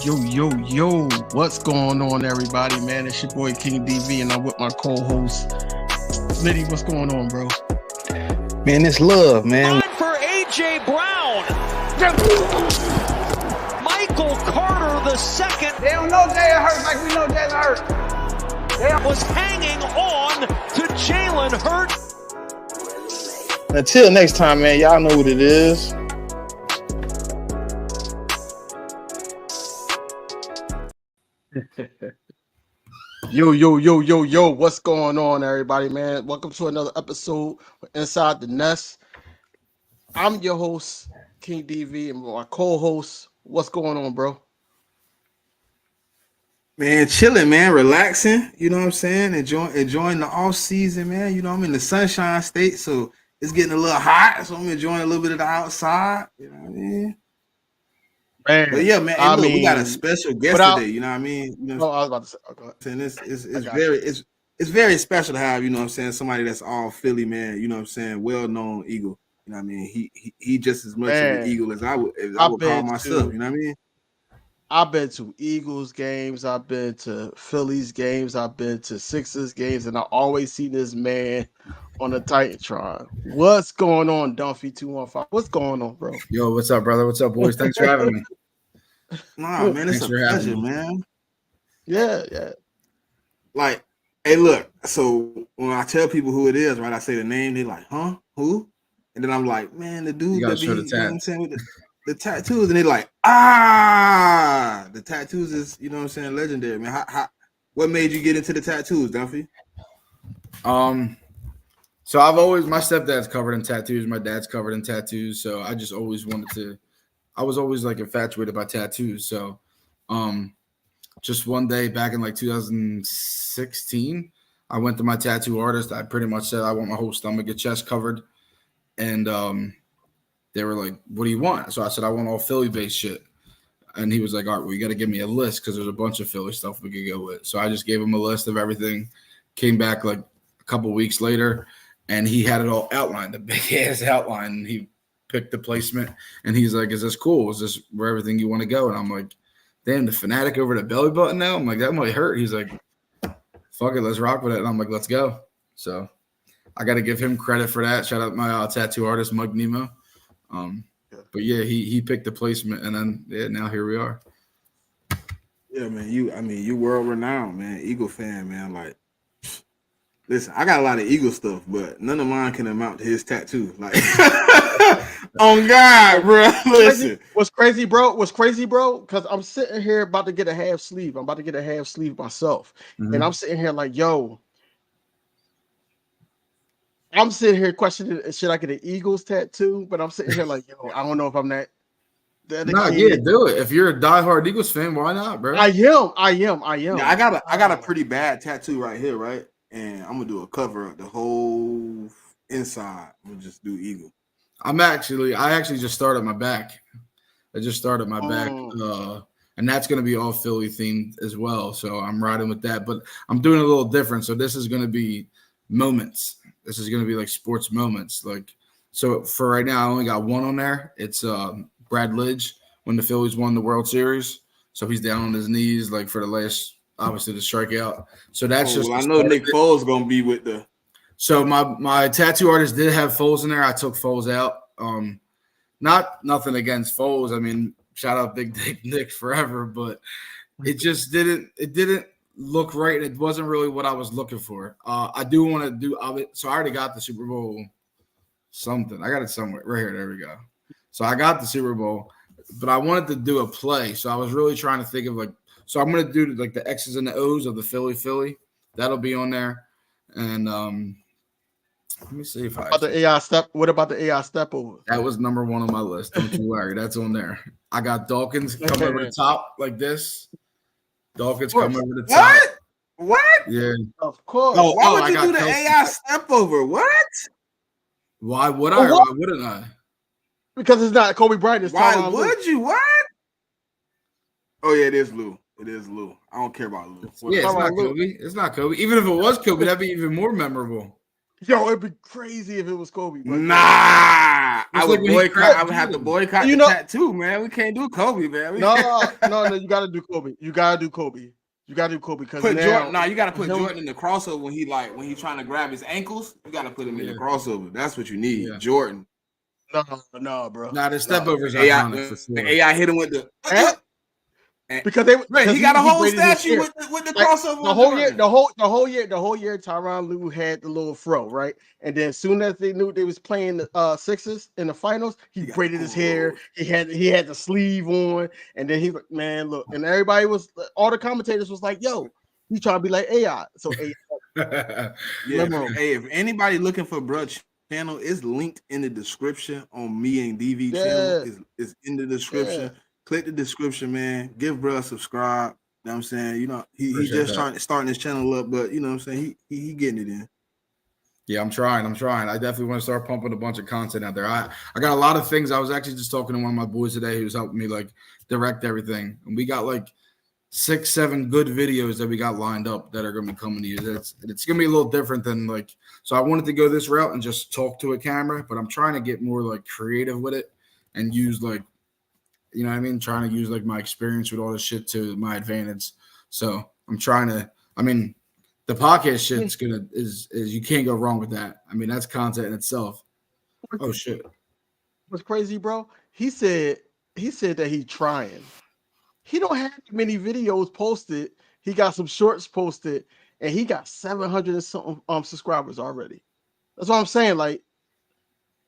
Yo, what's going on, everybody, man? It's your boy King DV, and I'm with my co-host, Liddy. What's going on, bro? Man, it's love, man. Time for A.J. Brown. Michael Carter the second. They don't know Jalen Hurts like we know Jalen Hurts. They was hanging on to Jalen Hurts. Until next time, man, y'all know what it is. Yo, what's going on, everybody, man? Welcome to another episode of Inside the Nest. I'm your host, King DV, and my co-host. What's going on, bro? Man, chilling, man, relaxing. You know what I'm saying? Enjoying the off season, man. You know, I'm in the Sunshine State, so it's getting a little hot, so I'm enjoying a little bit of the outside. You know what I mean? Man, but yeah, man. Hey, look, we got a special guest today. You know what I mean? You know, I was about to say, go ahead. It's very special to have, you know what I'm saying, somebody that's all Philly, man. You know what I'm saying, well-known Eagle. You know what I mean? He just as much of an Eagle as I would call myself. You know what I mean? I've been to Eagles games. I've been to Phillies games. I've been to Sixers games, and I always see this man on the Titantron. What's going on, Dunphy215? What's going on, bro? Yo, what's up, brother? What's up, boys? Thanks for having me. Nah, man, it's a pleasure, man. Yeah. Like, hey, look. So when I tell people who it is, right, I say the name. They're like, "Huh? Who?" And then I'm like, "Man, the dude that be, you know what I'm saying, with the tattoos." And they're like, the tattoos is, you know what I'm saying, legendary, man. What made you get into the tattoos, Dunphy? So my stepdad's covered in tattoos, my dad's covered in tattoos, so I just always I was always like infatuated by tattoos. So just one day back in like 2016, I went to my tattoo artist. I pretty much said I want my whole stomach and chest covered, and they were like, "What do you want?" So I said, "I want all Philly-based shit." And he was like, "All right, well, you got to give me a list because there's a bunch of Philly stuff we could go with." So I just gave him a list of everything. Came back like a couple weeks later, and he had it all outlined, a big-ass outline. And he picked the placement, and he's like, "Is this cool? Is this where everything you want to go?" And I'm like, "Damn, the fanatic over the belly button now?" I'm like, "That might hurt." He's like, "Fuck it, let's rock with it." And I'm like, "Let's go." So I got to give him credit for that. Shout out my tattoo artist, Mug Nemo. But yeah, he picked the placement, and then now here we are. Yeah, man. You world renowned, man. Eagle fan, man. Like, listen, I got a lot of Eagle stuff, but none of mine can amount to his tattoo. Like, on God, bro. Listen, what's crazy, bro? Because I'm sitting here about to get a half sleeve. I'm about to get a half sleeve myself, and I'm sitting here like, yo. I'm sitting here questioning, should I get an Eagles tattoo? But I'm sitting here like, yo, I don't know if I'm that. No, yeah, do it. If you're a diehard Eagles fan, why not, bro? I am. Yeah, I got a pretty bad tattoo right here, right? And I'm gonna do a cover of the whole inside. I'm gonna just do Eagle. I actually just started my back. I just started my back, and that's gonna be all Philly themed as well. So I'm riding with that, but I'm doing a little different. So this is gonna be moments. This is going to be like sports moments. Like, so for right now, I only got one on there. It's Brad Lidge when the Phillies won the World Series. So he's down on his knees, like for the last, obviously the strikeout. So that's I know Nick Foles going to be with the. So my tattoo artist did have Foles in there. I took Foles out. Nothing against Foles. I mean, shout out Big Dick Nick forever, but it just didn't look right. It wasn't really what I was looking for. I do want to do so I already got the Super Bowl something. I got it somewhere right here. There we go. So I got the Super Bowl, but I wanted to do a play. So I was really trying to think of so I'm going to do like the X's and the O's of the Philly. That'll be on there. And let me see if what about the AI step over? That was number one on my list. Don't you worry. That's on there. I got Dawkins coming over the top like this. Dawkins come over the top. What? Yeah. Of course. Why would you do the AI step over? What? Why would I? Why wouldn't I? Because it's not Kobe Bryant. It's why would you? What? Oh, yeah, it is Lou. It is Lou. I don't care about Lou. Yeah, it's not Kobe. It's not Kobe. Even if it was Kobe, that'd be even more memorable. Yo, it'd be crazy if it was Kobe. Nah, I I would have to boycott the tattoo, man. We can't do Kobe, man. No, you gotta do Kobe. You gotta do Kobe because Jordan. You gotta put Jordan in the crossover when he's trying to grab his ankles. You gotta put him in the crossover. That's what you need, No, Jordan. bro. Nah, the step over is iconic for sure. AI hit him with the because he got a whole statue with the crossover. The whole year, Tyronn Lue had the little fro, right? And then as soon as they knew they was playing the Sixers in the finals, he braided his hair. He had the sleeve on, and then he's like, "Man, look!" And all the commentators was like, "Yo, you trying to be like AI?" So AI. Hey, if anybody looking for Bruh channel, it's linked in the description on me and DV channel. Is in the description. Yeah. Click the description, man. Give bro a subscribe. You know what I'm saying? You know, he's just starting his channel up, but you know what I'm saying? He getting it in. Yeah, I'm trying. I definitely want to start pumping a bunch of content out there. I got a lot of things. I was actually just talking to one of my boys today who's helping me like direct everything. And we got like 6-7 good videos that we got lined up that are going to be coming to you. It's going to be a little different than like, so I wanted to go this route and just talk to a camera, but I'm trying to get more like creative with it and use like, you know what I mean? Trying to use like my experience with all this shit to my advantage. So I'm trying to, the podcast shit's is you can't go wrong with that. I mean, that's content in itself. Oh shit. What's crazy, bro? He said that he's trying. He don't have many videos posted. He got some shorts posted, and he got 700 and something subscribers already. That's what I'm saying. Like,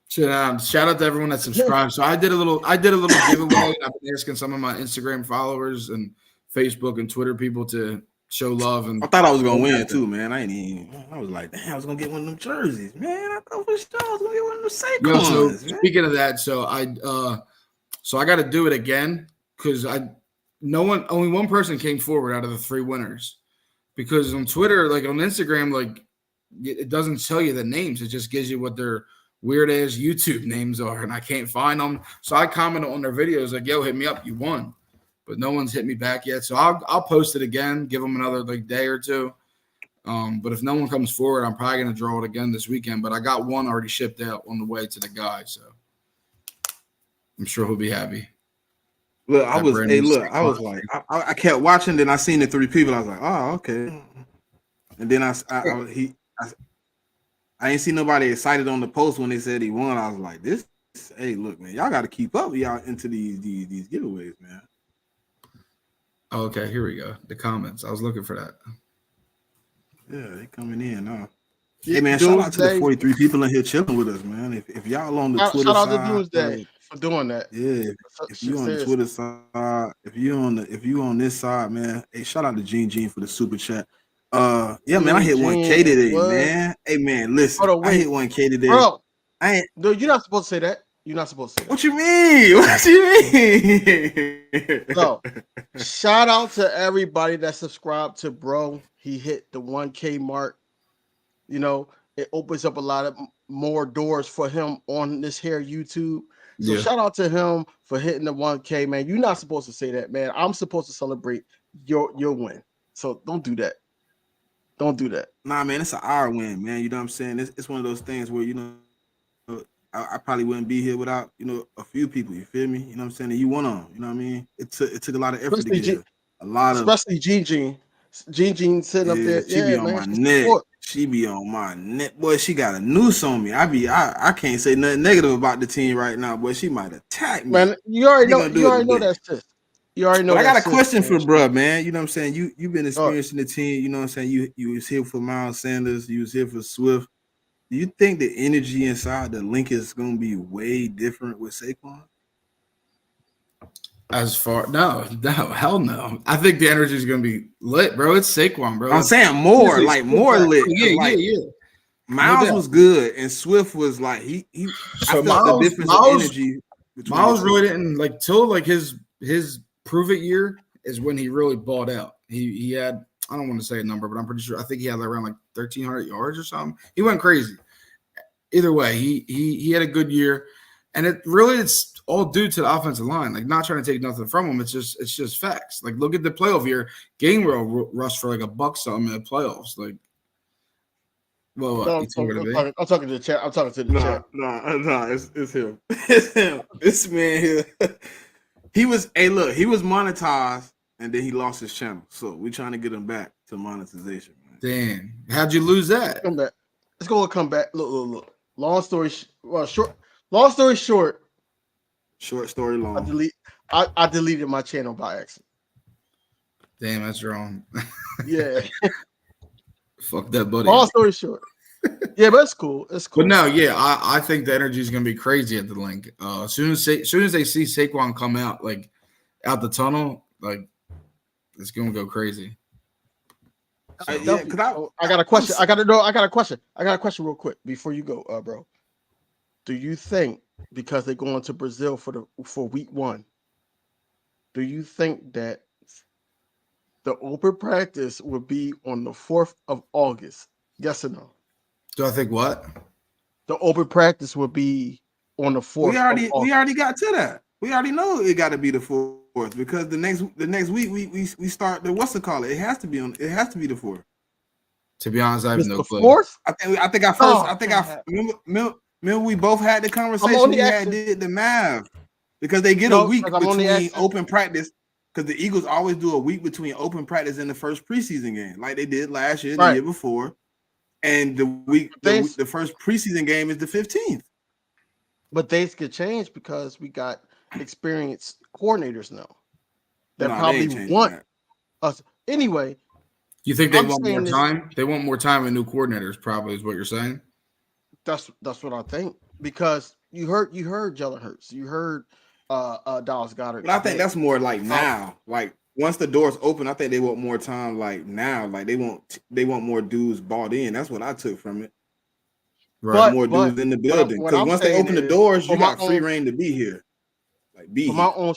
shout out to everyone that subscribed. So I did a little giveaway. I've been asking some of my Instagram followers and Facebook and Twitter people to show love. And I thought I was gonna win too, man. I was like, damn, I was gonna get one of them jerseys, man. I thought for sure I was gonna get one of them Saquons. So speaking of that, so I got to do it again because only one person came forward out of the 3 winners, because on Twitter, like on Instagram, like it doesn't tell you the names. It just gives you what their weird ass YouTube names are, and I can't find them. So I commented on their videos like, "Yo, hit me up, you won," but no one's hit me back yet. So I'll post it again, give them another like day or two. But if no one comes forward, I'm probably gonna draw it again this weekend. But I got one already shipped out on the way to the guy, so I'm sure he'll be happy. Look, I was like, I kept watching, then I seen the 3 people. I was like, oh, okay. And then I ain't see nobody excited on the post when they said he won. I was like, hey, look, man, y'all got to keep up. Y'all into these giveaways, man. Okay, here we go. The comments. I was looking for that. Yeah, they coming in. Hey, man, shout out to the 43 people in here chilling with us, man. If y'all on the Twitter side, shout out to Doomsday for doing that. Yeah, if you on the Twitter side, if you on this side, man. Hey, shout out to Gene for the super chat. Man, I hit 1K today, man. Hey, man, listen, I hit 1K today, bro. No, you're not supposed to say that. You're not supposed to say that. What you mean? What you mean? So, shout out to everybody that subscribed to bro. He hit the 1K mark. You know, it opens up a lot of more doors for him on this here YouTube. So shout out to him for hitting the 1K, man. You're not supposed to say that, man. I'm supposed to celebrate your win. So don't do that. Don't do that. Nah, man, it's an our win, man. You know what I'm saying? It's one of those things where, you know, I probably wouldn't be here without, you know, a few people. You feel me? You know what I'm saying? And you won on. You know what I mean? It took a lot of effort to get especially Gene sitting up there. She be on my neck. She be on my neck. Boy, she got a noose on me. I can't say nothing negative about the team right now, boy. She might attack me. Man, you already know that shit. You already know. But I got a question for bruh, man. You know what I'm saying? You've been experiencing the team. You know what I'm saying? You was here for Miles Sanders. You was here for Swift. Do you think the energy inside the link is going to be way different with Saquon? No, hell no. I think the energy is going to be lit, bro. It's Saquon, bro. I'm saying more lit. Yeah. Miles was good, and Swift was like he. So I felt the difference in energy. Miles really didn't like till like his prove it year is when he really balled out. He had, I don't want to say a number, but I'm pretty sure I think he had like around like 1,300 yards or something. He went crazy. Either way, he had a good year, and it's all due to the offensive line. Like, not trying to take nothing from him. It's just facts. Like, look at the playoff year. Gainwell rushed for like $1 something in the playoffs. Like, Well, No, I'm talking to the chat. I'm talking to the chat. No, it's him. It's him. This man here. He was monetized and then he lost his channel. So we're trying to get him back to monetization, man. Damn. How'd you lose that? Come back. Let's go and come back. Look. Long story short. Long story short. Short story long. I deleted my channel by accident. Damn, that's wrong. Yeah. Fuck that, buddy. Long story short. Yeah, but it's cool. It's cool. But no, yeah, I think the energy is gonna be crazy at the link. As soon as they see Saquon come out out the tunnel, it's gonna go crazy. So, I got a question. I got a question real quick before you go, bro. Do you think because they're going to Brazil for week 1, do you think that the open practice will be on the 4th of August? Yes or no? Do I think what? The open practice will be on the 4th. We already got to that. We already know it got to be the 4th because the next week we start the what's it called? It has to be the 4th. To be honest, I have no clue. 4th? I think I remember we both had the conversation. We did the math because they get a week between open practice. Because the Eagles always do a week between open practice and the first preseason game, like they did last year, the year before, and the first preseason game is the 15th. But dates could change because we got experienced coordinators now that probably want us anyway. You think they want more time? They want more time with new coordinators, probably is what you're saying. That's what I think because you heard Jalen Hurts, you heard Dallas Goedert. But I think that's more like now. Like once the doors open, I think they want more time. Like now, like they want more dudes bought in. That's what I took from it. Right, more dudes in the building. Because once they open the doors, you got free reign to be here. Like be for my own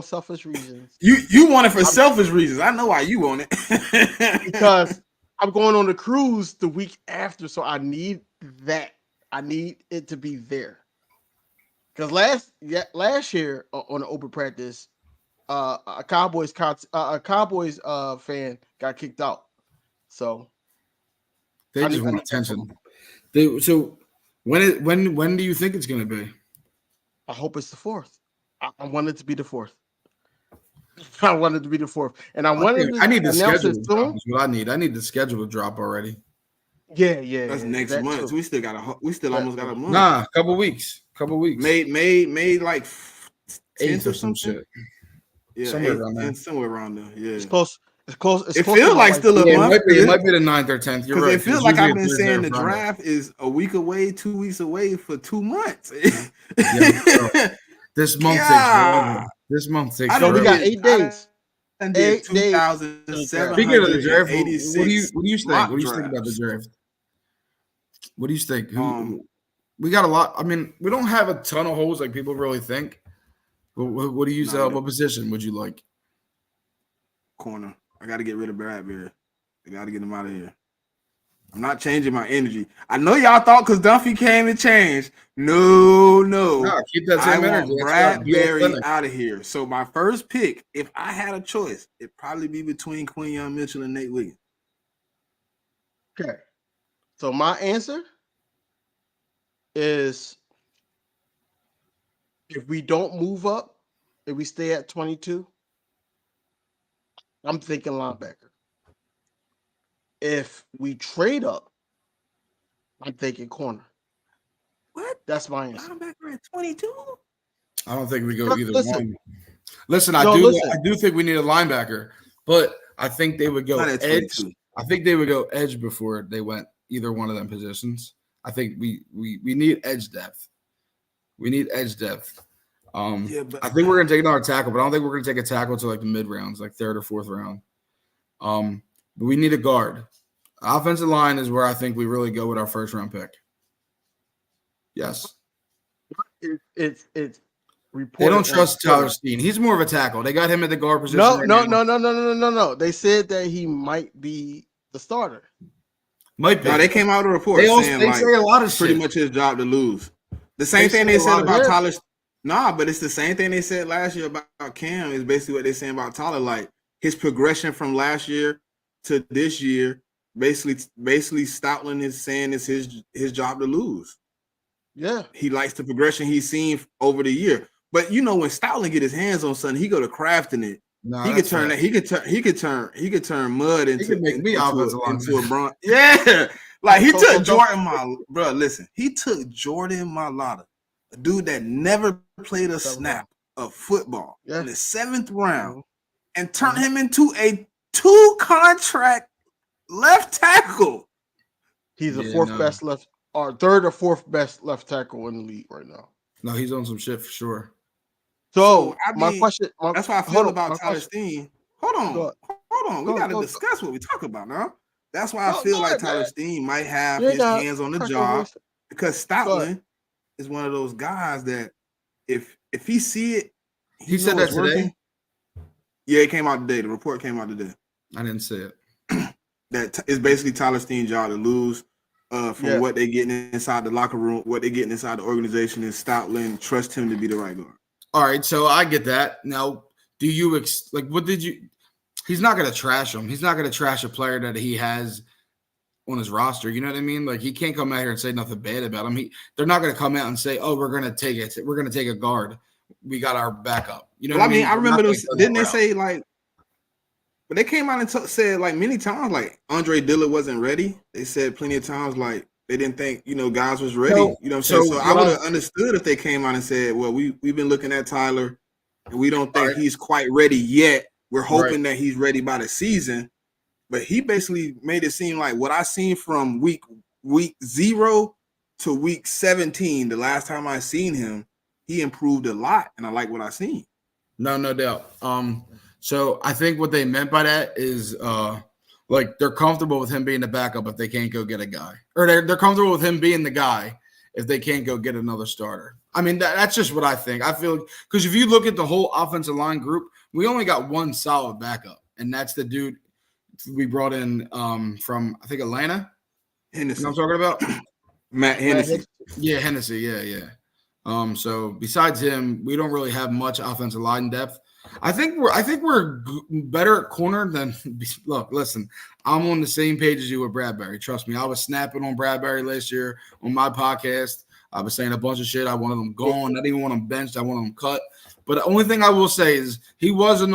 selfish reasons. You want it for selfish reasons. I know why you want it. Because I'm going on the cruise the week after, so I need that. I need it to be there. Because last year on the open practice, a Cowboys fan got kicked out. So they just want attention. So when do you think it's going to be? I hope it's the 4th. I want it to be the 4th. I want it to be the 4th, and I need the schedule to drop. Is what I need. I need the schedule to drop already. Yeah. That's next month. Too. We still almost got a month. Nah, a couple weeks. Made like 8th or some shit. Yeah, somewhere around there. Yeah, it's close. It feels like still a month. It might be the 9th or 10th. You're right. It feels like I've been saying the draft is a week away, 2 weeks away for 2 months. This month takes forever. This month takes forever. We got 8 days. 8 days. Speaking of the draft, what do you think? What do you think about the draft? What do you think? We got a lot. I mean, we don't have a ton of holes like people really think. What do you say? What position would you like? Corner. I got to get rid of Bradbury. I got to get him out of here. I'm not changing my energy. I know y'all thought because Dunphy came and changed. No. Keep that same energy. Want Bradbury out of here. So my first pick, if I had a choice, it'd probably be between Quinyon Mitchell and Nate Williams. Okay. So my answer is if we don't move up, if we stay at 22, I'm thinking linebacker. If we trade up, I'm thinking corner. What? That's my answer. Linebacker at 22? I don't think we go either one. Listen, I do think we need a linebacker, but I think they would go edge. I think they would go edge before they went either one of them positions. I think we need edge depth. We need edge depth. I think we're gonna take another tackle, but I don't think we're gonna take a tackle to like the mid rounds, like 3rd or 4th round. But we need a guard. Offensive line is where I think we really go with our 1st round pick. Yes. It's they don't trust Tyler Steen. He's more of a tackle. They got him at the guard position. No. They said that he might be the starter. Might be. No, they came out with a report saying they say a lot of pretty much his job to lose. The same thing they said about Tyler. Nah, but it's the same thing they said last year about Cam. Is basically what they're saying about Tyler. Like his progression from last year to this year basically Stoutland is saying it's his job to lose. Yeah, he likes the progression he's seen over the year. But you know, when Stoutland get his hands on something, he go to crafting it. He could turn that. He could turn mud into a bronze. Yeah, like he took Jordan bro. Listen, he took Jordan Mailata, a dude that never played a snap of football in the 7th round, and turned him into a 2-contract left tackle. He's the best left, or 3rd or 4th best left tackle in the league right now. No, he's on some shit for sure. So my question, that's why I feel about Tyler Steen. Hold on. We got to discuss what we talk about now. That's why I feel like Tyler Steen might have his hands on the job, because Stoutland is one of those guys that if he see it, he said that today. Yeah, it came out today. The report came out today. I didn't see it. That is basically Tyler Steen's job to lose. From what they getting inside the locker room, what they getting inside the organization, is Stoutland trust him to be the right guard. All right, so I get that. Now, do you what did you? He's not going to trash him. He's not going to trash a player that he has on his roster. You know what I mean? Like, he can't come out here and say nothing bad about him. They're not going to come out and say, "Oh, we're going to take it. We're going to take a guard. We got our backup." You know what I mean? I remember those. Didn't they say like? But they came out and said like many times like Andre Dillard wasn't ready. They said plenty of times like they didn't think guys was ready. You know what I'm saying? So I would have understood if they came out and said, "Well, we've been looking at Tyler, and we don't think he's quite ready yet. We're hoping that he's ready by the season." But he basically made it seem like what I seen from week 0 to week 17, the last time I seen him, he improved a lot, and I like what I seen. No doubt. So I think what they meant by that is like they're comfortable with him being the backup if they can't go get a guy, or they're comfortable with him being the guy if they can't go get another starter. I mean, that's just what I think. I feel because if you look at the whole offensive line group, we only got one solid backup, and that's the dude we brought in from I think Atlanta. Hennessy. You know what I'm talking about? Matt Hennessy. Yeah, Hennessy. Yeah. So besides him, we don't really have much offensive line depth. I think we're better at corner than – look, listen, I'm on the same page as you with Bradbury. Trust me, I was snapping on Bradbury last year on my podcast. I was saying a bunch of shit. I wanted him gone. I didn't even want him benched. I wanted him cut. But the only thing I will say is he was an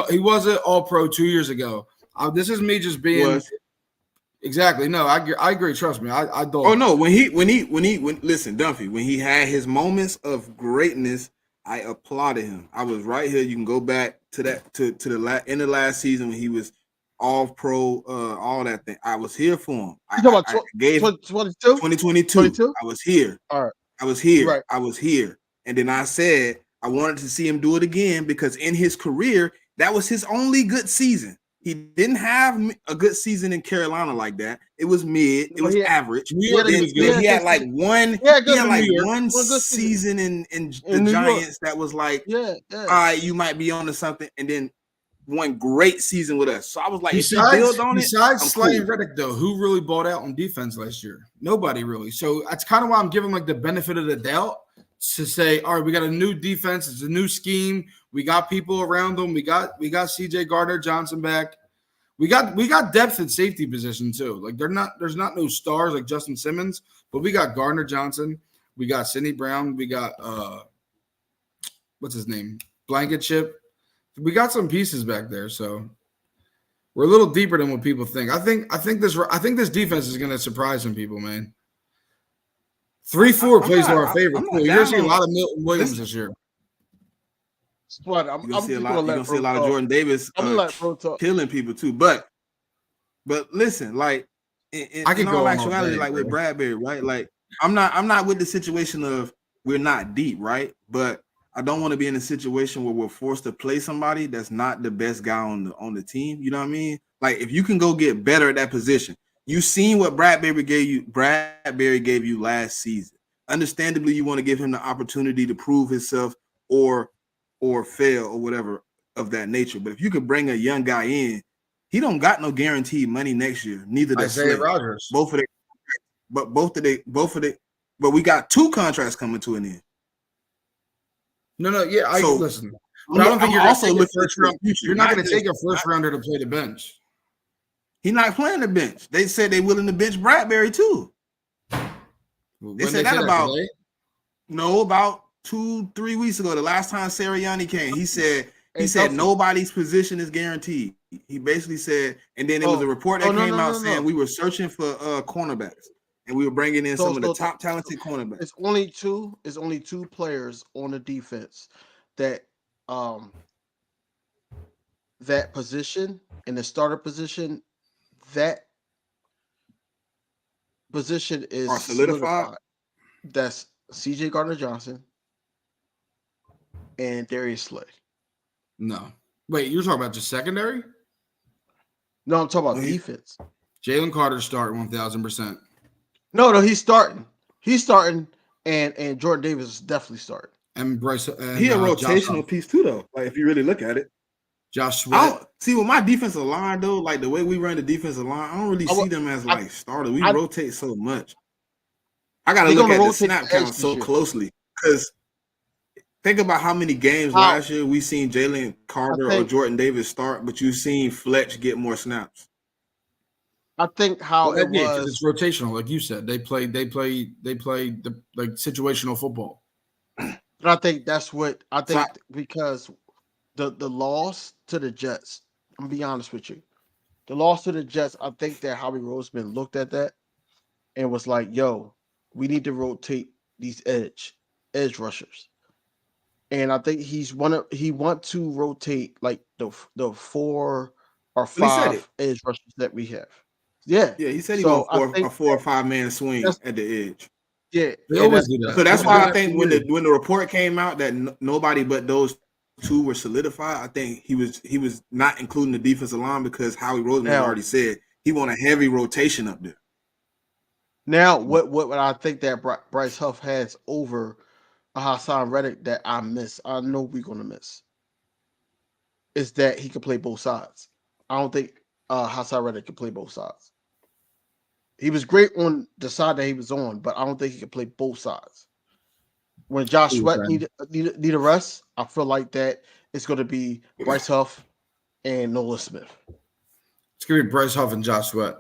All-Pro 2 years ago. This is me just being – Exactly. No, I agree. Trust me. I don't. Oh, no. When listen, Dunphy, when he had his moments of greatness – I applauded him. I was right here. You can go back to that to the end of last season when he was all pro, all that thing. I was here for him. You talking about 2022? I was here. All right. I was here. Right. I was here. And then I said I wanted to see him do it again because in his career, that was his only good season. He didn't have a good season in Carolina like that. It was mid. It was average. He had like one season in the Giants that was like, all right, you might be on to something. And then one great season with us. So I was like, besides Slay Reddick, though, who really bought out on defense last year? Nobody really. So that's kind of why I'm giving like the benefit of the doubt to say, all right, we got a new defense. It's a new scheme. We got people around them. We got CJ Gardner-Johnson back. We got depth at safety position too. Like there's not no stars like Justin Simmons, but we got Gardner-Johnson. We got Sidney Brown. We got what's his name? Blankenship. We got some pieces back there, so we're a little deeper than what people think. I think this defense is going to surprise some people, man. 3-4 plays to our favor. You're going to see a lot of Milton Williams this year. You're gonna see a lot of Jordan Davis killing people too. But listen, like in all actuality, like with Bradbury, right? Like I'm not with the situation of we're not deep, right? But I don't want to be in a situation where we're forced to play somebody that's not the best guy on the team. You know what I mean? Like if you can go get better at that position, you've seen what Bradbury gave you last season. Understandably, you want to give him the opportunity to prove himself or fail or whatever of that nature. But if you could bring a young guy in, he don't got no guaranteed money next year. Neither does Isaiah Rodgers. Both of they. But we got 2 contracts coming to an end. No, yeah. Listen. But I don't think you're also looking first round. You're not going to take a first rounder to play the bench. He not playing the bench. They said they willing to bench Bradbury too. They said that about about 2-3 weeks ago. The last time Sirianni came, he said nobody's position is guaranteed. He basically said, and then there was a report that came out saying we were searching for cornerbacks and we were bringing in some of the top talented cornerbacks. It's only two players on the defense that that position in the starter position, that position is solidified. That's CJ Gardner-Johnson and Darius Slay. No. Wait, you're talking about just secondary? No, I'm talking about defense. Jalen Carter's starting 1,000%. No, he's starting. He's starting, and Jordan Davis is definitely starting. And Bryce, he a rotational piece too, though. Like if you really look at it, Josh Sweat. See, with my defensive line though, like the way we run the defensive line, I don't really see them as like starters. We rotate so much. I gotta look at the snap count so closely because think about how many games last year we seen Jalen Carter or Jordan Davis start, but you seen Fletch get more snaps. I think it was. It's rotational, like you said. They play the like situational football. And I think that's what I think because the loss to the Jets. I'm gonna be honest with you. The loss to the Jets. I think that Howie Roseman looked at that and was like, "Yo, we need to rotate these edge rushers." And I think he want to rotate like the 4 or 5 edge rushers that we have. Yeah, he said he wants a 4 or 5 man swing at the edge. Yeah, they always do that. So that's why I think when the report came out that nobody but those two were solidified, I think he was not including the defensive line because Howie Roseman already said he want a heavy rotation up there. Now, what I think that Bryce Huff has over Hassan Reddick that I know we're gonna miss, is that he can play both sides. I don't think Hassan Reddick can play both sides. He was great on the side that he was on, but I don't think he can play both sides. When Josh Sweat need a rest, I feel like that it's going to be Bryce Huff and Nolan Smith. It's going to be Bryce Huff and Josh Sweat.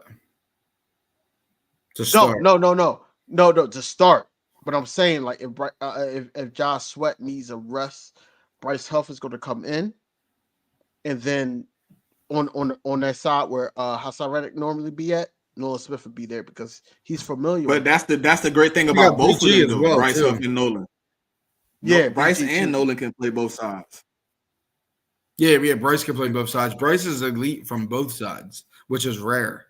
To start. No, to start. But I'm saying, like, if Josh Sweat needs a rest, Bryce Huff is going to come in, and then on that side where Hassan Reddick normally be at, Nolan Smith would be there because he's familiar. But that's the great thing about both of them, though, Bryce Huff and Nolan. Yeah, Bryce and Nolan can play both sides. Yeah, Bryce can play both sides. Bryce is elite from both sides, which is rare.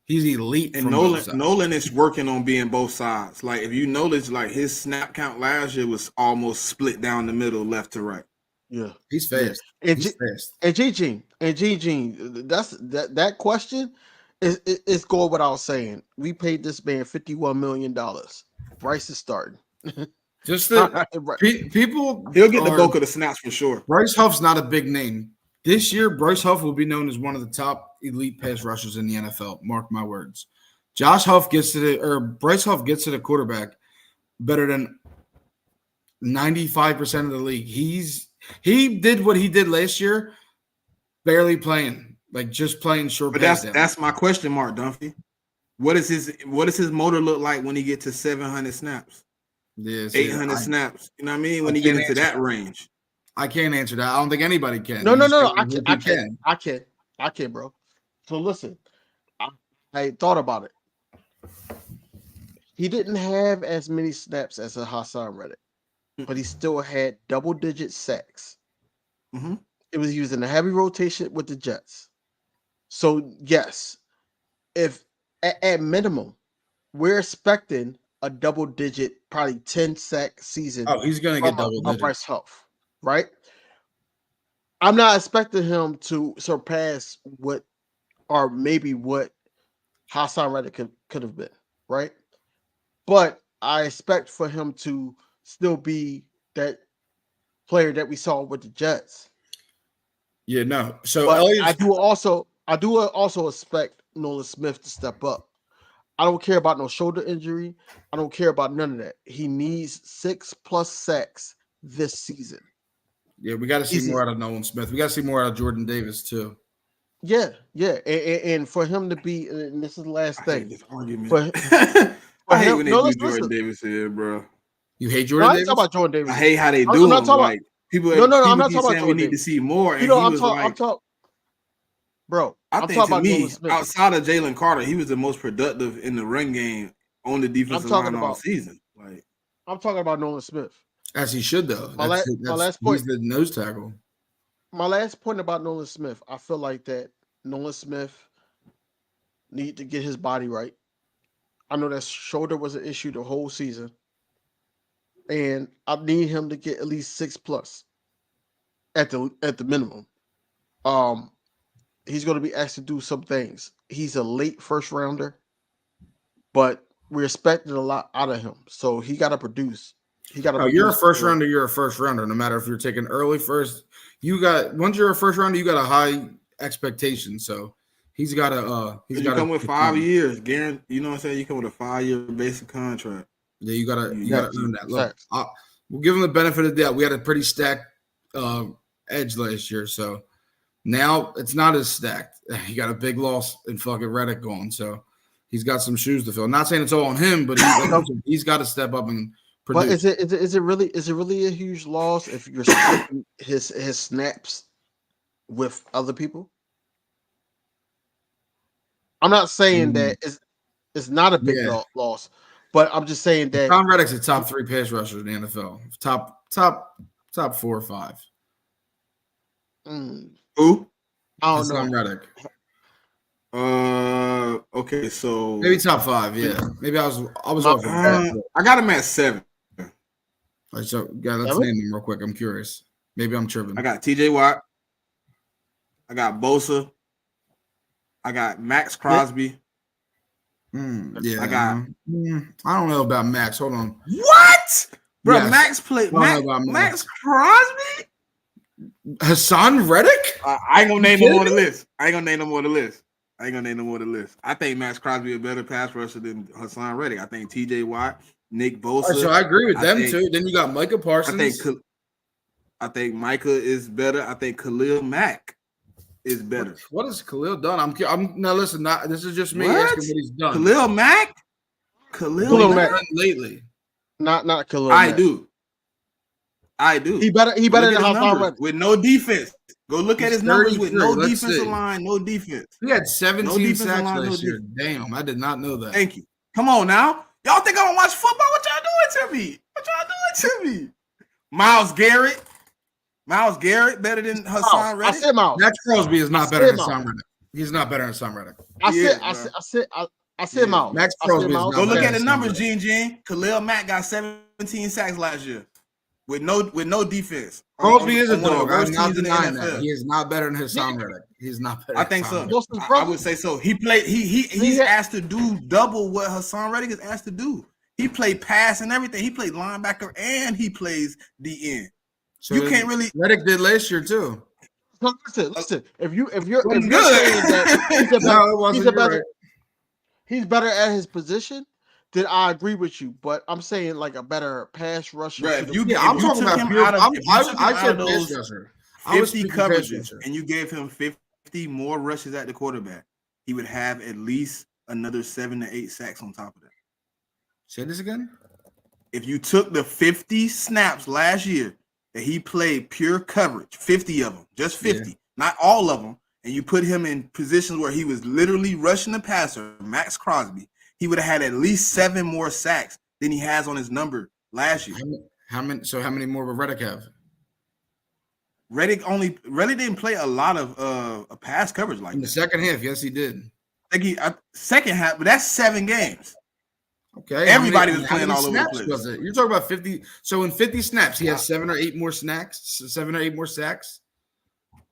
He's elite. And Nolan is working on being both sides. Like if you notice, like his snap count last year was almost split down the middle, left to right. Yeah, he's fast. And Gene, that question is going without saying. We paid this man $51 million. Bryce is starting. Just people, he'll get the bulk of the snaps for sure. Bryce Huff's not a big name. This year, Bryce Huff will be known as one of the top elite pass rushers in the NFL. Mark my words. Bryce Huff gets to the quarterback better than 95% of the league. He did what he did last year, barely playing, like just playing short. But that's my question mark, Dunphy. What does his motor look like when he gets to 700 snaps? Yes, 800 snaps. You know what I mean? When you get into that range. I can't answer that. I don't think anybody can. No. I can, bro. So listen, I thought about it. He didn't have as many snaps as a Hassan Reddick, but he still had double-digit sacks. Mm-hmm. It was using a heavy rotation with the Jets. So yes, if at minimum we're expecting a double-digit, probably 10-sack season. Oh, he's gonna get double-digit. Bryce Huff, right? I'm not expecting him to surpass what Hassan Reddick could have been, right? But I expect for him to still be that player that we saw with the Jets. Yeah, no. So I do also expect Nolan Smith to step up. I don't care about no shoulder injury. I don't care about none of that. He needs 6+ sacks this season. Yeah, we got to see more out of Nolan Smith. We got to see more out of Jordan Davis too. Yeah, and for him to be, and this is the last I hate thing. this argument. For I hate him, when they do Jordan Davis here, bro. You hate No, Jordan I ain't Davis? talking about Jordan Davis. I hate how they I'm do not him. talking about. Like people, No, I'm people not keep talking about saying we Jordan need to Davis. see more, and You know, he was like, I'm talking, bro. I I'm think talking to about Nolan me, Smith. outside of Jalen Carter, he was the most productive in the run game on the defensive line all season. Like I'm talking about Nolan Smith. As he should, though. My last point. He's the nose tackle. My last point about Nolan Smith. I feel like that Nolan Smith need to get his body right. I know that shoulder was an issue the whole season, and I need him to get at least 6+ at the minimum. He's going to be asked to do some things. He's a late first rounder, but we're expecting a lot out of him. So he got to produce. He got to. You're a first rounder. You're a first rounder. No matter if you're taking early first, once you're a first rounder, you got a high expectation. So he's got to. You come with 5 years, guaranteed. You know what I'm saying? You come with a 5-year basic contract. Yeah, you gotta earn that. Look, we'll give him the benefit of the doubt. We had a pretty stacked edge last year, so now it's not as stacked. He got a big loss in fucking Reddick gone, so he's got some shoes to fill. Not saying it's all on him, but he's got to step up and produce. But is it really a huge loss if you're splitting his snaps with other people? I'm not saying that it's not a big loss, but I'm just saying that Tom Reddick's a top 3 pass rusher in the NFL. Top 4 or 5. Who? I don't know. Tom Reddick. Okay, so maybe top 5. Yeah, maybe I was off. I got him at 7. Right, so let's name them real quick. I'm curious. Maybe I'm tripping. I got T.J. Watt. I got Bosa. I got Max Crosby. Yeah, I got. I don't know about Max. Hold on. What, bro? Yes. Max played. Max Crosby. Hassan Reddick. I ain't gonna name him on the list. I think Max Crosby a better pass rusher than Hassan Reddick. I think T.J. Watt, Nick Bosa. Right, so I agree with them too. Then you got Micah Parsons. I think Micah is better. I think Khalil Mack is better. What has Khalil done? I'm now listen. This is just me asking what he's done. Khalil Mack lately. Not Khalil. I do. He better than Hassan Reddick with no defense. Go look at his numbers with no defensive line, no defense. He had 17 sacks last year. Damn, I did not know that. Thank you. Come on now. Y'all think I don't watch football? What y'all doing to me? Myles Garrett better than Hassan Reddick. I said Myles. Max Crosby is not better than Hassan Reddick. He's not better than Hassan Reddick. I said Myles. Max Crosby is not Go look better at the numbers, Gene. Khalil Mack got 17 sacks last year with no defense. Crosby is a dog. I'm not denying that. He is not better than Hassan Reddick. He's not better. I think so. I would say so. He played. He's asked to do double what Hassan Reddick is asked to do. He played pass and everything. He played linebacker and he plays DN. So you can't really. Reddick did last year too. Listen. If you're saying that he's better at his position, then I agree with you. But I'm saying like a better pass rusher. Right. I'm talking about pure. I said pass rusher. 50 coverages, and you gave him 50 more rushes at the quarterback, he would have at least another 7 to 8 sacks on top of that. Say this again. If you took the 50 snaps last year that he played pure coverage, 50 of them, just 50, not all of them, and you put him in positions where he was literally rushing the passer, Max Crosby, he would have had at least 7 more sacks than he has on his number last year. How many more would Reddick have? Reddick didn't play a lot of pass coverage like that. In the second half, yes, he did. Second half, but that's 7 games. Okay. Everybody was playing all over the place. Was it? You're talking about 50. So in 50 snaps, he has 7 or 8 more sacks.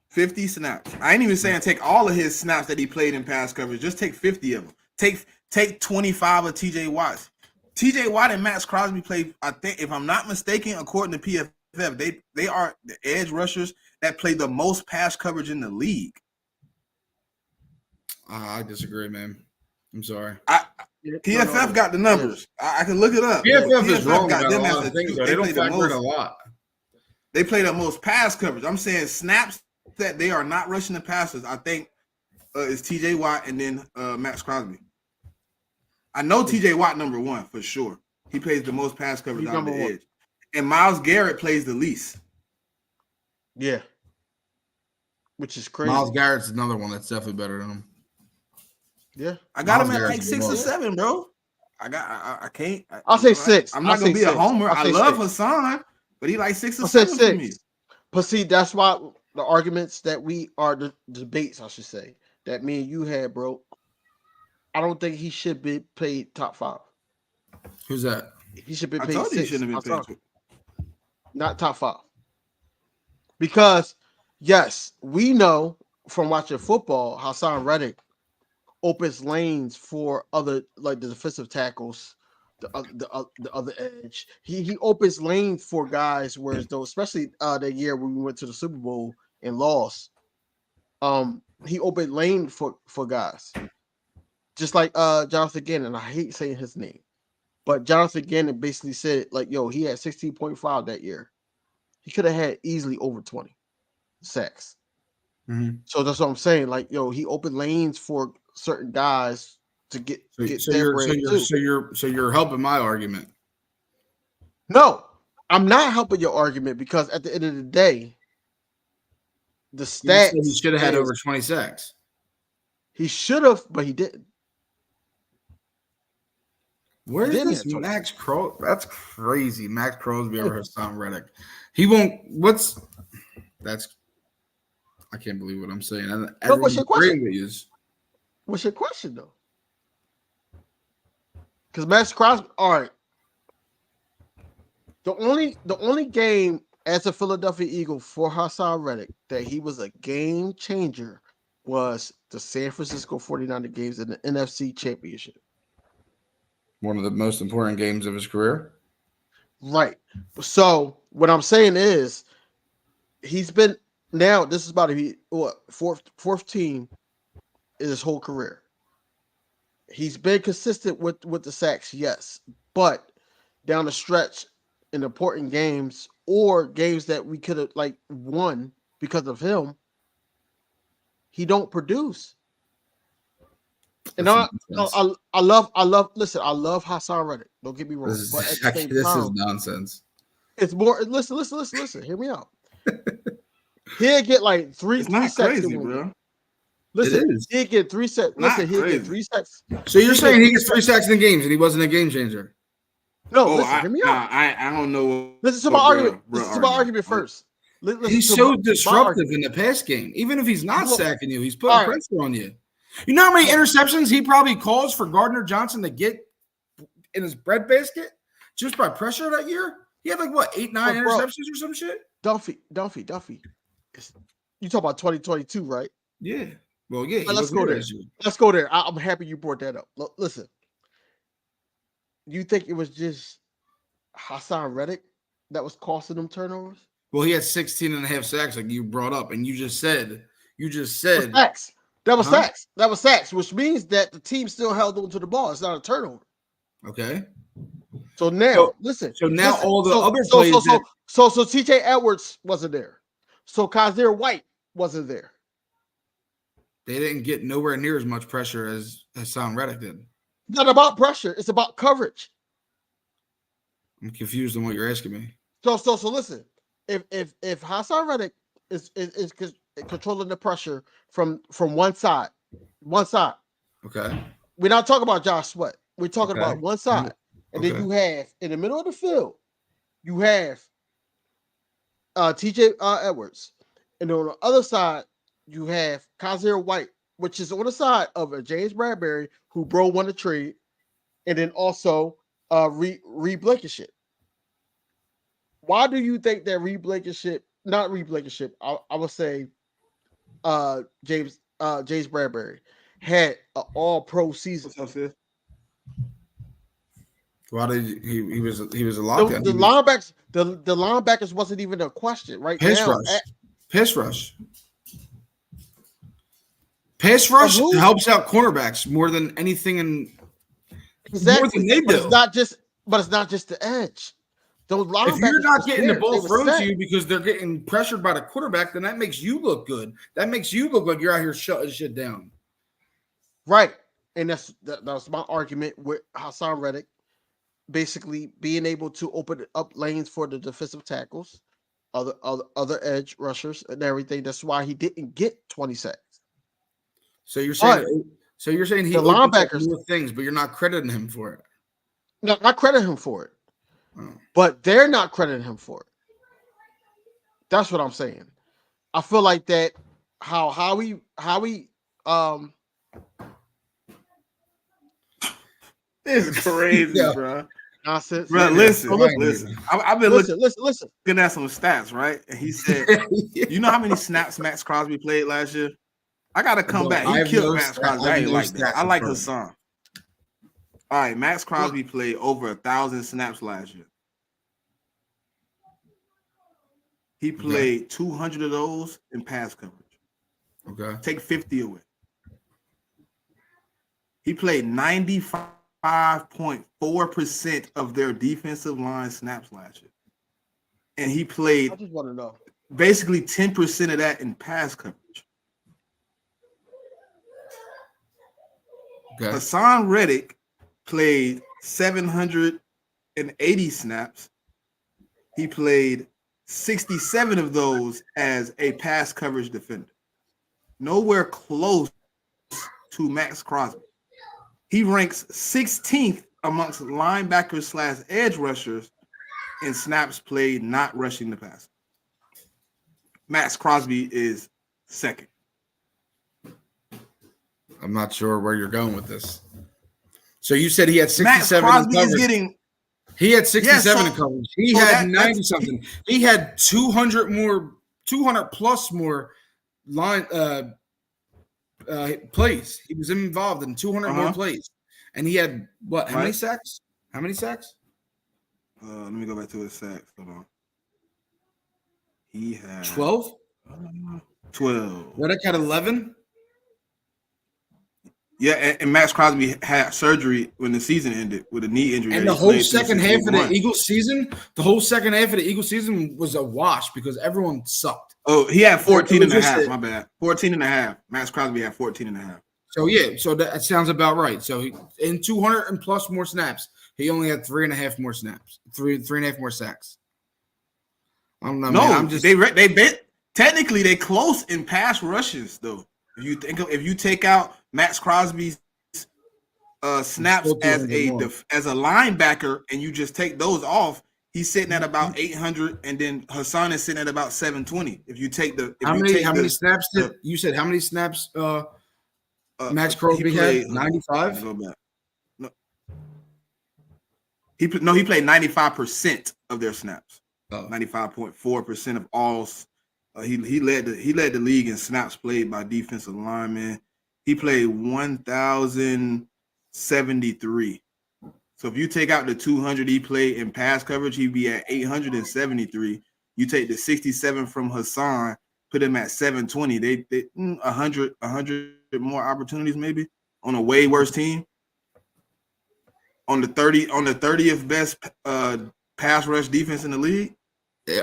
50 snaps. I ain't even saying take all of his snaps that he played in pass coverage. Just take 50 of them. Take 25 of TJ Watt. TJ Watt and Max Crosby played, I think, if I'm not mistaken, according to PFF, they are the edge rushers that play the most pass coverage in the league. I disagree, man. I'm sorry. PFF got the numbers. I can look it up. PFF is wrong about a lot of things. They don't factor in a lot. They play the most pass coverage. I'm saying snaps that they are not rushing the passes. I think is T.J. Watt and then Max Crosby. I know T.J. Watt number 1 for sure. He plays the most pass coverage out of the edge. And Myles Garrett plays the least. Yeah. Which is crazy. Myles Garrett's another one that's definitely better than him. Yeah. I got him at like 6 or 7, bro. I can't. I'll say 6. I'm not going to be a homer. I love 6. Hassan, but he like 6 or 7 for me. But see, that's why the arguments that we are, the debates, I should say, that me and you had, bro, I don't think he should be paid top 5. Who's that? He should be paid I told 6. you he shouldn't have been paid. Not top 5. Because, yes, we know from watching football, Hassan Reddick opens lanes for other, like the defensive tackles, the other edge. He opens lanes for guys, whereas though, especially that year when we went to the Super Bowl and lost, he opened lane for guys. Just like Jonathan Gannon, I hate saying his name, but Jonathan Gannon basically said, like, yo, he had 16.5 that year. He could have had easily over 20 sacks. Mm-hmm. So that's what I'm saying. Like, yo, he opened lanes for certain guys to get So you're helping my argument. No, I'm not helping your argument because at the end of the day, the stats. He should have had over 20 sacks. He should have, but he didn't. Where is this Max Crosby? That's crazy. Max Crosby over Hassan Reddick. He won't. I can't believe what I'm saying. What's your question? What's your question though? Because Max Crosby, all right. The only game as a Philadelphia Eagle for Hassan Reddick that he was a game changer was the San Francisco 49er games in the NFC Championship. One of the most important games of his career. Right. So what I'm saying is he's been now, this is about to be fourth team in his whole career. He's been consistent with the sacks, yes, but down the stretch in important games or games that we could have like won because of him, he don't produce. And I love Hassan Reddick. Don't get me wrong. This is nonsense. It's more. Listen. Hear me out. He'll get like three sacks. Crazy, bro. Listen, he get 3 sacks. Listen, he'll get 3 sacks. So you're saying he gets 3 sacks in the games and he wasn't a game changer? No, hear me out. I don't know. Listen to my argument. Listen to my argument first. He's so disruptive in the pass game. Even if he's not sacking you, he's putting pressure on you. You know how many interceptions he probably calls for Gardner Johnson to get in his breadbasket just by pressure that year? He had like what, 8-9 interceptions or some shit? Dunphy. You talk about 2022, right? Yeah. Well, yeah. Let's go there. Let's go there. I'm happy you brought that up. Listen, you think it was just Hassan Reddick that was costing them turnovers? Well, he had 16.5 sacks, like you brought up, and you just said sacks. That was sacks. That was sacks, which means that the team still held on to the ball. It's not a turnover. Okay. So now, listen. So now all the other plays. So TJ Edwards wasn't there. So Kazir White wasn't there. They didn't get nowhere near as much pressure as Hassan Reddick did. It's not about pressure. It's about coverage. I'm confused on what you're asking me. So listen. If Hassan Reddick is controlling the pressure from one side. Okay. We're not talking about Josh Sweat. We're talking about one side. And then you have in the middle of the field, you have TJ Edwards. And on the other side, you have Kazir White, which is on the side of a James Bradbury, who bro won the trade, and then also Reed Blankenship. Why do you think that Reed Blankenship, not Reed Blankenship, I would say James Bradbury had an all-pro season? What's up, sis? Why did he was a lockdown? The linebackers wasn't even a question right Pass now. Pass rush helps out cornerbacks more than anything more than they do. But it's not just the edge. Those if you're not getting the ball thrown to you because they're getting pressured by the quarterback, then that makes you look good. That makes you look like you're out here shutting shit down. Right. And that's my argument with Hassan Reddick basically being able to open up lanes for the defensive tackles, other edge rushers and everything. That's why he didn't get 20 sacks. So you're But saying he the opens up linebackers, more things, but you're not crediting him for it. no, I credit him for it, but they're not crediting him for it. That's what I'm saying. I feel like that Howie This is crazy, Yeah. bro. nonsense. Bro, listen. I've been listen. looking at some stats, right? And he said, you know how many snaps Max Crosby played last year? I gotta come back. He killed Max Crosby. I ain't like that. I like Hassan. All right, Max Crosby played over 1,000 snaps last year. He played 200 of those in pass coverage. Okay. Take 50 away. He played 95.4% of their defensive line snaps last year. And he played I just want to know basically 10% of that in pass coverage. Okay. Hassan Reddick played 780 snaps. He played 67 of those as a pass coverage defender. Nowhere close to Max Crosby. He ranks 16th amongst linebackers / edge rushers in snaps played not rushing the pass. Max Crosby is second. I'm not sure where you're going with this. So you said he had 67 Max Crosby is getting. He had 67 in so, coverage. He had 90 something. He had 200 plus more line plays. He was involved in 200 more plays. And he had what? How many sacks? How many sacks? Let me go back to his sacks. Hold on. He had 12? 12. Reddick had 11? Yeah, and Max Crosby had surgery when the season ended with a knee injury. And the whole second half of the Eagles season, was a wash because everyone sucked. Oh, he had 14 and a half. My bad. 14 and a half. Max Crosby had 14 and a half. So, yeah, so that sounds about right. So, in 200 and plus more snaps, he only had 3.5 more snaps, 3.5 more sacks. I don't know, man. Technically they close in pass rushes though. If you take out Max Crosby's snaps as a linebacker and you just take those off, he's sitting at about 800, and then Hassan is sitting at about 720. If you take the how many snaps did you said? How many snaps? Max Crosby had 95. No, he played 95% of their snaps. 95.4% of all. He led the league in snaps played by defensive linemen. He played 1,073. So if you take out the 200 he played in pass coverage, he'd be at 873. You take the 67 from Hassan, put him at 720. They 100 more opportunities maybe on a way worse team. On the 30th best pass rush defense in the league.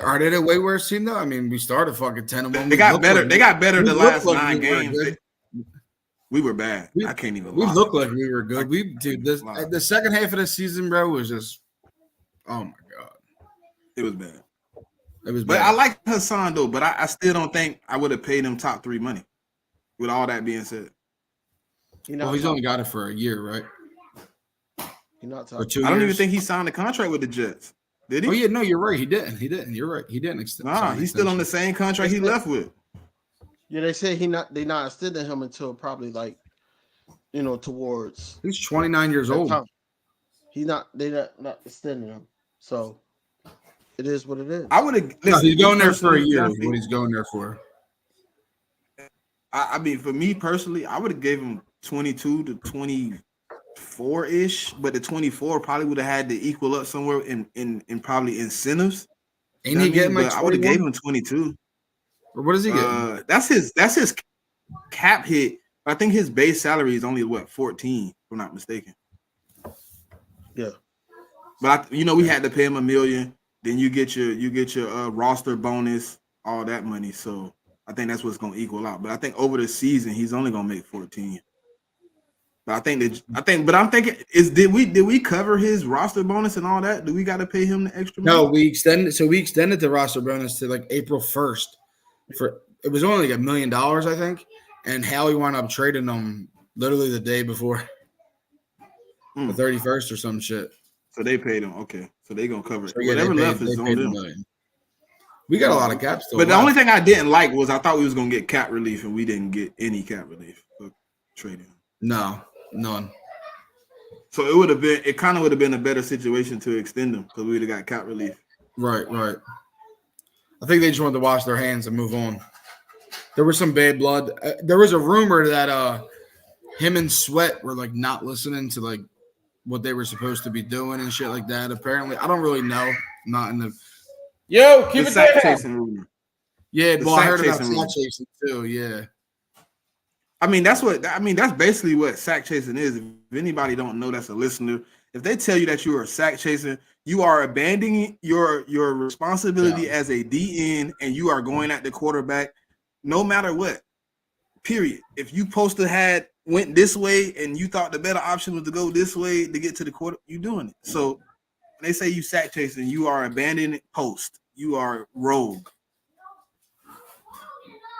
Are they the way worse team though? I mean, we started fucking 10-1. They got better. They got better the last 9 games. We were bad. I can't even. We looked like we were good. The second half of the season, bro, was just. Oh my god, it was bad. It was. But bad. I like Hassan though. But I still don't think I would have paid him top 3 money. With all that being said, well, he's only got it for a year, right? You're not talking. 2 years. I don't even think he signed a contract with the Jets. Did he? Oh yeah, no, you're right. He didn't. You're right. He didn't extend. Nah, he's still on the same contract he left with. Yeah, they say they not extending him until probably towards. He's 29 years old. They're not extending him. So it is what it is. I would have. He's going there for a year. Is what he's going there for. I mean, for me personally, I would have gave him 22 to 24-ish, but the 24 probably would have had to equal up somewhere in probably incentives. Ain't he getting like 21? I would have gave him 22. Or what is he getting? That's his cap hit. I think his base salary is only 14, if I'm not mistaken. Yeah. But we had to pay him $1 million. Then you get your roster bonus, all that money. So I think that's what's going to equal out. But I think over the season, he's only going to make 14. But I'm thinking did we cover his roster bonus and all that? Do we got to pay him the extra money? No, we extended the roster bonus to like April 1st. It was only like $1 million, I think, and Howie wound up trading them literally the day before the 31st or some shit. So they paid him. Okay, so they gonna cover it. So whatever left is on them. We got a lot of cap still. But the only thing I didn't like was I thought we was gonna get cap relief, and we didn't get any cap relief for trading. No, none. So it kind of would have been a better situation to extend them because we'd have got cap relief. Right. I think they just wanted to wash their hands and move on. There was some bad blood. There was a rumor that him and Sweat were like not listening to like what they were supposed to be doing and shit like that. Apparently, I don't really know. Not in the keep it sack chasing rumor. Yeah, I heard about sack chasing too. Yeah. I mean, that's basically what sack chasing is. If anybody don't know, that's a listener. If they tell you that you are sack chasing, you are abandoning your responsibility as a DN and you are going at the quarterback no matter what. Period. If you supposed to went this way and you thought the better option was to go this way to get to the quarter, you doing it. So when they say you sack chasing, you are abandoning post. You are rogue.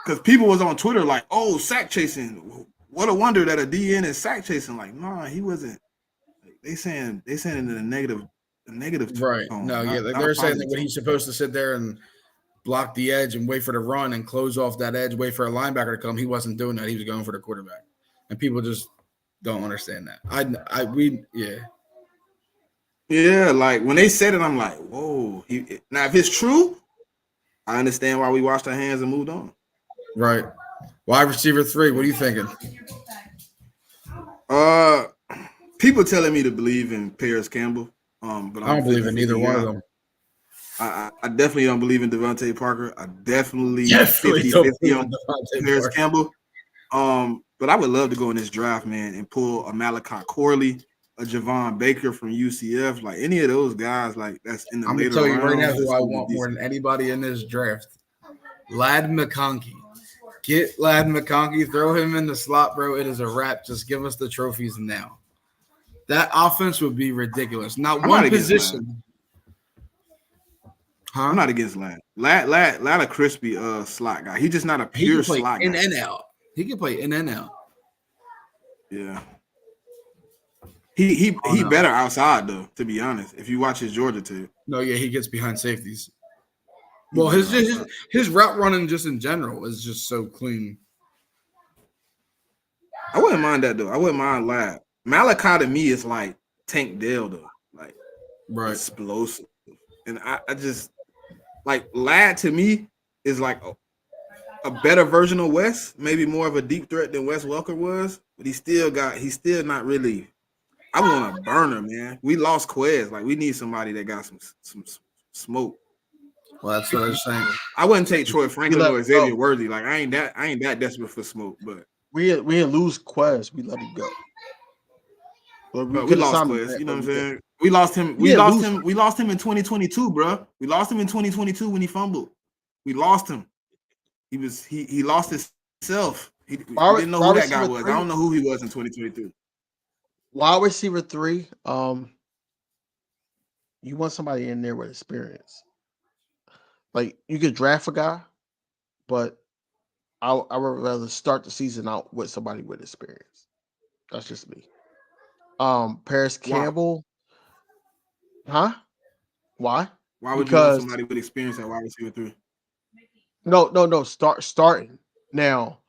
Because people was on Twitter like, "Oh, sack chasing! What a wonder that a DN is sack chasing." Like, nah, he wasn't. They saying it in a negative. Right? Tone, no, they're saying that when he's supposed to sit there and block the edge and wait for the run and close off that edge, wait for a linebacker to come. He wasn't doing that. He was going for the quarterback, and people just don't understand that. Yeah, like when they said it, I'm like, whoa. Now, if it's true, I understand why we washed our hands and moved on. Right. Wide receiver 3, what are you thinking? People telling me to believe in Paris Campbell. But I don't believe in either one of them. I definitely don't believe in Devontae Parker. I definitely 50-50 on Paris Campbell. But I would love to go in this draft, man, and pull a Malachi Corley, a Javon Baker from UCF, like any of those guys, like that's in the. I'm gonna tell you right now who I want more than anybody in this draft. Ladd McConkey. Get Ladd McConkey, throw him in the slot, bro. It is a wrap. Just give us the trophies now. That offense would be ridiculous. Not one position. Huh? I'm not against Ladd. Ladd a crispy slot guy. He's just not a pure slot guy. In and out. He can play in and out. Yeah. He better outside though, to be honest. If you watch his Georgia tape. No, yeah, he gets behind safeties. Well, his route running just in general is just so clean. I wouldn't mind that though. I wouldn't mind Ladd. Malachi to me is like Tank Dell though, like explosive. And I just like Ladd to me is like a better version of Wes, maybe more of a deep threat than Wes Welker was, but he's still not really. I want a burner, man. We lost Quez. Like we need somebody that got some smoke. Well, that's what I was saying. I wouldn't take Troy Franklin or Xavier Worthy. Like I ain't that desperate for smoke, but we didn't lose Quez. We let him go. But we lost Quez. You know what I'm saying? We lost him. We lost him in 2022, bro. We lost him in 2022 when he fumbled. We lost him. He lost himself. We didn't know who that guy was. I don't know who he was in 2022. Wide receiver 3, you want somebody in there with experience. Like you could draft a guy, but I would rather start the season out with somebody with experience. That's just me. Paris Campbell. Huh? Why? Why would you want somebody with experience at wide receiver 3? No. Starting now.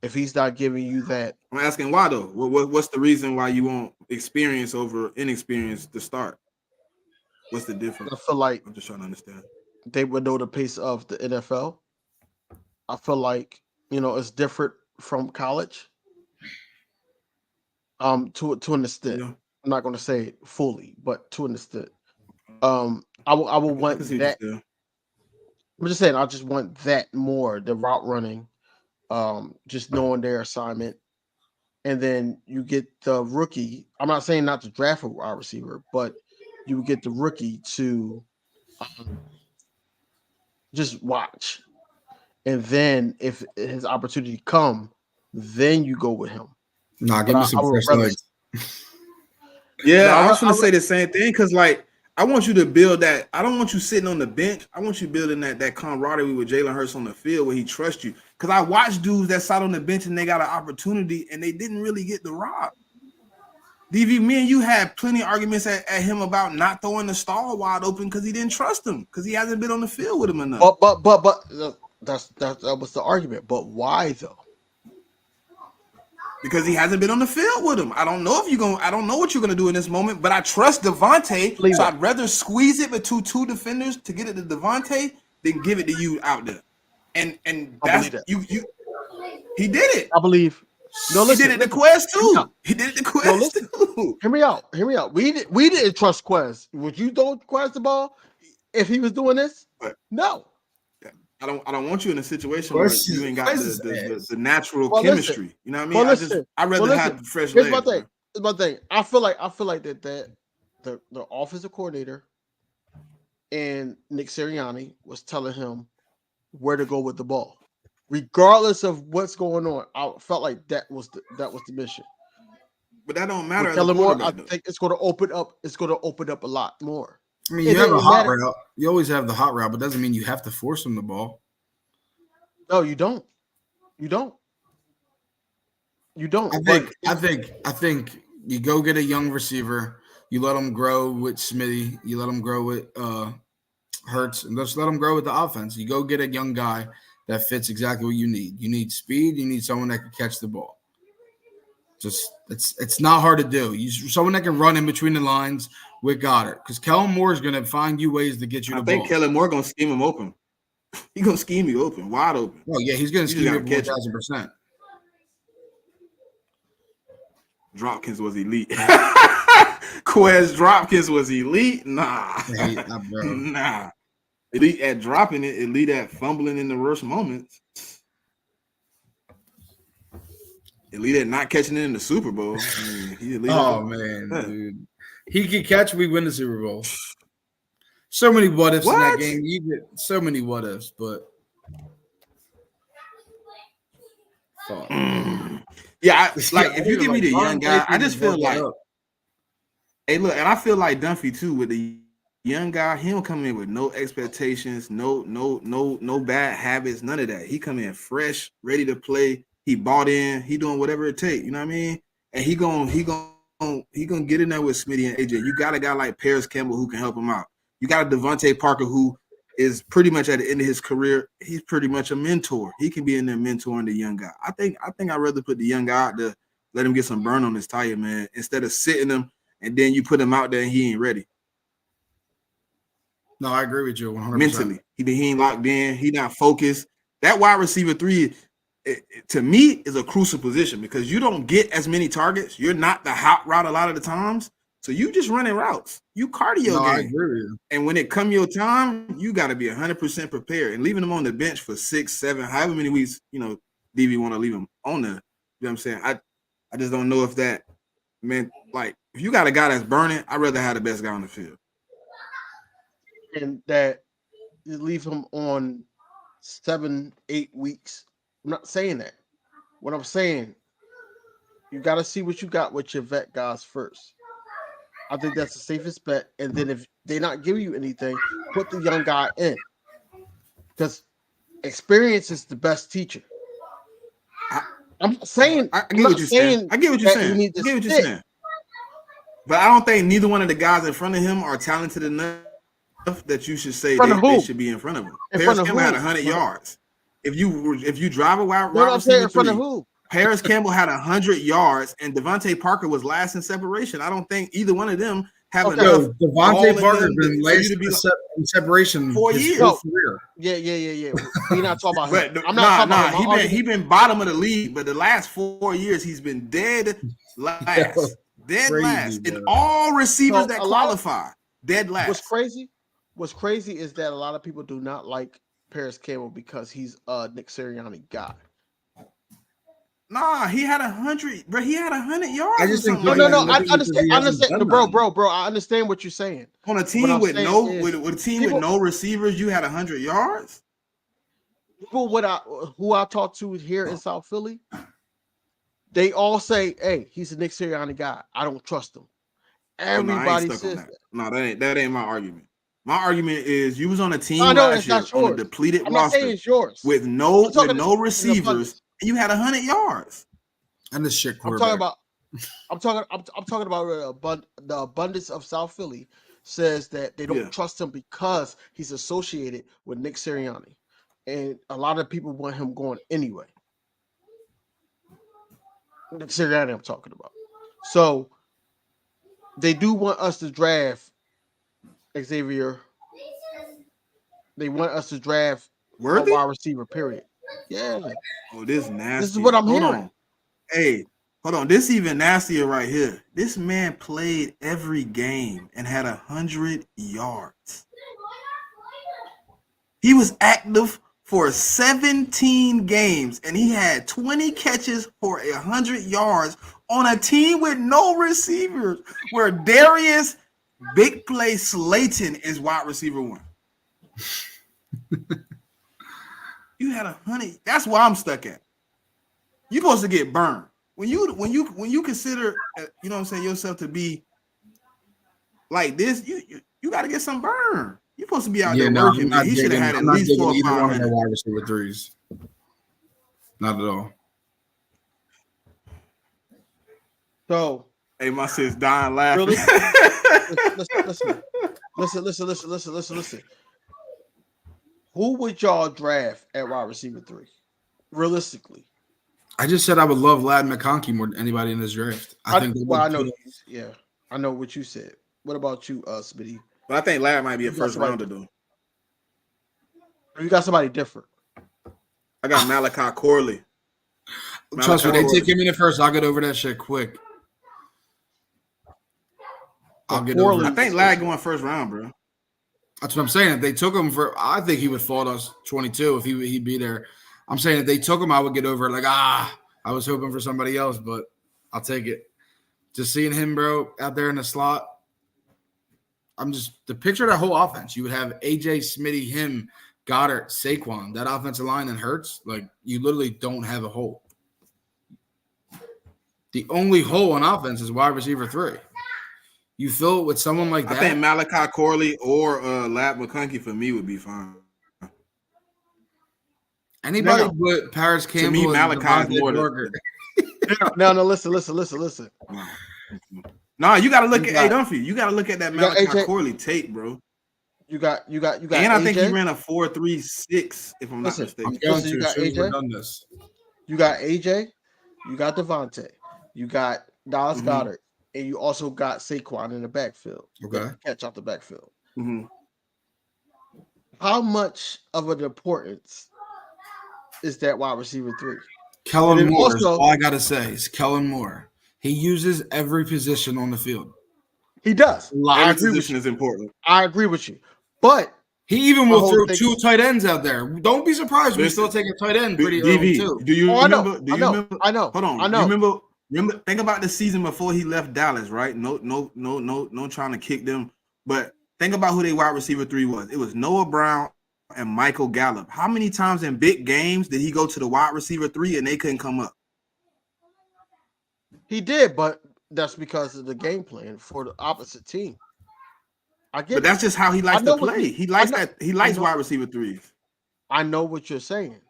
If he's not giving you that, I'm asking why though. What's the reason why you want experience over inexperience to start? What's the difference? I feel like I'm just trying to understand. They would know the pace of the NFL. I feel like it's different from college. To an extent. Yeah. I'm not going to say fully, but to an extent. I will want that. I'm just saying, I just want that more, the route running, just knowing their assignment. And then you get the rookie. I'm not saying not to draft a wide receiver, but you get the rookie to just watch. And then if his opportunity come, then you go with him. Nah, give me some fresh legs. Yeah, no, I was going to say the same thing because, like, I want you to build that. I don't want you sitting on the bench. I want you building that camaraderie with Jalen Hurts on the field where he trusts you. Because I watched dudes that sat on the bench and they got an opportunity and they didn't really get the rob. DV, me and you had plenty of arguments at him about not throwing the stall wide open because he didn't trust him because he hasn't been on the field with him enough. But that was the argument. But why though? Because he hasn't been on the field with him. I don't know what you're gonna do in this moment, but I trust Devontae, so I'd rather squeeze it between two defenders to get it to Devontae than give it to you out there. And that's you. He did it. I believe. No, listen, he did it to Quest too. He did it to Quest too. Hear me out. We didn't trust Quest. Would you throw Quest the ball if he was doing this? No. I don't want you in a situation where you ain't got the natural chemistry. Listen, you know what I mean? I'd rather have fresh legs. Here's my thing. I feel like that the offensive coordinator and Nick Sirianni was telling him where to go with the ball, regardless of what's going on. I felt like that was the mission. But that don't matter. I think it's going to open up. It's going to open up a lot more. I mean, you have a hot route. You always have the hot route, but doesn't mean you have to force him the ball. No, you don't. You don't. I think you go get a young receiver. You let him grow with Smitty. You let him grow with Hurts, and just let him grow with the offense. You go get a young guy that fits exactly what you need. You need speed. You need someone that can catch the ball. Just it's not hard to do. Someone that can run in between the lines with Goddard, because Kellen Moore is going to find you ways to get you the ball. I think Kellen Moore going to scheme him open. He's going to scheme you open, wide open. Oh yeah, he's going to scheme you 1,000%. Dropkins was elite. Quez Dropkins was elite. Nah. Elite at dropping it. Elite at fumbling in the worst moments. Elite at not catching it in the Super Bowl. Dude. He could catch, we win the Super Bowl. So many what ifs in that game. You get so many what ifs, but yeah, if you give me the young guy, I just feel like, hey, look, and I feel like Dunphy too with the young guy. He don't come in with no expectations, no bad habits, none of that. He come in fresh, ready to play. He bought in. He doing whatever it takes. You know what I mean? And he gonna get in there with Smitty and AJ. You got a guy like Paris Campbell who can help him out. You got a Devontae Parker who is pretty much at the end of his career. He's pretty much a mentor. He can be in there mentoring the young guy. I think I'd rather put the young guy out there, let him get some burn on his tire, man, instead of sitting him and then you put him out there and he ain't ready. No, I agree with you 100%. Mentally, he ain't locked in. He not focused. That wide receiver 3, to me, is a crucial position because you don't get as many targets. You're not the hot route a lot of the times. So you just running routes. You cardio game. I agree with you. And when it come your time, you got to be 100% prepared. And leaving them on the bench for 6, 7, however many weeks, DV want to leave them on there. You know what I'm saying? I just don't know if that meant, like, if you got a guy that's burning, I'd rather have the best guy on the field. And that you leave him on 7, 8 weeks. I'm not saying that. What I'm saying, you got to see what you got with your vet guys first. I think that's the safest bet. And then if they not give you anything, put the young guy in. Because experience is the best teacher. I'm not saying I get what you're saying. I get what you're saying. But I don't think neither one of the guys in front of him are talented enough that you should say they should be in front of him. Paris Campbell had 100 yards. If you drive a wide receiver in front of who? Paris Campbell had 100 yards, and Devontae Parker was last in separation. I don't think either one of them have enough. Devontae Parker been last in separation 4 years. Yeah. We're not talking about him. I'm not talking about him. He been bottom of the league, but the last 4 years he's been dead last. Dead last. And all receivers that qualify, dead last. What's crazy is that a lot of people do not like Paris Campbell because he's a Nick Sirianni guy. Nah, he had 100, bro. He had 100 yards. I just think no. I understand, bro. I understand what you're saying. On a team with no receivers, you had 100 yards. People who I talked to here in South Philly, They all say, "Hey, he's a Nick Sirianni guy. I don't trust him." Oh no, I ain't Everybody stuck on says that. that. No, that ain't my argument. My argument is you was on a I team know last that's year not on a yours. depleted I'm not saying roster it's yours. with I'm talking in receivers, abundance. and you had 100 yards. And the shit I'm talking quarterback. about. I'm talking about the abundance of South Philly says that they don't Yeah. trust him because he's associated with Nick Sirianni, and a lot of people want him going anyway. Nick Sirianni, I'm talking about. So they do want us to draft Xavier. They want us to draft a Worthy? wide receiver. Period. Yeah, Oh, this this is what nastier. I'm Hold hearing. on. Hey, hold on. This even nastier right here. This man played every game and had 100 yards. He was active for 17 games and he had 20 catches for 100 yards on a team with no receivers where Darius Big Play Slayton is wide receiver 1. You had 100. That's where I'm stuck at. You're supposed to get burned. When you consider you know what I'm saying yourself to be like this, you got to get some burn. You're supposed to be out there working, I'm man. not He should have had at I'm not least digging 4 or either one of 500. their wide receiver threes. Not at all. So, hey, my sis dying laughing. Really? Listen. Who would y'all draft at wide receiver 3? Realistically. I just said I would love Lad McConkey more than anybody in this draft. I think I know. Yeah, I know what you said. What about you, Smitty? But I think Lad might be a first rounder, though. You got somebody different. I got Malachi Corley. Trust me, they take him in the first. I'll get over that shit quick. I'll get over it. I think Lad going first round, bro. That's what I'm saying. If they took him I think he would fall to us 22 if he'd be there. I'm saying if they took him, I would get over it. Like, I was hoping for somebody else, but I'll take it. Just seeing him, bro, out there in the slot. The picture of that whole offense. You would have AJ, Smitty, him, Goddard, Saquon. That offensive line and Hurts. Like, you literally don't have a hole. The only hole on offense is wide receiver 3. You fill it with someone like that. I think Malachi Corley or Lad McConkey for me would be fine. Anybody but Paris Campbell. To me, Malachi's more No, listen. No, you got to look at Dunphy. You got to look at that Malachi Corley tape, bro. You got. And I think he ran a 4.36, if I'm not mistaken. You got AJ. You got AJ. You got Devontae. You got Dallas Goddard. And you also got Saquon in the backfield. Okay. Catch out the backfield. Mm-hmm. How much of an importance is that wide receiver 3? Kellen Moore is all I got to say. Is Kellen Moore. He uses every position on the field. He does. Every position is important. I agree with you. But he even will throw 2 tight ends out there. Don't be surprised. We still take a tight end pretty early, too. Do you remember? I know. Hold on. I know. Remember, think about the season before he left Dallas, right? No trying to kick them. But think about who their wide receiver 3 was. It was Noah Brown and Michael Gallup. How many times in big games did he go to the wide receiver 3 and they couldn't come up? He did, but that's because of the game plan for the opposite team. But that's just how he likes to play. He likes that. He likes wide receiver 3s. I know what you're saying.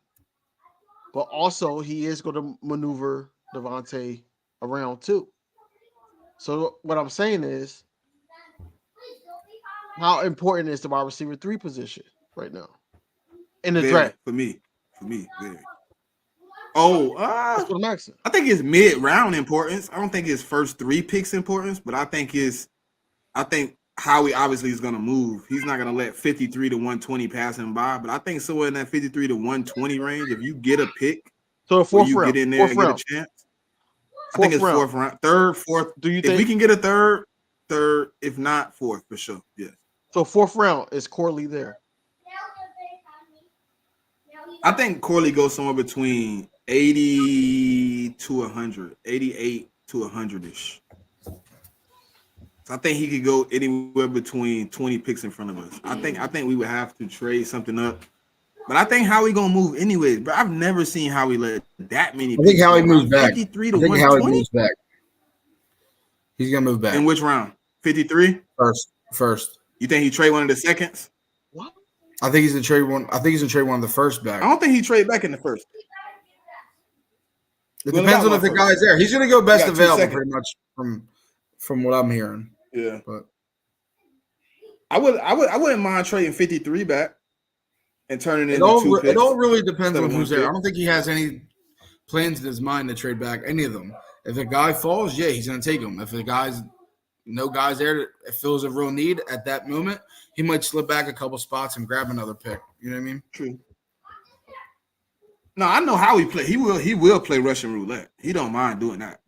But also, he is going to maneuver Devontae around too. So what I'm saying is, how important is the wide receiver 3 position right now in the draft? For me, very. Oh, that's what I'm asking. I think it's mid-round importance. I don't think it's first 3 picks importance, but I think Howie obviously is going to move. He's not going to let 53 to 120 pass him by, but I think somewhere in that 53 to 120 range, if you get a pick, so fourth round, get in there and get a chance. I think it's fourth round, third, fourth. Do you think if we can get a third, if not fourth for sure? Yes. So fourth round is Corley there. I think Corley goes somewhere between 80 to 100, 88 to 100-ish. So I think he could go anywhere between 20 picks in front of us. I think we would have to trade something up But I think Howie gonna move anyways. But I've never seen Howie let that many. I think Howie moves back. 53 to 120. Moves back. He's gonna move back. In which round? 53? First. You think he trade one of the seconds? What? I think he's gonna trade one. I think he's gonna trade one of the first back. I don't think he trade back in the first. It depends on if the guy's there. He's gonna go best available, pretty much from what I'm hearing. Yeah, but I wouldn't mind trading 53 back and turning it into 2 picks. It all really depends on who's there. I don't think he has any plans in his mind to trade back any of them. If a guy falls, yeah, he's gonna take him. If no guy's there that fills a real need at that moment, he might slip back a couple spots and grab another pick. You know what I mean? True. No, I know how he play. He will play Russian roulette. He don't mind doing that.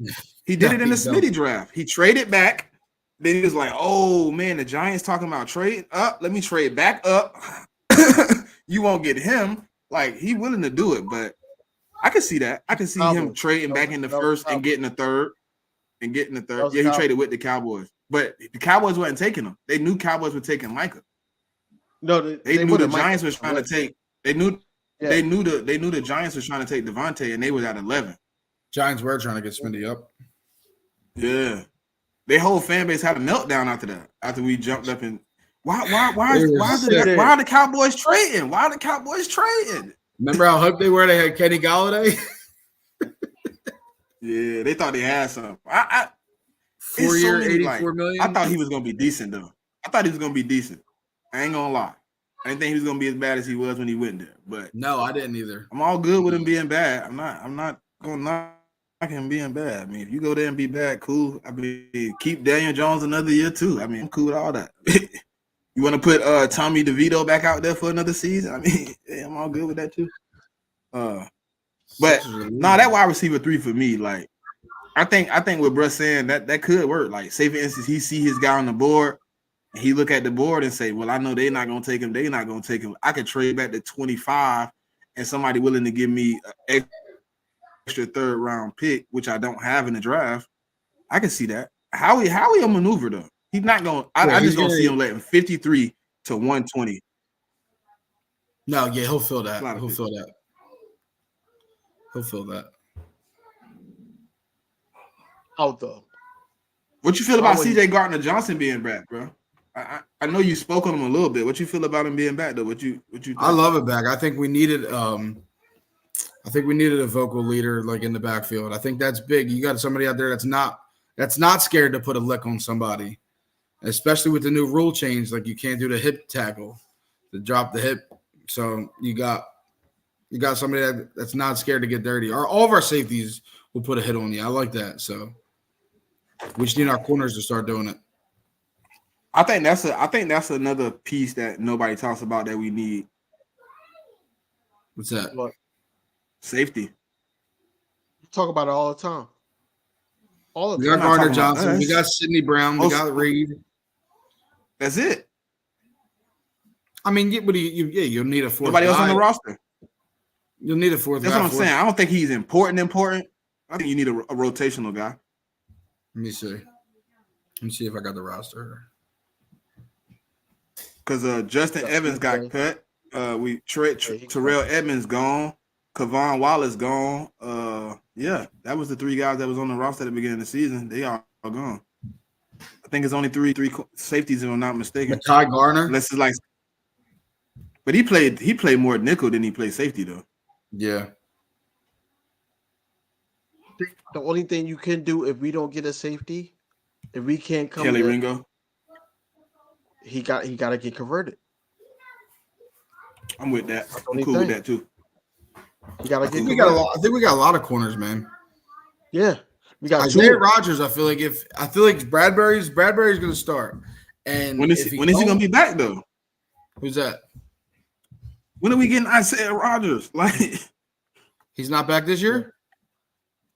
He did it in the Smitty draft. He traded back. Then he was like, "Oh man, the Giants talking about trade up. Let me trade back up. You won't get him." Like he willing to do it, but I can see that. I can see him trading back in the first and getting a third. Yeah, he traded with the Cowboys, but the Cowboys wasn't taking him. They knew Cowboys were taking Micah. No, they knew the Giants was trying to take. They knew the Giants was trying to take Devontae, and they was at 11. Giants were trying to get Smitty up. Yeah, their whole fan base had a meltdown after that. After we jumped up and why are the Cowboys trading? Why are the Cowboys trading? Remember how hyped they were? They had Kenny Galladay. Yeah, they thought they had something. 4-year, $84 million. I thought he was gonna be decent though. I ain't gonna lie. I didn't think he was gonna be as bad as he was when he went there. But no, I didn't either. I'm all good with him being bad. I'm not gonna knock him being bad. I mean, if you go there and be bad, cool. I mean, keep Daniel Jones another year too. I mean, I'm cool with all that. You want to put Tommy DeVito back out there for another season? I mean, yeah, I'm all good with that too. But that wide receiver 3 for me, like I think what Bruss saying that could work. Like, say for instance, he see his guy on the board, and he look at the board and say, "Well, I know they're not gonna take him. They're not gonna take him. I could trade back to 25, and somebody willing to give me an extra 3rd round pick, which I don't have in the draft. I can see that. Howie a maneuver though. He's not gonna. I just don't see him letting 53 to 120. No, yeah, he'll fill that. He'll fill that. Out though. What you feel about CJ Gardner-Johnson being back, bro? I know you spoke on him a little bit. What you feel about him being back though? What you think? I love it back. I think we needed a vocal leader like in the backfield. I think that's big. You got somebody out there that's not scared to put a lick on somebody, especially with the new rule change. Like you can't do the hip tackle, to drop the hip. So you got somebody that's not scared to get dirty. All of our safeties will put a hit on you. I like that. So we just need our corners to start doing it. I think that's another piece that nobody talks about that we need. What's that? What? Safety. We talk about it all the time. We got Gardner-Johnson. We got Sidney Brown. We got Reed. That's it. I mean, you'll need a 4th. Nobody else on the roster. You'll need a 4th. That's what I'm saying. I don't think he's important. I think you need a rotational guy. Let me see. Let me see if I got the roster. Because Justin Evans got cut. Terrell Edmonds gone. Kavon Wallace gone. Yeah, that was the 3 guys that was on the roster at the beginning of the season. They are all gone. I think it's only three safeties, if I'm not mistaken. Ty Garner. Unless it's like, but he played more nickel than he played safety though. Yeah. The only thing you can do if we don't get a safety, if we can't come Kelly Ringo, he got to get converted. I'm with that. I'm cool with that too. I think we got a lot of corners, man. Yeah, we got Isaiah Rodgers. I feel like Bradbury's going to start. And when is he going to be back though? Who's that? When are we getting Isaiah Rodgers? Like, he's not back this year.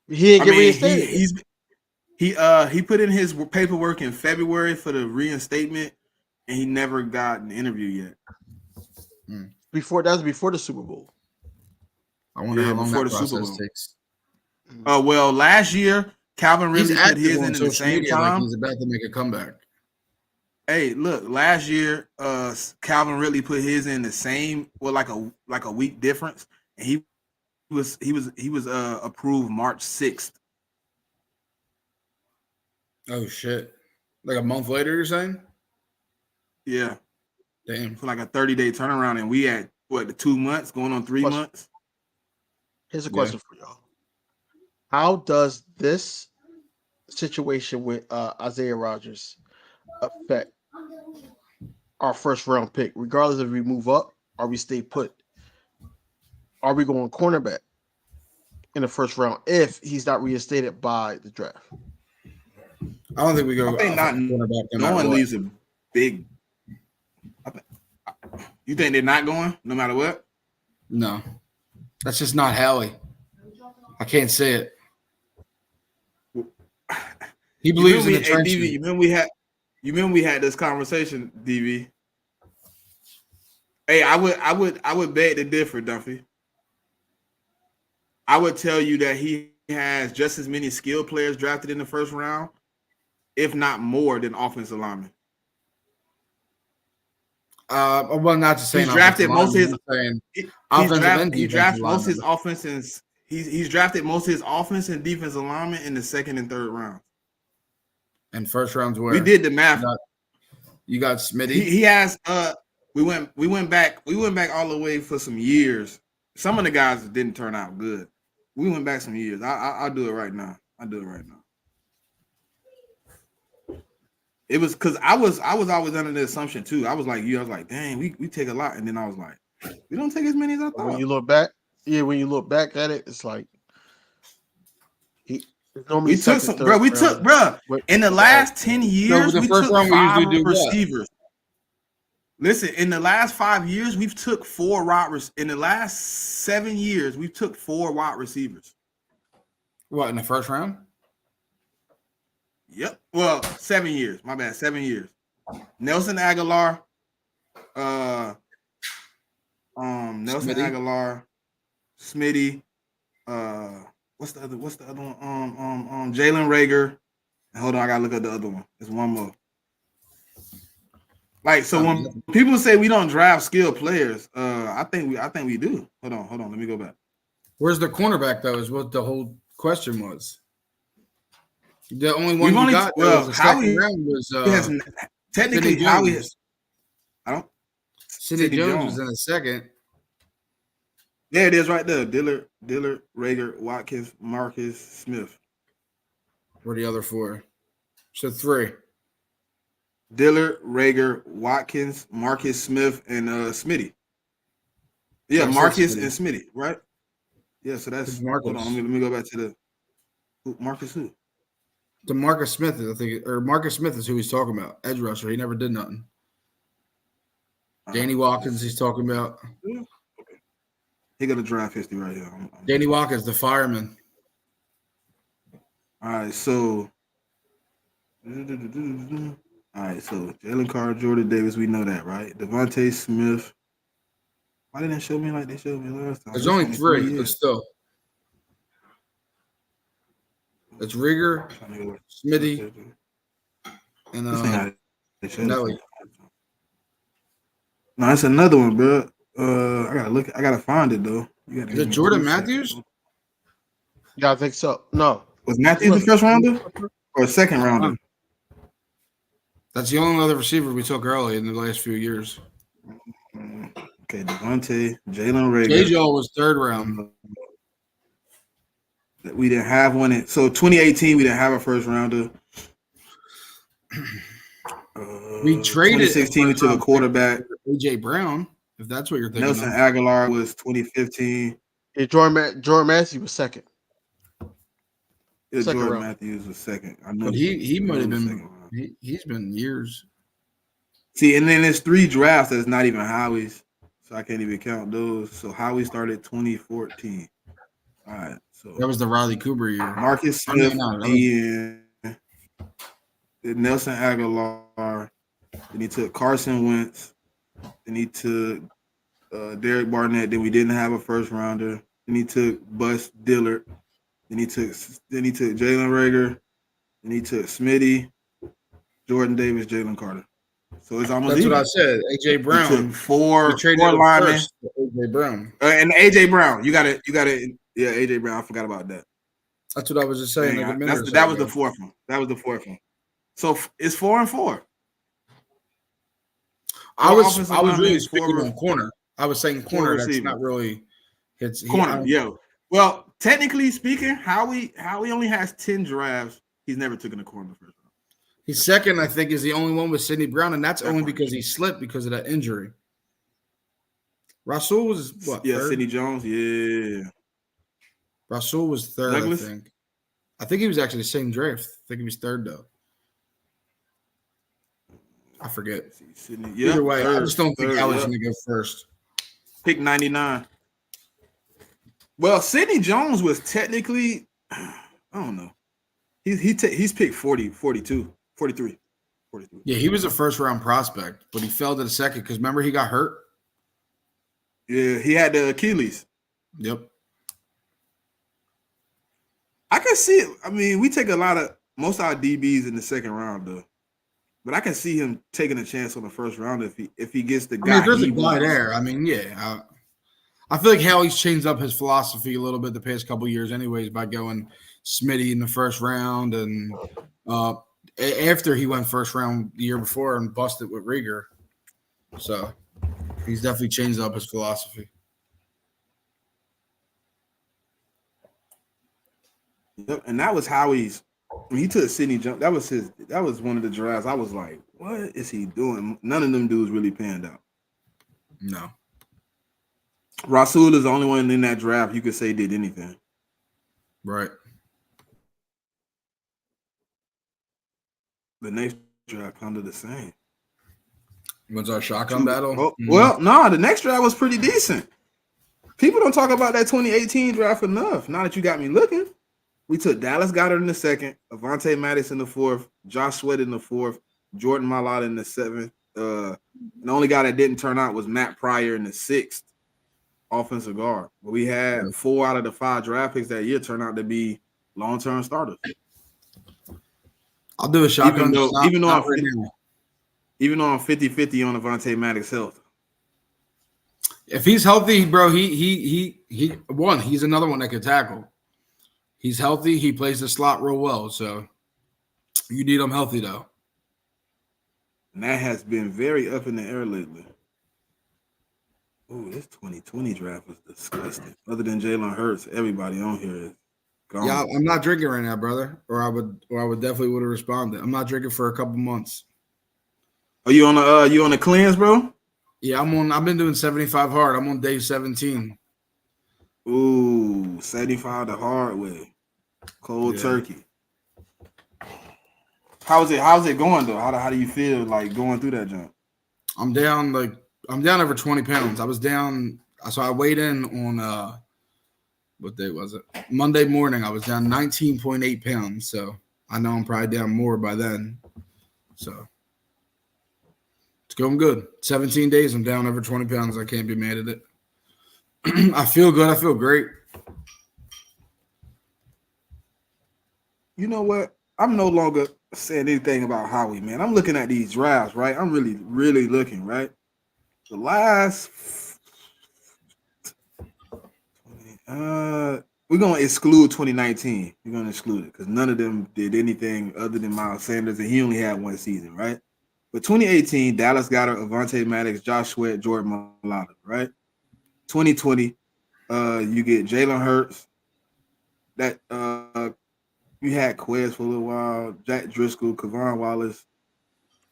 He ain't get reinstated. He put in his paperwork in February for the reinstatement, and he never got an interview yet. Before the Super Bowl. I wonder how long that process takes. Well, last year Calvin really put his in at the same time. Like he's about to make a comeback. Hey, look, last year, Calvin Ridley put his in the same, well, like a week difference, and he was approved March 6th. Oh shit! Like a month later, you're saying? Yeah, Damn. for like a 30-day turnaround, and we had the 2 months going on 3 months. Here's a question for y'all: how does this situation with Isaiah Rodgers affect our first round pick, regardless if we move up or we stay put? Are we going cornerback in the first round if he's not reinstated by the draft? I don't think we go. I think not knowing leaves a big. You think they're not going no matter what? No, that's just not Howie. I can't say it. He believes in the trenches. DV, you remember we had this conversation, DV. Hey, I would beg to differ, Dunphy. I would tell you that he has just as many skilled players drafted in the first round, if not more, than offensive linemen. Well, not to say he's drafted most of his. He's drafted most of his offense and he's drafted most of his offense and defensive linemen in the second and third round. And first rounds where we did the math. You got Smitty. He has. We went back all the way for some years. Some of the guys didn't turn out good. We went back some years. I'll do it right now. It was because I was always under the assumption too. I was like you. I was like, dang, we take a lot, and then I was like, we don't take as many as I thought. When you look back, at it, it's like we took some, bro. We took, bro. In the last 10 years, we took 5 receivers. Listen, in the last 5 years, we've took 4 wide receivers. In the last 7 years, we've took 4 wide receivers. What, in the first round? Yep. Well, 7 years. My bad. 7 years. Nelson Aguilar. Nelson Smitty. Aguilar. Smitty. What's the other one? Jalen Reagor. Hold on, I gotta look at the other one. There's one more. Like, so when people say we don't draft skilled players, I think we do. Hold on. Let me go back. Where's the cornerback though? Is what the whole question was. The only one we got was the second round was technically Howie. Sidney Jones was in the second. There it is, right there. Dillard, Reagor, Watkins, Marcus, Smith. Where are the other 4? So 3. Dillard, Reagor, Watkins, Marcus, Smith, and Smitty. Yeah, Marcus and Smitty, right? Yeah, so that's Marcus. Hold on, let me go back to Marcus who? The Marcus Smith, I think, or Marcus Smith is who he's talking about. Edge rusher. He never did nothing. Danny Watkins, he's talking about. He got a draft history right here. Danny Watkins, the fireman. All right, so Jalen Carter, Jordan Davis, we know that, right? Devontae Smith. Why didn't they show me like they showed me last time? There's only 3, but still. It's Reagor, Smitty, and Nelly. No, it's another one, bro. I gotta find it though. Is it Jordan Matthews? Yeah, I think so. No. Was Matthews the first rounder or second rounder? That's the only other receiver we took early in the last few years. Okay, Devontae, Jalen Reagor. J-Joe was third round. We didn't have one. So 2018, we didn't have a first rounder. We traded. 2016, we took a quarterback. A.J. Brown, if that's what you're thinking. Nelson Aguilar was 2015. Yeah, Jordan Matthews was second. Yeah, Jordan Matthews was second. I know. But he might have been. He's been years. See, and then there's 3 drafts that's not even Howie's, so I can't even count those. So Howie started 2014. All right, so that was the Riley Cooper year. Marcus Smith, Nelson Aguilar. Then he took Carson Wentz. Then he took Derek Barnett. Then we didn't have a first rounder. Then he took Bus Dillard. Then he took Jalen Reagor. Then he took Smitty, Jordan Davis, Jalen Carter. So it's almost That's even. what I said. AJ Brown. He took four linemen. first. AJ Brown. And AJ Brown. You got it. Yeah, AJ Brown. I forgot about that. That's what I was just saying. Dang, that was the fourth one. So it's 4-4. I was really speaking on corner. I was saying corner. That's not really. It's corner. Yeah. Well, technically speaking, Howie only has 10 drafts. He's never taken a corner in the first round. He's second, I think, is the only one with Sidney Brown, and that's only because he slipped because of that injury. Rasul was what? Yeah, third? Sidney Jones. Yeah. Rasul was third, Douglas? I think. I think he was actually the same draft. I think he was third, though. I forget. Either way, I just don't think Howie's going to go first. Pick 99. Well, Sidney Jones was technically, I don't know. He's picked 40, 42, 43. 43. Yeah, he was a first-round prospect, but he fell to the second because remember he got hurt? Yeah, he had the Achilles. Yep. I can see it. I mean, we take most of our DBs in the second round, though. But I can see him taking a chance on the first round if he gets the guy. I mean, there's a guy there. I mean, yeah. I feel like Howie's changed up his philosophy a little bit the past couple of years anyways by going Smitty in the first round and after he went first round the year before and busted with Rieger. So he's definitely changed up his philosophy. Yep, and that was Howie's. When he took Sidney Jones, that was one of the drafts. I was like, what is he doing? None of them dudes really panned out. No. Rasul is the only one in that draft you could say did anything. Right. The next draft kind of the same. What's our shotgun battle? Oh, well, no, the next draft was pretty decent. People don't talk about that 2018 draft enough. Now that you got me looking. We took Dallas Goedert in the second, Avonte Maddox in the fourth, Josh Sweat in the fourth, Jordan Mailata in the seventh. The only guy that didn't turn out was Matt Pryor in the sixth, offensive guard. But we had 4 out of the 5 draft picks that year turn out to be long-term starters. I'll do a shotgun. Even though I'm 50-50 on Avonte Maddox health. If he's healthy, bro, he's another one that could tackle. He's healthy. He plays the slot real well. So you need him healthy, though. And that has been very up in the air lately. Ooh, this 2020 draft was disgusting. Other than Jalen Hurts, everybody on here is gone. Yeah, I'm not drinking right now, brother. Or I would definitely would have responded. I'm not drinking for a couple months. Are you on the cleanse, bro? Yeah, I've been doing 75 hard. I'm on day 17. Ooh, 75 the hard way. Cold turkey. How's it going though? How do you feel like going through that jump? I'm down over 20 pounds. I was down, so I weighed in on what day was it? Monday morning. I was down 19.8 pounds. So I know I'm probably down more by then. So it's going good. 17 days, I'm down over 20 pounds. I can't be mad at it. I feel good. I feel great. You know what? I'm no longer saying anything about Howie, man. I'm looking at these drafts, right? I'm really, really looking, right? The last we're gonna exclude 2019. We're gonna exclude it because none of them did anything other than Miles Sanders, and he only had one season, right? But 2018, Dallas Goedert, Avonte Maddox, Josh Sweat, Jordan Mailata, right? 2020, you get Jalen Hurts. That you had Quez for a little while, Jack Driscoll, Kavon Wallace.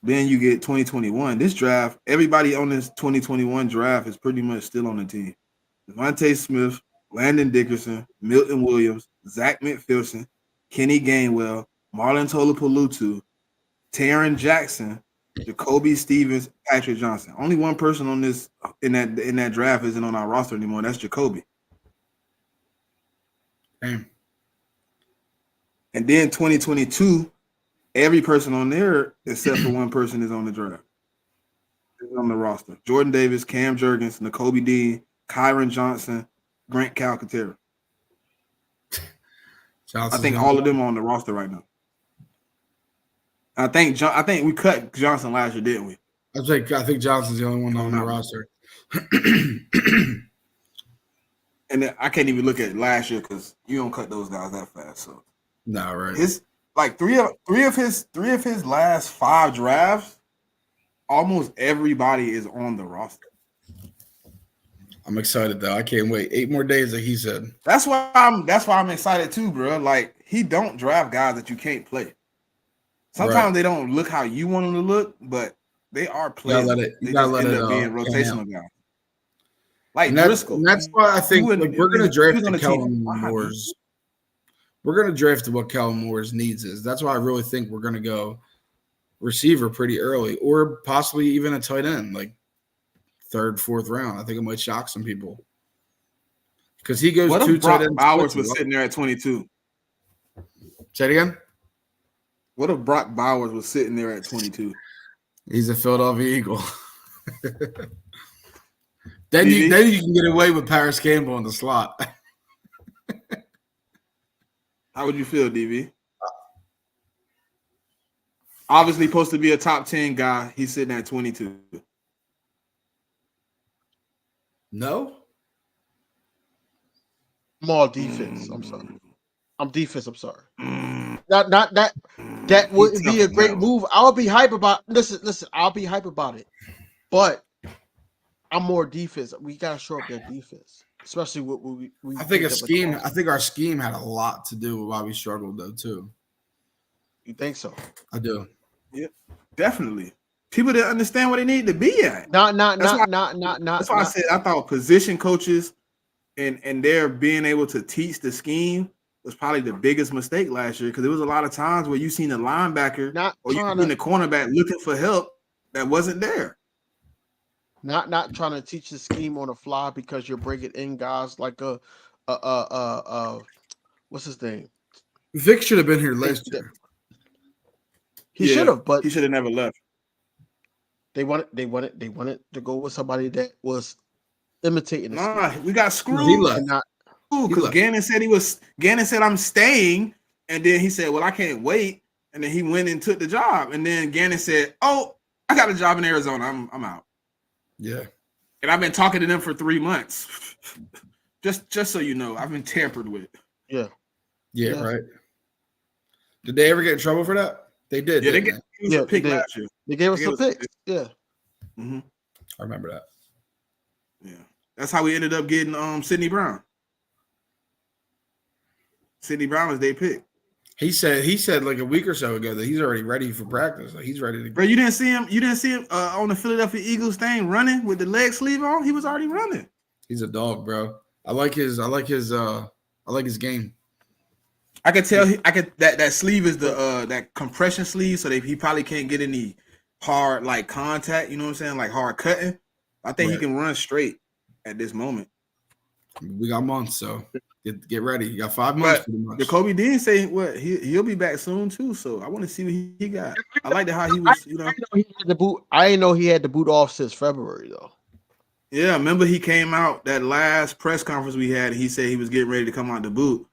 Then you get 2021. This draft, everybody on this 2021 draft is pretty much still on the team. Devontae Smith, Landon Dickerson, Milton Williams, Zach McPherson, Kenny Gainwell, Marlon Tolopolutu, Taron Jackson, Jacoby Stevens, Patrick Johnson. Only one person on this in that draft isn't on our roster anymore. That's Jacoby. Damn. And then 2022, every person on there except for one person is on the draft. Is on the roster. Jordan Davis, Cam Jurgens, Nakobe Dean, Kyron Johnson, Grant Calcaterra. I think all of them are on the roster right now. I think we cut Johnson last year, didn't we? I think Johnson's the only one on the roster. And then I can't even look at last year because you don't cut those guys that fast. So no, right. His like three of his last 5 drafts, almost everybody is on the roster. I'm excited though. I can't wait. 8 more days, like he said. That's why I'm excited too, bro. Like he don't draft guys that you can't play. Sometimes they don't look how you want them to look, but they are players. They just end up being rotational guys. Like Driscoll. And that's why I think we're going to draft to Kellen Moore's. We're going to draft to what Kellen Moore's needs is. That's why I really think we're going to go receiver pretty early, or possibly even a tight end, like 3rd, 4th round. I think it might shock some people because he goes. What if Brock Bowers was sitting there at 22? Say it again. What if Brock Bowers was sitting there at 22? He's a Philadelphia Eagle. Then you can get away with Paris Campbell in the slot. How would you feel, DV? Obviously supposed to be a top 10 guy. He's sitting at 22. No? I'm all defense. I'm sorry. I'm defense. I'm sorry. Not that. That would be a great move. I'll be hype about. Listen. I'll be hype about it, but I'm more defense. We gotta show up their defense, especially what we I think scheme. I think our scheme had a lot to do with why we struggled, though, too. You think so? I do. Yeah, definitely. People didn't understand what they needed to be at. Not. That's why I said I thought position coaches and their being able to teach the scheme was probably the biggest mistake last year, because there was a lot of times where you seen a linebacker or you seen the cornerback looking for help that wasn't there. Not trying to teach the scheme on the fly because you're bringing in guys like what's his name? Vic should have been here last year. He should have, but he should have never left. They wanted to go with somebody that was imitating. We got screwed. Because Gannon said I'm staying, and then he said, "Well, I can't wait," and then he went and took the job, and then Gannon said, "Oh, I got a job in Arizona. I'm out." Yeah, and I've been talking to them for 3 months. just so you know, I've been tampered with. Yeah, right. Did they ever get in trouble for that? They did. Yeah, they gave us a pick last year. They gave us a pick. Yeah, I remember that. Yeah, that's how we ended up getting Sidney Brown. Sidney Brown was their pick. He said like a week or so ago that he's already ready for practice. Like he's ready to go. Bro, you didn't see him on the Philadelphia Eagles thing running with the leg sleeve on? He was already running. He's a dog, bro. I like his game. I could tell that sleeve is the that compression sleeve, so that he probably can't get any hard like contact, you know what I'm saying? Like hard cutting. I think he can run straight at this moment. We got months, so get ready. You got 5 months pretty much. Jacoby Dean say what he'll be back soon too. So I want to see what he got. I like how he was, you know. I didn't know he had the boot off since February though. Yeah, remember he came out that last press conference we had. He said he was getting ready to come out the boot.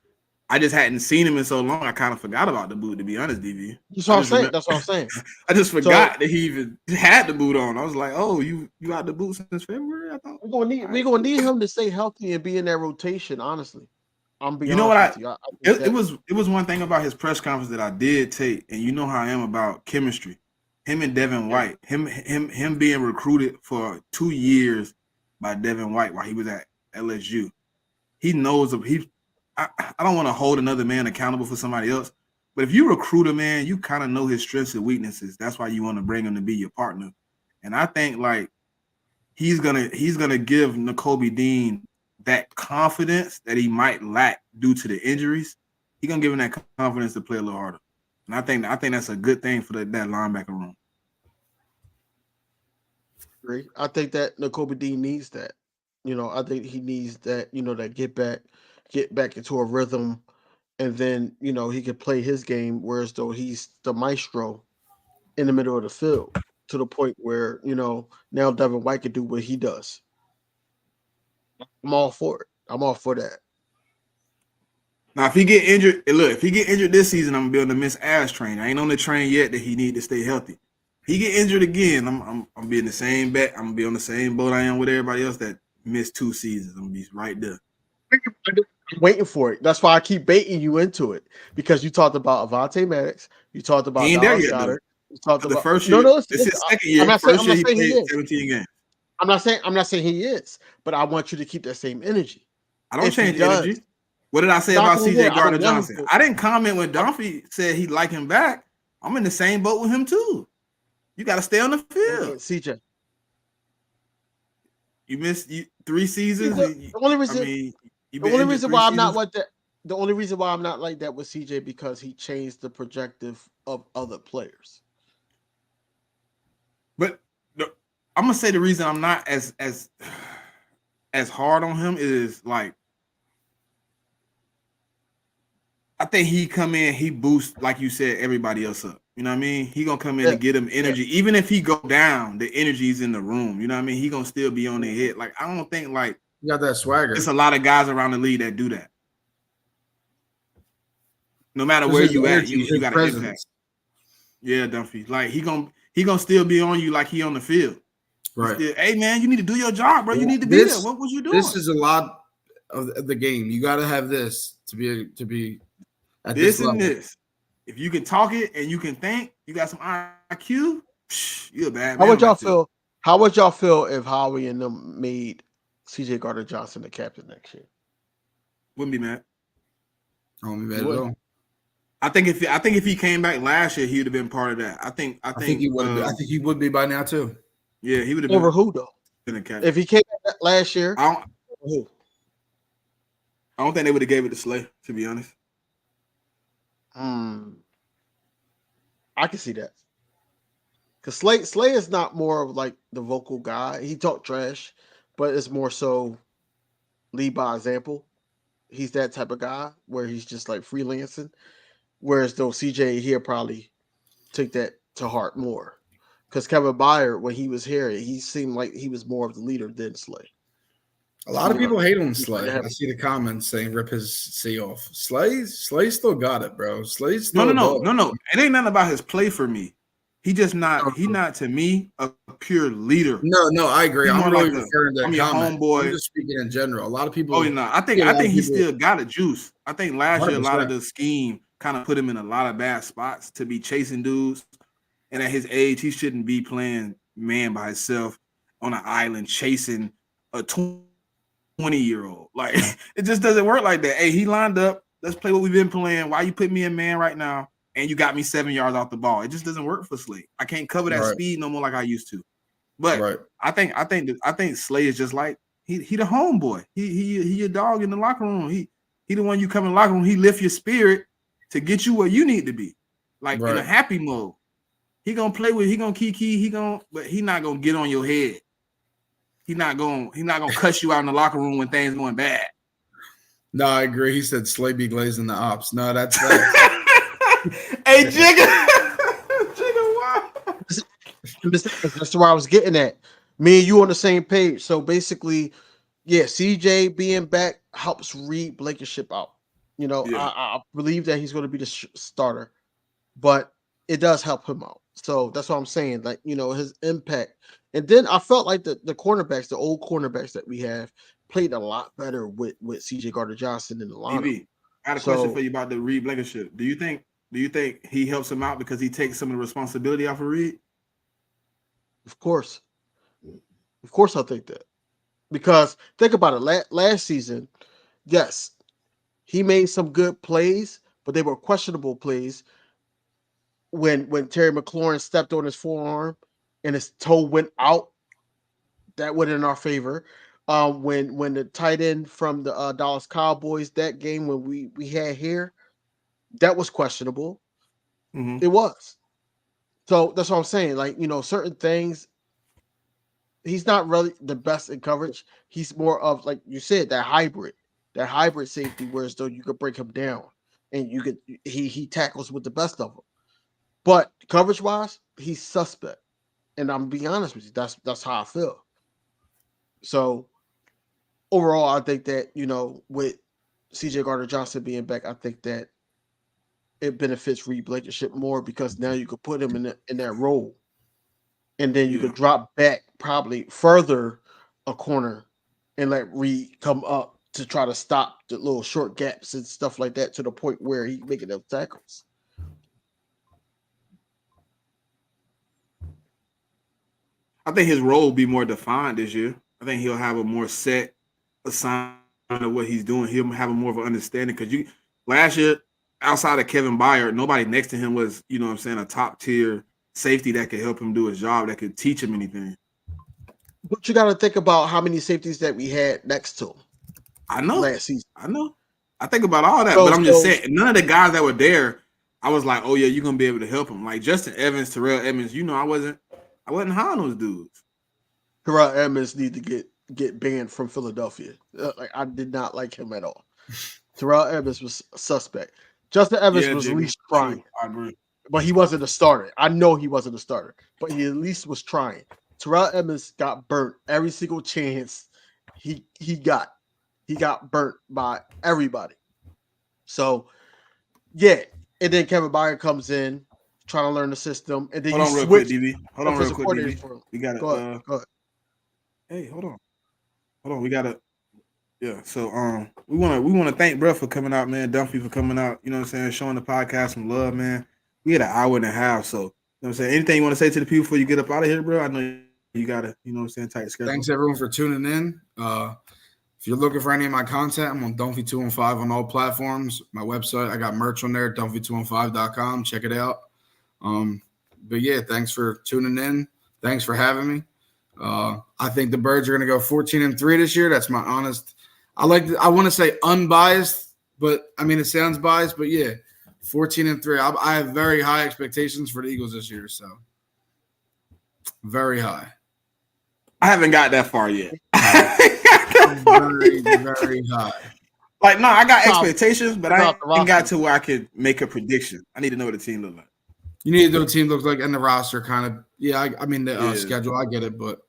I just hadn't seen him in so long. I kind of forgot about the boot, to be honest, DV. That's what I'm saying. I just forgot that he even had the boot on. I was like, "Oh, you got the boot since February?" I thought we're gonna need him to stay healthy and be in that rotation. Honestly, you know what it was one thing about his press conference that I did take, and you know how I am about chemistry. Him and Devin White, him being recruited for 2 years by Devin White while he was at LSU. He knows I don't want to hold another man accountable for somebody else, but if you recruit a man, you kind of know his strengths and weaknesses. That's why you want to bring him to be your partner. And I think like he's gonna give Nakobe Dean that confidence that he might lack due to the injuries. He's gonna give him that confidence to play a little harder. And I think that's a good thing for that linebacker room. I think that Nakobe Dean needs that. You know, I think he needs that. You know, that get back into a rhythm, and then you know he could play his game, whereas though he's the maestro in the middle of the field to the point where you know now Devin White can do what he does. I'm all for it. I'm all for that. Now, if he get injured this season, I'm gonna be on the Miss Ass train. I ain't on the train yet that he need to stay healthy. he get injured again, I'm be in the same bet. I'm gonna be on the same boat I am with everybody else that missed 2 seasons. I'm gonna be right there. I'm waiting for it. That's why I keep baiting you into it, because you talked about Avonte Maddox, you talked about He ain't there Dallas yet though. Goedert, you talked The about first no, year, no. this is his second year. I'm not First year saying he he played is. 17 games. I'm not saying he is, but I want you to keep that same energy. I don't If he change does, energy. What did I say not about gonna CJ I don't Gardner want him Johnson? to. I didn't comment when Dunphy said he'd like him back. I'm in the same boat with him too. You got to stay on the field. CJ, You missed 3 seasons. the only reason, you've the been only injured reason 3 why I'm not seasons. like that, the only reason why I'm not like that with CJ, because he changed the projective of other players. But I'm gonna say the reason I'm not as hard on him is like, I think he come in, he boosts, like you said, everybody else up. You know what I mean? He gonna come in and get him energy. Yeah. Even if he go down, the energy's in the room. You know what I mean? He gonna still be on their head. Like, I don't think like you got that swagger. There's a lot of guys around the league that do that. No matter where you at, you got an impact. Yeah, Dunphy. Like he gonna still be on you like he on the field. Right. Still, hey man, you need to do your job, bro. You need to be there. What was you doing? This is a lot of the game. You got to have this to be at this level. And this. If you can talk it and you can think, you got some IQ, you're a bad man. How would y'all feel? How would y'all feel if Howie and them made CJ Gardner Johnson the captain next year? Wouldn't be mad. I wouldn't be mad at all. I think if he came back last year, he would have been part of that. I think he would. I think he would be by now too. Yeah, he would have been over who though? If he came back last year, I don't think they would have gave it to Slay, to be honest. I can see that. Because Slay is not more of like the vocal guy. He talk trash, but it's more so lead by example. He's that type of guy where he's just like freelancing. Whereas though CJ here probably took that to heart more. Because Kevin Byard, when he was here, he seemed like he was more of the leader than Slay. A lot of people hate on Slay. I see the comments saying rip his C off. Slay still got it, bro. Slay's still no. It ain't nothing about his play for me. He just not he not to me a pure leader. No, I agree. I'm really referring to your homeboy. I'm just speaking in general. A lot of people. Oh no, I think he still got a juice. I think last 100%. Year a lot of the scheme kind of put him in a lot of bad spots to be chasing dudes. And at his age, he shouldn't be playing man by himself on an island chasing a 20-year-old. Like, it just doesn't work like that. Hey, he lined up. Let's play what we've been playing. Why you put me in man right now? And you got me 7 yards off the ball. It just doesn't work for Slay. I can't cover that speed no more like I used to. But I think Slay is just like he the homeboy. He a dog in the locker room. He the one you come in the locker room. He lift your spirit to get you where you need to be, like in a happy mode. He gonna play with. He gonna kiki. But he not gonna get on your head. He not gonna cuss you out in the locker room when things going bad. No, I agree. He said Slay be glazing the ops. No, that's hey, Jigga, why? That's where I was getting at. Me and you on the same page. So basically, yeah, CJ being back helps Reed Blankenship out. You know, I believe that he's going to be the starter, but it does help him out. So that's what I'm saying. Like, you know, his impact. And then I felt like the cornerbacks, the old cornerbacks that we have, played a lot better with CJ Gardner Johnson in the lineup. I had a question for you about the Reed Blankenship. Do you think he helps him out because he takes some of the responsibility off of Reed? Of course, I think that. Because think about it. Last season, yes, he made some good plays, but they were questionable plays. When Terry McLaurin stepped on his forearm and his toe went out, that went in our favor. When the tight end from the Dallas Cowboys, that game when we had here, that was questionable. Mm-hmm. It was. So that's what I'm saying. Like, you know, certain things, he's not really the best in coverage. He's more of, like you said, that hybrid safety, whereas though you could break him down and you could he tackles with the best of them. But coverage wise, he's suspect. And I'm being honest with you, that's how I feel. So overall, I think that, you know, with CJ Gardner Johnson being back, I think that it benefits Reed Blankenship more because now you could put him in that role. and then you could drop back probably further a corner and let Reed come up to try to stop the little short gaps and stuff like that to the point where he making them tackles. I think his role will be more defined this year. I think he'll have a more set assignment of what he's doing. He'll have a more of an understanding because last year, outside of Kevin Byard, nobody next to him was, you know what I'm saying, a top tier safety that could help him do his job, that could teach him anything. But you got to think about how many safeties that we had next to him. I know. Last season. I know. I think about all that, but I'm just saying, none of the guys that were there, I was like, oh yeah, you're gonna be able to help him. Like Justin Evans, Terrell Edmonds, I wasn't high on those dudes. Terrell Edmonds need to get banned from Philadelphia. Like I did not like him at all. Terrell Edmonds was a suspect. Justin Evans was at least trying. I agree. But he wasn't a starter. I know he wasn't a starter, but he at least was trying. Terrell Edmonds got burnt every single chance he got. He got burnt by everybody. So, yeah. And then Kevin Byard comes in, trying to learn the system. And then Hold on real quick, DB. Hold on real quick, DB. We got to go ahead. Hey, hold on. We got to. Yeah. So, we want to thank bro for coming out, man. Dunphy for coming out. You know what I'm saying? Showing the podcast some love, man. We had an hour and a half. So, you know what I'm saying? Anything you want to say to the people before you get up out of here, bro? I know you got to, you know what I'm saying, tight schedule. Thanks everyone for tuning in. If you're looking for any of my content, I'm on Dunphy215 on all platforms. My website, I got merch on there, Dunphy215.com. Check it out. But yeah, thanks for tuning in. Thanks for having me. I think the Birds are going to go 14-3 this year. That's my honest. I want to say unbiased, but I mean it sounds biased, but yeah, 14-3. I have very high expectations for the Eagles this year, so very high. I haven't got that far yet. Very, very high. Like, no, I got expectations, but I ain't got to where I could make a prediction. I need to know what the team looks like. You need to know what the team looks like and the roster kind of. Yeah, I mean the schedule. I get it, but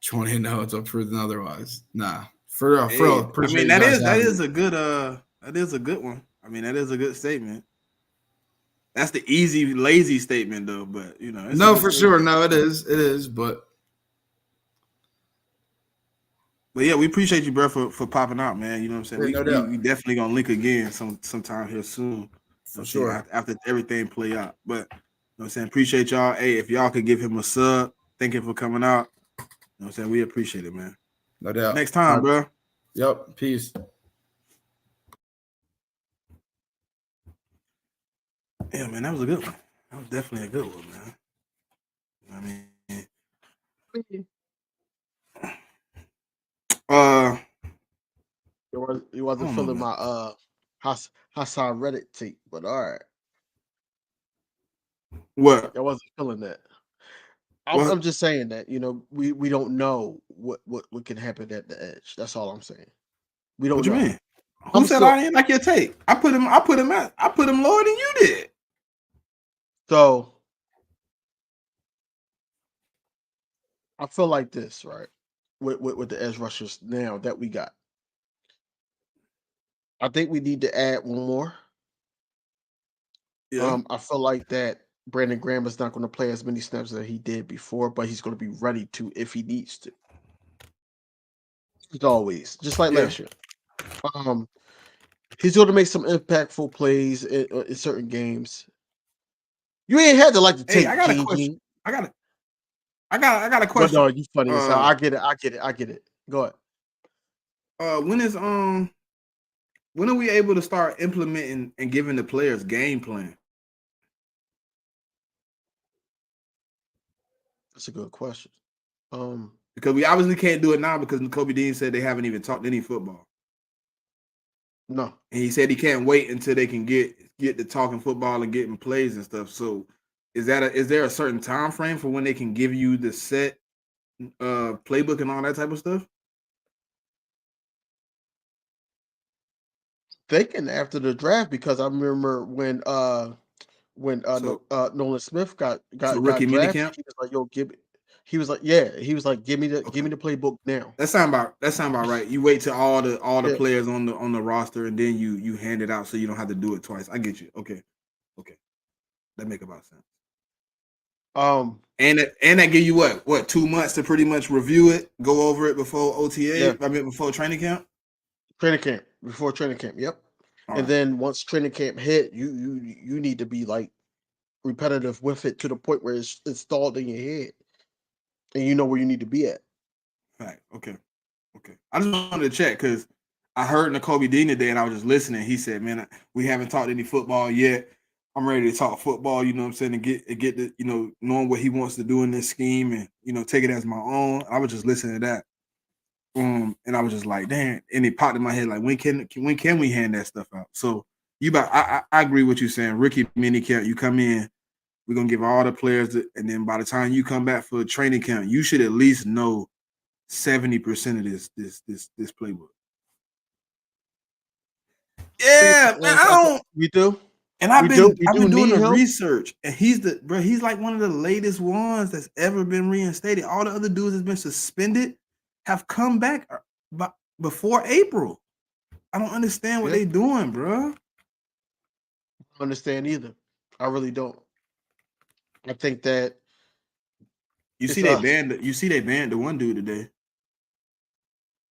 just want to know until proven otherwise. Nah, for real. I mean that is a good one. I mean that is a good statement. That's the easy, lazy statement though. But you know, no, for sure. No, it is, but. But yeah, we appreciate you, bro, for popping out, man. You know what I'm saying? Yeah, we definitely gonna link again sometime here soon. For sure. After everything play out. But you know what I'm saying? Appreciate y'all. Hey, if y'all could give him a sub, thank you for coming out. You know what I'm saying? We appreciate it, man. No doubt. Next time, bro. Yep. Peace. Yeah, man, that was a good one. That was definitely a good one, man. You know what I mean? He wasn't feeling my Hassan Reddit tape, but all right. What? I wasn't feeling that. I'm just saying that, you know, we don't know what can happen at the edge. That's all I'm saying. We don't know. What you mean? Who said I didn't like your tape? I put him lower than you did. So I feel like this, right? With the edge rushers now that we got. I think we need to add one more. Yeah. I feel like that Brandon Graham is not going to play as many snaps as he did before, but he's going to be ready to if he needs to. As always, just like last year. He's going to make some impactful plays in certain games. You ain't had to like the tape. I got a question. I got a question. No, you funny as hell. I get it. Go ahead. When are we able to start implementing and giving the players game plan? That's a good question. Because we obviously can't do it now because Kobe Dean said they haven't even talked any football. No. And he said he can't wait until they can get to talking football and getting plays and stuff. So is there a certain time frame for when they can give you the set playbook and all that type of stuff? Thinking after the draft, because I remember when Nolan Smith got rookie drafted, he was like, "Yo, give me." He was like, "Give me the playbook now." That sound about right. You wait till all the players on the roster and then you hand it out so you don't have to do it twice. I get you. Okay, that make about sense. And that give you what 2 months to pretty much review it, go over it before OTA. Yeah. I mean before training camp. Before training camp. Yep. All And right. then once training camp hit, you need to be like repetitive with it to the point where it's installed in your head, and you know where you need to be at. Right. Okay. I just wanted to check because I heard N'Kobe Dean today, and I was just listening. He said, "Man, we haven't talked any football yet. I'm ready to talk football. You know what I'm saying? And get the knowing what he wants to do in this scheme, and take it as my own." I was just listening to that. And I was just like, damn. And it popped in my head like, when can we hand that stuff out? So I agree with you saying, rookie mini camp. You come in, we're gonna give all the players, and then by the time you come back for a training camp, you should at least know 70% of this playbook. Yeah, man, I don't. We do, and I've been doing the him. research, and he's like one of the latest ones that's ever been reinstated. All the other dudes that's been suspended have come back before April. I don't understand what they doing, bro. I don't understand either. I really don't. I think that you see they banned the one dude today.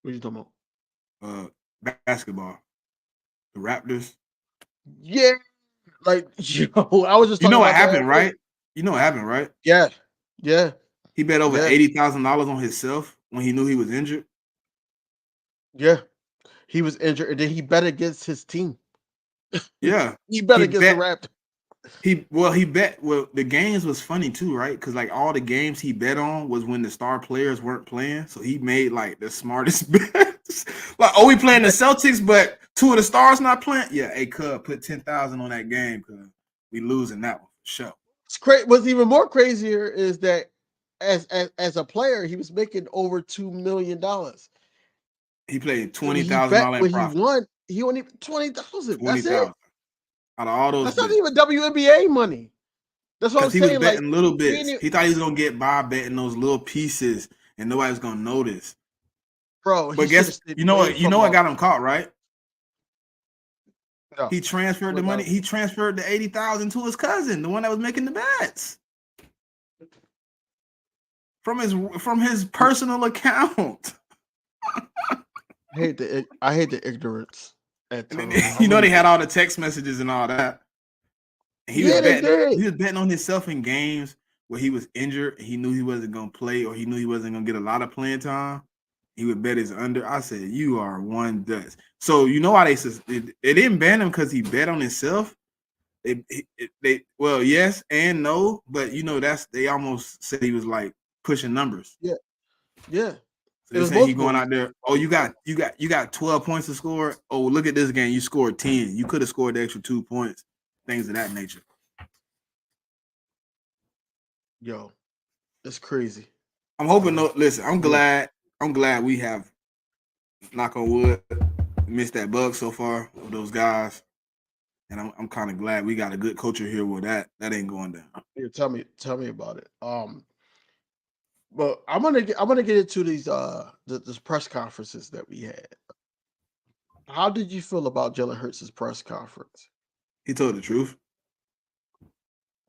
What are you talking about? Basketball. The Raptors. Yeah. Like, I was just talking about what happened, right? You know what happened, right? Yeah. Yeah. He bet over $80,000 on himself when he knew he was injured. Yeah. He was injured, and then he bet against his team. Yeah. he bet against the Raptors. He bet. Well, the games was funny too, right? Because like all the games he bet on was when the star players weren't playing, so he made like the smartest bets. Like, we playing the Celtics, but 2 of the stars not playing. Yeah, hey, Cub, put 10,000 on that game because we losing that one for sure. It's crazy. What's even more crazier is that as a player, he was making over $2 million. He played $20,000 in profit. He won. He only $20,000. That's it. Out of all those, that's not even WNBA money. That's what I'm saying. He was betting little bits. He thought he was gonna get by betting those little pieces, and nobody was gonna notice. Bro, but guess you know what got him caught, right? No. He transferred the money. He transferred the $80,000 to his cousin, the one that was making the bets, from his personal account. I hate the ignorance. They had all the text messages and all that. He was betting on himself in games where he was injured. He knew he wasn't gonna play, or he knew he wasn't gonna get a lot of playing time. He would bet his under. I said, "You are one dust." So you know why they didn't ban him because he bet on himself. Well, yes and no, but they almost said he was like pushing numbers. Yeah. So they're saying he going out there. Oh, you got 12 points to score. Oh, look at this game. You scored 10. You could have scored the extra 2 points. Things of that nature. Yo, that's crazy. I'm hoping. Listen, I'm glad we have, knock on wood, missed that bug so far with those guys, and I'm kind of glad we got a good culture here where that ain't going down. Yeah, tell me about it. But I'm gonna get into these this press conferences that we had. How did you feel about Jalen Hurts' press conference? He told the truth.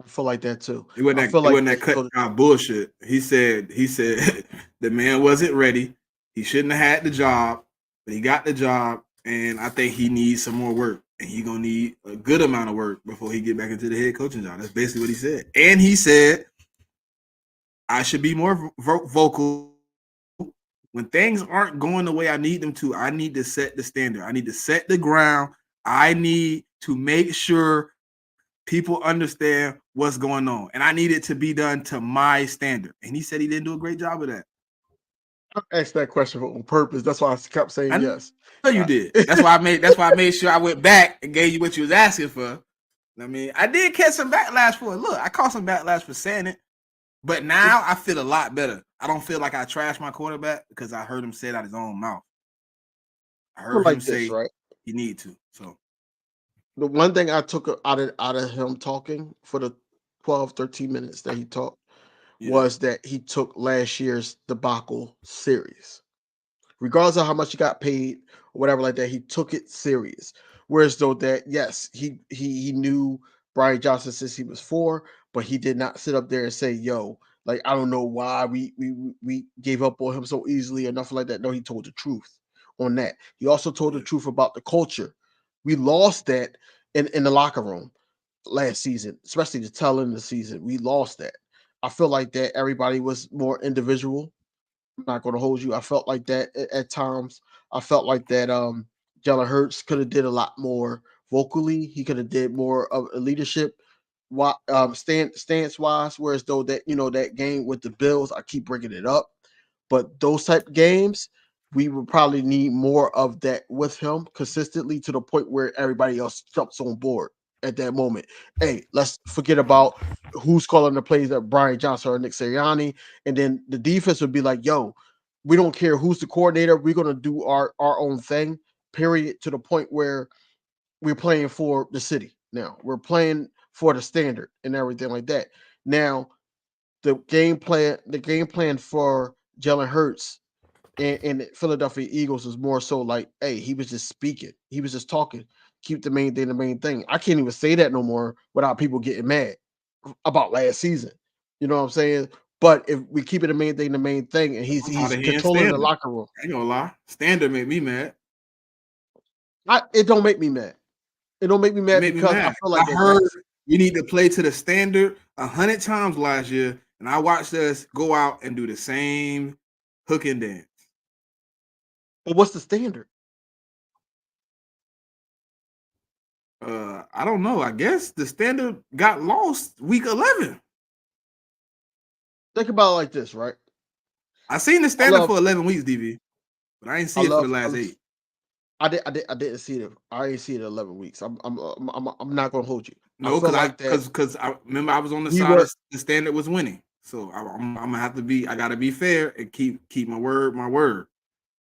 I feel like that too. It wasn't that cut out bullshit. He said the man wasn't ready. He shouldn't have had the job, but he got the job, and I think he needs some more work. And he's gonna need a good amount of work before he get back into the head coaching job. That's basically what he said. And he said, I should be more vocal when things aren't going the way I need them to. I need to set the standard. I need to set the ground. I need to make sure people understand what's going on, and I need it to be done to my standard. And he said he didn't do a great job of that. I asked that question on purpose. That's why I kept saying yes. No, you did. That's why I made sure I went back and gave you what you was asking for. I mean, I did catch some backlash for it. Look, I caught some backlash for saying it, but now I feel a lot better. I don't feel like I trashed my quarterback because I heard him say it out his own mouth. I heard him say right? He need to. So the one thing I took out of him talking for the 12, 13 minutes that he talked was that he took last year's debacle serious. Regardless of how much he got paid or whatever like that, he took it serious. Whereas though that, yes, he knew Brian Johnson since he was 4, but he did not sit up there and say, "Yo, like I don't know why we gave up on him so easily or nothing like that." No, he told the truth on that. He also told the truth about the culture. We lost that in the locker room last season, especially the tail end of the season. We lost that. I feel like that everybody was more individual. I'm not going to hold you. I felt like that at times. I felt like that Jalen Hurts could have did a lot more vocally. He could have did more of a leadership stance wise. Whereas though that that game with the Bills, I keep bringing it up, but those type of games, we would probably need more of that with him consistently to the point where everybody else jumps on board at that moment. Hey, let's forget about who's calling the plays at Brian Johnson or Nick Sirianni, and then the defense would be like, "Yo, we don't care who's the coordinator. We're gonna do our own thing." Period. To the point where we're playing for the city now. We're playing for the standard and everything like that. Now, the game plan for Jalen Hurts and the Philadelphia Eagles was more so like, hey, he was just speaking, he was just talking, keep the main thing the main thing. I can't even say that no more without people getting mad about last season. You know what I'm saying? But if we keep it the main thing, and I'm he's tired of hearing controlling the standard. locker room. I ain't gonna lie. Standard made me mad. It don't make me mad. It don't make me It mad made me because I mad. feel I like heard that's we need to play to the standard 100 times last year, and I watched us go out and do the same hook and dance. but what's the standard? I don't know. I guess the standard got lost week 11. Think about it like this, right? I seen the I standard love for 11 weeks, DV, but I ain't I see it for the love last 8. I didn't see it. I didn't see it 11 weeks. I'm not gonna hold you. I No, feel because like that I remember I was on the we side were of the standard was winning, so I'm gonna have to be. I gotta be fair and keep my word. My word.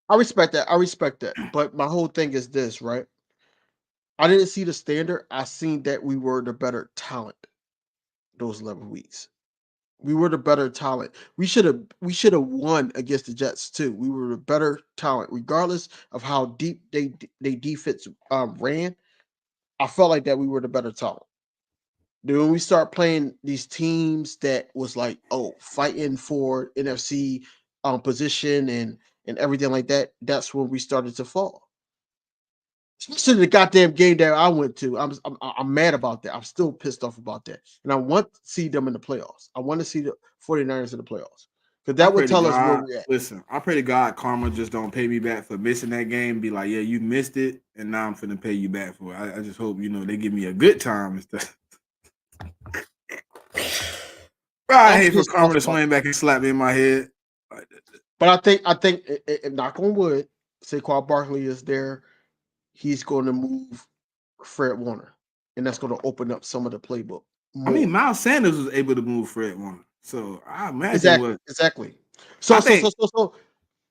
I respect that. I respect that. But my whole thing is this, right? I didn't see the standard. I seen that we were the better talent those 11 weeks. We were the better talent. We should have won against the Jets too. We were the better talent, regardless of how deep they defense ran. I felt like that we were the better talent. Then when we start playing these teams that was like, oh, fighting for NFC position and everything like that, that's when we started to fall. Especially the goddamn game that I went to. I'm mad about that. I'm still pissed off about that. And I want to see them in the playoffs. I want to see the 49ers in the playoffs. Because I that would pray to tell us where God. we're at. Listen, I pray to God karma just don't pay me back for missing that game. Be like, yeah, you missed it, and now I'm finna pay you back for it. I just hope they give me a good time instead. Bro, I I'm hate for pissed off karma to about swing back and slap me in my head. But I think knock on wood, Saquon Barkley is there. He's going to move Fred Warner, and that's going to open up some of the playbook I mean, more. Miles Sanders was able to move Fred Warner, so I imagine Exactly, what exactly. I So so so think. so so.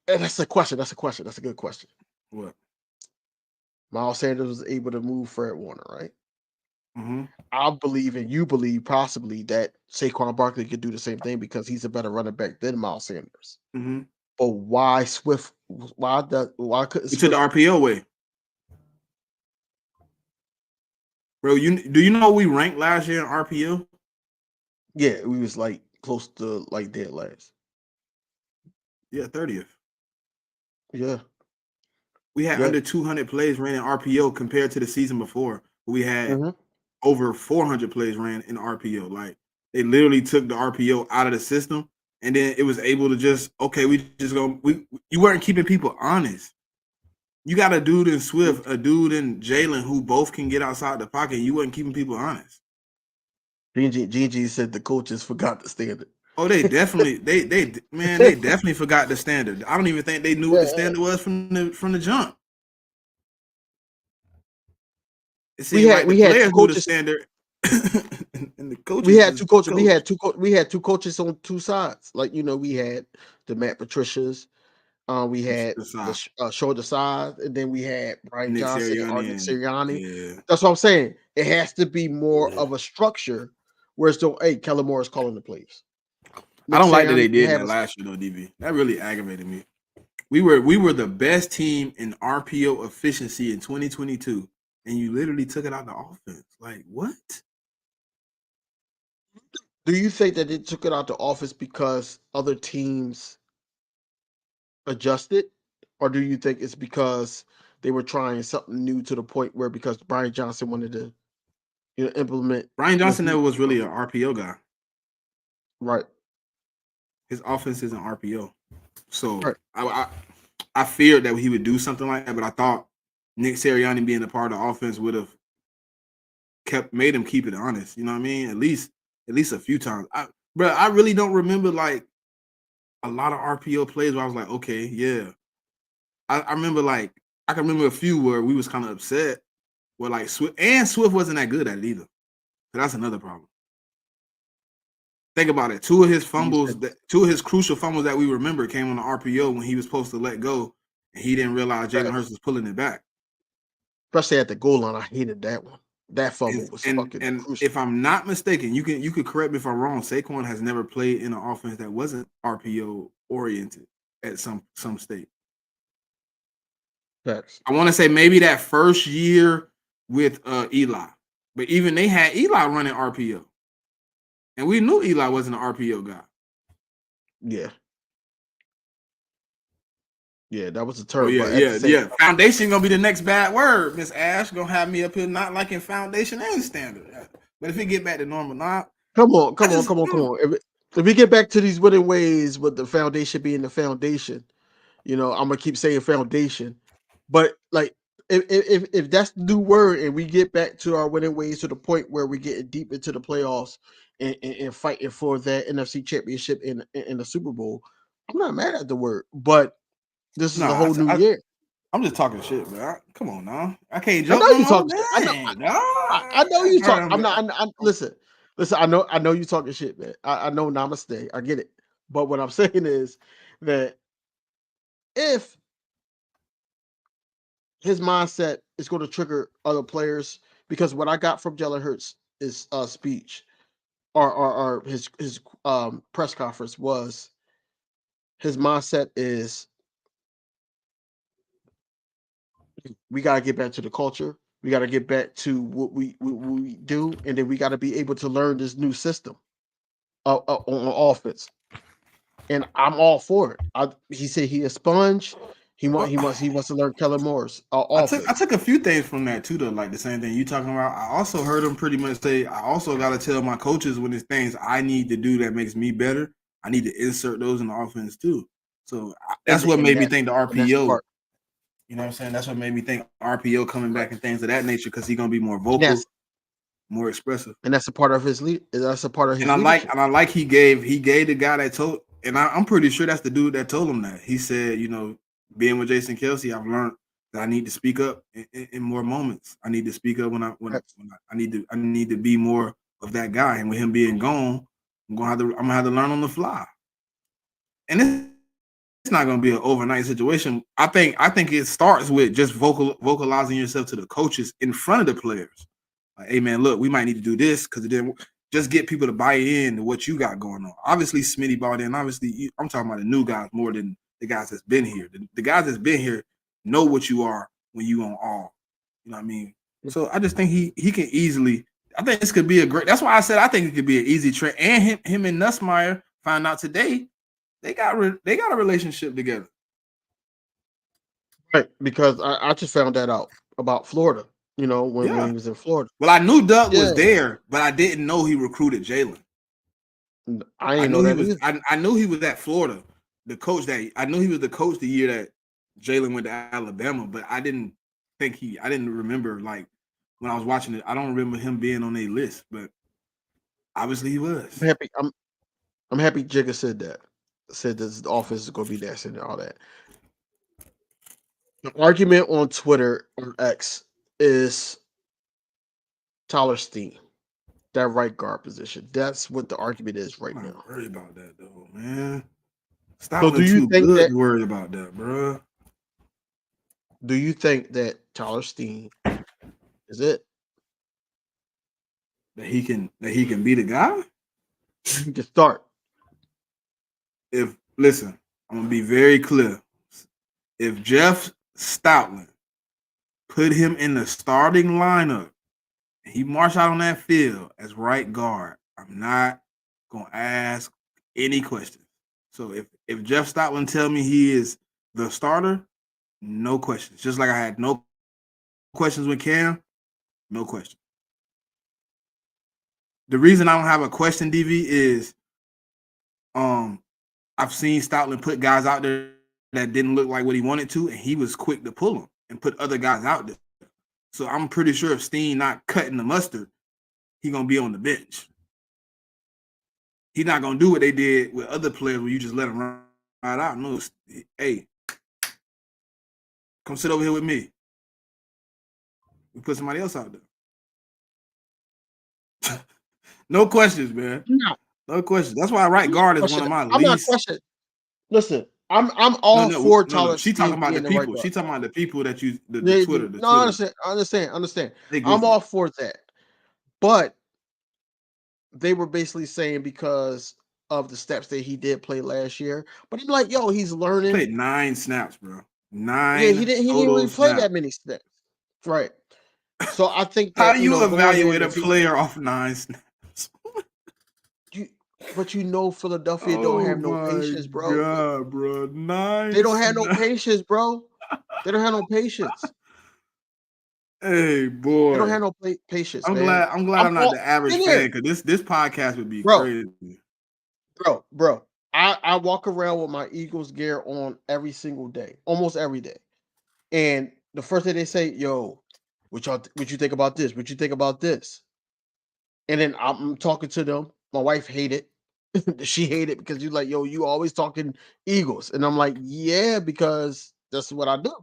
And that's a question. That's a question. That's a good question. What? Miles Sanders was able to move Fred Warner, right? Mm-hmm. I believe, and you believe possibly that Saquon Barkley could do the same thing because he's a better running back than Miles Sanders. Mm-hmm. But why Swift? Why couldn't We took the Swift? RPO away, bro. Do you know we ranked last year in RPO? Yeah, we was like close to like dead last. Yeah, 30th. Yeah, We had yeah. under 200 plays ran in RPO compared to the season before. We had Mm-hmm. over 400 plays ran in RPO. Like they literally took the RPO out of the system, and then it was able to just we just go. You weren't keeping people honest. You got a dude in Swift, a dude in Jalen who both can get outside the pocket. You weren't keeping people honest. GG said the coaches forgot the standard. Oh, they definitely they definitely forgot the standard. I don't even think they knew what the Yeah, standard was from the jump. It we seemed had like the we had two players knew the coaches. standard, and the We coaches had just two coaches. We coach. had two coaches on two sides. Like we had the Matt Patricias. We had the Aside. shoulder side, and then we had Brian Nick Johnson or Sirianni Nick and Sirianni. yeah. That's what I'm saying. It has to be more of a structure where it's still, hey, Kellen Moore is calling the plays. I Nick don't like that they Sirianni can did have that us. last year though, DB. That really aggravated me. We were the best team in RPO efficiency in 2022, and you literally took it out the offense. Like what? Do you think that they took it out the office because other teams adjusted, or do you think it's because they were trying something new to the point where because Brian Johnson wanted to, implement Brian what Johnson he never was really an RPO guy. right. His offense isn't RPO. So Right. I feared that he would do something like that, but I thought Nick Sirianni being a part of the offense would have made him keep it honest. You know what I mean? At least a few times. I really don't remember like a lot of RPO plays where I was like, okay, yeah. I remember like I can remember a few where we was kind of upset where like Swift wasn't that good at it either. So that's another problem. Think about it. Two of his crucial fumbles that we remember came on the RPO when he was supposed to let go, and he didn't realize Jalen Hurts was pulling it back. Especially at the goal line, I hated that one. That fumble was fucking crucial. If I'm not mistaken, you could correct me if I'm wrong. Saquon has never played in an offense that wasn't RPO oriented at some state. Facts. I want to say maybe that first year with Eli, but even they had Eli running RPO. And we knew Eli wasn't an RPO guy. Yeah. Yeah, that was a turn. Yeah. Foundation gonna be the next bad word. Miss Ash gonna have me up here not liking foundation and standard. But if we get back to normal, come on. If we get back to these winning ways with the foundation being the foundation, I'm gonna keep saying foundation. But like if that's the new word and we get back to our winning ways to the point where we're getting deep into the playoffs and fighting for that NFC championship in the Super Bowl, I'm not mad at the word. But this is a whole new year. I'm just talking shit, man. Come on now. I can't I jump. know you talking shit. I know you talk. I'm not. Listen. I know you talking shit, man. I know namaste. I get it. But what I'm saying is that if his mindset is going to trigger other players, because what I got from Jalen Hurts is speech or his press conference was his mindset is we got to get back to the culture. We got to get back to what we do, and then we got to be able to learn this new system on offense. And I'm all for it. He said he a sponge. He wants to learn Kellen Moore's offense. I took a few things from that too, though. Like the same thing you talking about. I also heard him pretty much say, I also got to tell my coaches when there's things I need to do that makes me better. I need to insert those in the offense too. So that's what made me think the RPO. You know what I'm saying? That's what made me think RPO coming back and things of that nature because he's gonna be more vocal, more expressive. And that's a part of his lead. That's a part of his. And I like he gave the guy that told, and I'm pretty sure that's the dude that told him that. He said, being with Jason Kelce, I've learned that I need to speak up in more moments. I need to speak up when I need to be more of that guy. And with him being gone, I'm gonna have to learn on the fly. And it's not going to be an overnight situation. I think it starts with just vocalizing yourself to the coaches in front of the players. Like, hey man, look, we might need to do this because it didn't just get people to buy in to what you got going on. Obviously, Smitty bought in. Obviously, I'm talking about the new guys more than the guys that's been here. The guys that's been here know what you are when you on all. You know what I mean? So I just think he can easily. I think this could be a great. That's why I said I think it could be an easy trade. And him and Nussmeier found out today. They got a relationship together. Right, because I just found that out about Florida, when he was in Florida. Well, I knew Doug was there, but I didn't know he recruited Jalen. I knew that I knew he was at Florida, the coach I knew he was the coach the year that Jalen went to Alabama, but I didn't remember, like, when I was watching it, I don't remember him being on a list, but obviously he was. I'm happy Jigga said that. Said this offense is going to be that and all that. The argument on Twitter or X is Tyler Steen, that right guard position. That's what the argument is right now. I'm not worried about that though, man. Stop. So do you think that worried about that, bro? Do you think that Tyler Steen is it? That he can be the guy? He can start. Listen, I'm gonna be very clear. If Jeff Stoutland put him in the starting lineup and he marched out on that field as right guard, I'm not gonna ask any question. So if Jeff Stoutland tell me he is the starter, no questions. Just like I had no questions with Cam, no question. The reason I don't have a question, DV, is I've seen Stoutland put guys out there that didn't look like what he wanted to, and he was quick to pull them and put other guys out there. So I'm pretty sure if Steen not cutting the mustard, he gonna be on the bench. He's not gonna do what they did with other players where you just let them run right out. No, hey, come sit over here with me. We put somebody else out there. No questions, man. No questions. That's why right guard is one of my least. I'm not questioning. Listen, I'm all for Tyler. She talking about the people. She talking about the people that you the Twitter. The no, Twitter. I understand. I'm all for that, but they were basically saying because of the steps that he did play last year. But I'm like, yo, he's learning. He played 9 snaps, bro. 9. Yeah, he didn't really play that many snaps, right? So I think that how you evaluate a player off 9 snaps. But Philadelphia don't have no patience, bro. God, bro. 9. They don't have no patience, bro. They don't have no patience. Hey, boy. They don't have no patience. I'm glad I'm not the average fan, because this podcast would be crazy. Bro. I walk around with my Eagles gear on every single day, almost every day. And the first day they say, yo, what you think about this? What you think about this? And then I'm talking to them. My wife hated it. She hated it because you're like, yo, you always talking Eagles. And I'm like, yeah, because that's what I do.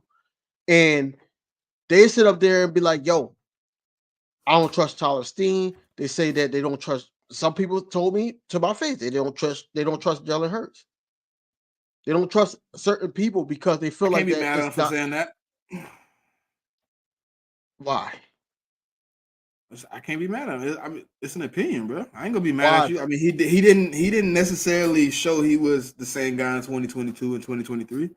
And they sit up there and be like, yo, I don't trust Tyler Steen. They say that they don't trust. Some people told me to my face they don't trust Jalen Hurts. They don't trust certain people because they feel like that. Can't be mad at them for saying that. Why? I can't be mad at him. I mean, it's an opinion, bro. I ain't gonna be mad at you. I mean, he didn't necessarily show he was the same guy in 2022 and 2023.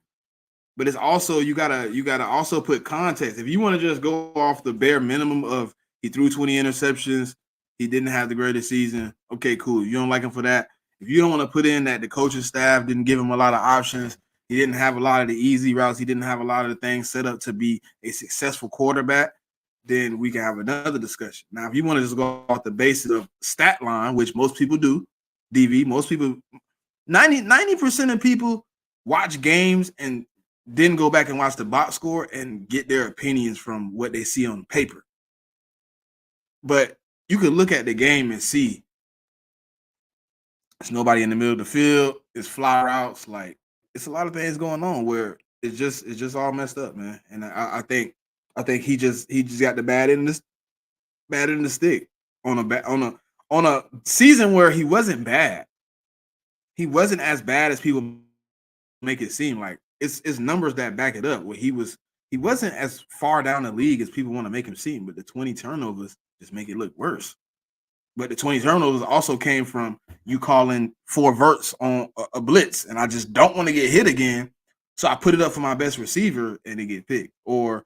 But it's also you gotta also put context. If you want to just go off the bare minimum of he threw 20 interceptions, he didn't have the greatest season. Okay, cool. You don't like him for that. If you don't want to put in that the coaching staff didn't give him a lot of options, he didn't have a lot of the easy routes, he didn't have a lot of the things set up to be a successful quarterback, then we can have another discussion. Now, if you want to just go off the basis of stat line, which most people do, DV, most people, 90% of people watch games and then go back and watch the box score and get their opinions from what they see on paper. But you could look at the game and see there's nobody in the middle of the field. It's fly routes. Like, it's a lot of things going on where it's just all messed up, man. And I think he just got the bad end of the stick on a season where he wasn't bad. He wasn't as bad as people make it seem. Like, it's numbers that back it up. Where he wasn't as far down the league as people want to make him seem. But the 20 turnovers just make it look worse. But the 20 turnovers also came from you calling 4 verts on a blitz, and I just don't want to get hit again. So I put it up for my best receiver, and it get picked. Or,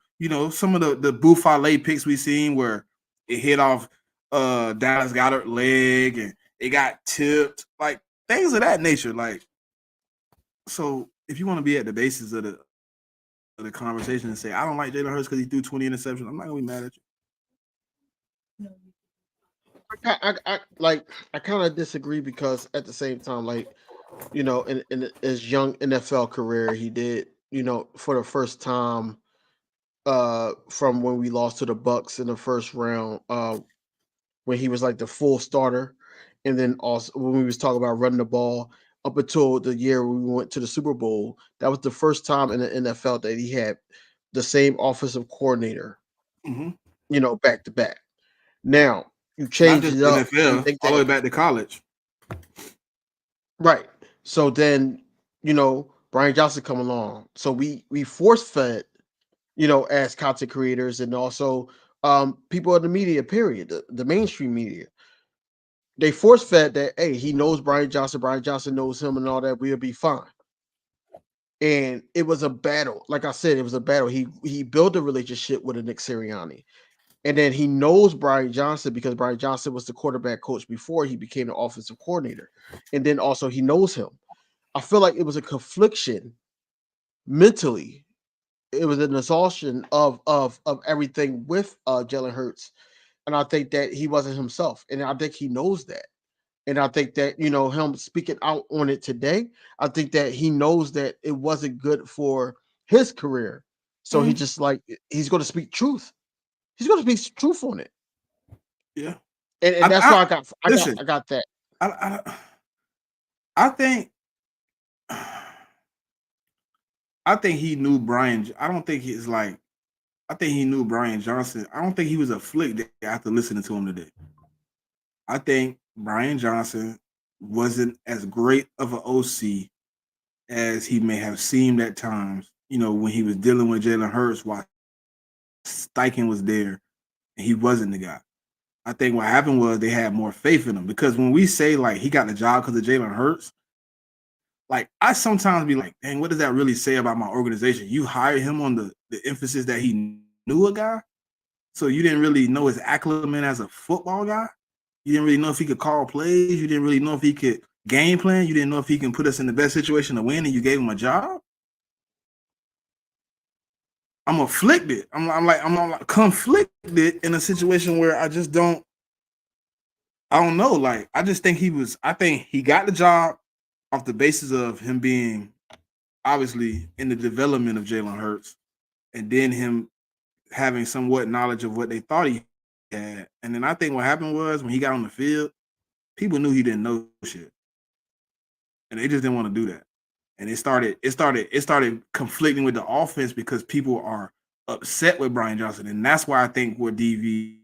some of the Buffalo picks we seen where it hit off Dallas Goedert leg, and it got tipped, like things of that nature. Like, so if you want to be at the basis of the conversation and say, I don't like Jalen Hurts because he threw 20 interceptions, I'm not going to be mad at you. I kind of disagree because at the same time, in his young NFL career, he did, for the first time, from when we lost to the Bucks in the first round, when he was like the full starter, and then also when we was talking about running the ball up until the year we went to the Super Bowl, that was the first time in the NFL that he had the same offensive coordinator, back to back. Now, you change it up. NFL, all the way back to college. Right. So then, Brian Johnson come along. So we force fed, as content creators and also people in the media, period, the mainstream media. They force fed that, hey, he knows Brian Johnson knows him and all that, we'll be fine. And it was a battle. Like I said, it was a battle. He built a relationship with Nick Sirianni. And then he knows Brian Johnson because Brian Johnson was the quarterback coach before he became the offensive coordinator. And then also he knows him. I feel like it was a confliction mentally. It was an exhaustion of everything with Jalen Hurts. And I think that he wasn't himself. And I think he knows that. And I think that, him speaking out on it today, I think that he knows that it wasn't good for his career. So he just he's going to speak truth. He's going to speak truth on it. Yeah. And that's why listen, I got that. I think he knew Brian. I don't think he's like. I think he knew Brian Johnson. I don't think he was afflicted after listening to him today. I think Brian Johnson wasn't as great of an OC as he may have seemed at times. When he was dealing with Jalen Hurts while Steichen was there, and he wasn't the guy. I think what happened was they had more faith in him, because when we say like he got the job because of Jalen Hurts, like I sometimes be like, dang, what does that really say about my organization? You hired him on the emphasis that he knew a guy, so you didn't really know his acumen as a football guy. You didn't really know if he could call plays. You didn't really know if he could game plan. You didn't know if he can put us in the best situation to win, and you gave him a job. I'm afflicted. I'm like conflicted in a situation where I just don't. I don't know. Like I just think I think he got the job off the basis of him being obviously in the development of Jalen Hurts, and then him having somewhat knowledge of what they thought he had. And then I think what happened was when he got on the field, people knew he didn't know shit, and they just didn't want to do that. And it started conflicting with the offense because people are upset with Brian Johnson, and that's why I think where Jalen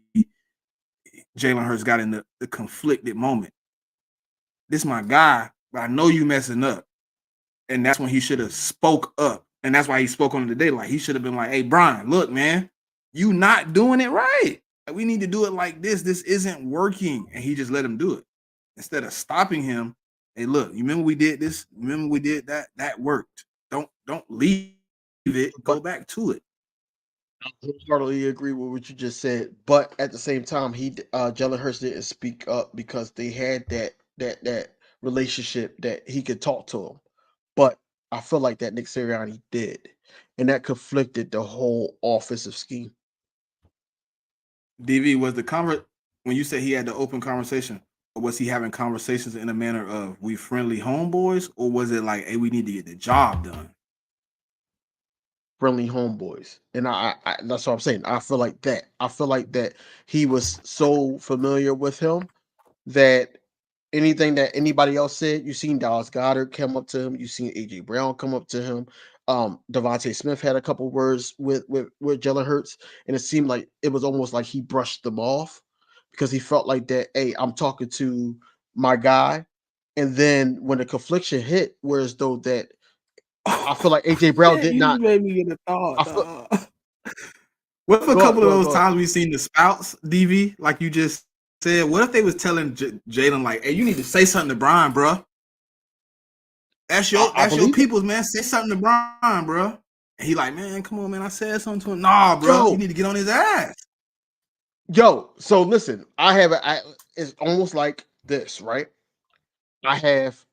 Hurts got in the conflicted moment. This is my guy, but I know you messing up. And that's when he should have spoke up. And that's why he spoke on it today. Like he should have been like, hey, Brian, look, man, you not doing it right. We need to do it like this. This isn't working. And he just let him do it. Instead of stopping him, hey, look, you remember we did this? Remember we did that? That worked. Don't leave it. Go back to it. I totally agree with what you just said, but at the same time, Jalen Hurts didn't speak up because they had that relationship that he could talk to him. But I feel like that Nick Sirianni did, and that conflicted the whole offensive scheme. DV, was when you say he had the open conversation, or was he having conversations in a manner of we friendly homeboys, or was it like, hey, we need to get the job done? Friendly homeboys, and I that's what I'm saying. I feel like that. I feel like that he was so familiar with him that anything that anybody else said, you seen Dallas Goedert come up to him, you seen AJ Brown come up to him. Devontae Smith had a couple words with Jalen Hurts, and it seemed like it was almost like he brushed them off because he felt like that. Hey, I'm talking to my guy, and then when the confliction hit, whereas though that I feel like AJ Brown did not. Made me get a thought. What if a couple of those times we've seen the spouts, DV, like you just said, what if they was telling Jalen like, hey, you need to say something to Brian, bro? That's your people's, man. Say something to Brian, bro. And he like, man, come on, man. I said something to him. Nah, bro, you need to get on his ass. Yo, so listen, it's almost like this, right? I have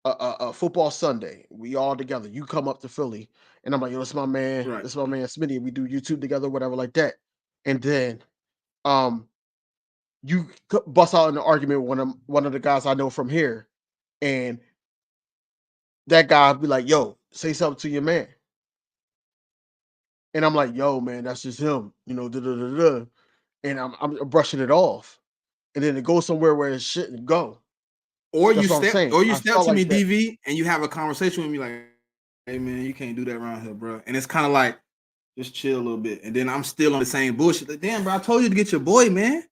a football Sunday. We all together. You come up to Philly, and I'm like, yo, this is my man. Right. This is my man Smitty. We do YouTube together, whatever, like that. And then, you bust out in an argument with one of the guys I know from here, and that guy be like, yo, say something to your man. And I'm like, yo, man, that's just him, and I'm brushing it off, and then it goes somewhere where it shouldn't go. Or you step to me, DV, and you have a conversation with me like, hey, man, you can't do that around here, bro. And it's kind of like, just chill a little bit. And then I'm still on the same bullshit. Like, damn, bro, I told you to get your boy, man.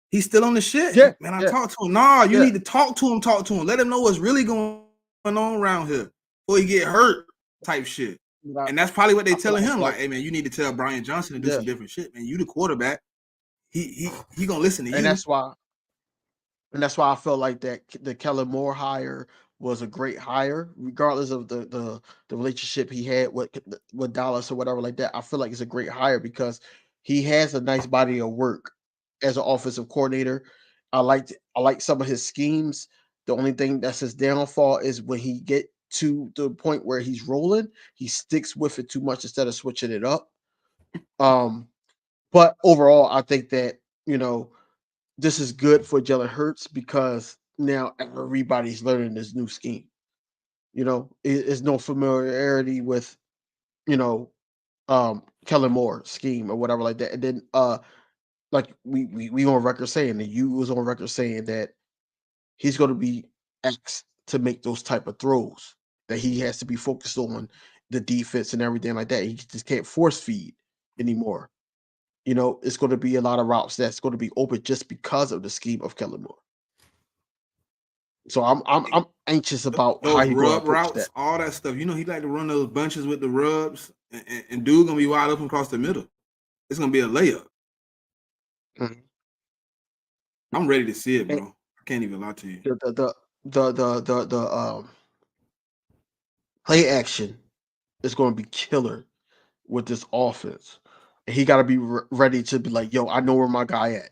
He's still on the shit. Yeah, man, I talked to him. Nah, you need to talk to him. Let him know what's really going on around here before he get hurt type shit. And that's probably what they telling him. Like, hey, man, you need to tell Brian Johnson to do some different shit, man. You the quarterback. He gonna listen to you. And that's why I felt like that the Kellen Moore hire was a great hire, regardless of the relationship he had with Dallas or whatever like that. I feel like it's a great hire because He has a nice body of work as an offensive coordinator. I like some of his schemes. The only thing that's his downfall is when he get to the point where he's rolling, he sticks with it too much instead of switching it up. Um, but overall, I think that this is good for Jalen Hurts because now everybody's learning this new scheme. It's no familiarity with you know Kellen Moore scheme or whatever like that. And then like we on record saying that you was on record saying that he's going to be asked to make those type of throws, that he has to be focused on the defense and everything like that. He just can't force feed anymore. It's going to be a lot of routes that's going to be open just because of the scheme of Kellen Moore. So I'm anxious about how Those he going to rub approach that. routes, all that stuff. He like to run those bunches with the rubs, and dude gonna be wide open across the middle. It's gonna be a layup. Mhm. I'm ready to see it, And bro. I can't even lie to you. the play action is going to be killer with this offense. And he got to be ready to be like, yo, I know where my guy at.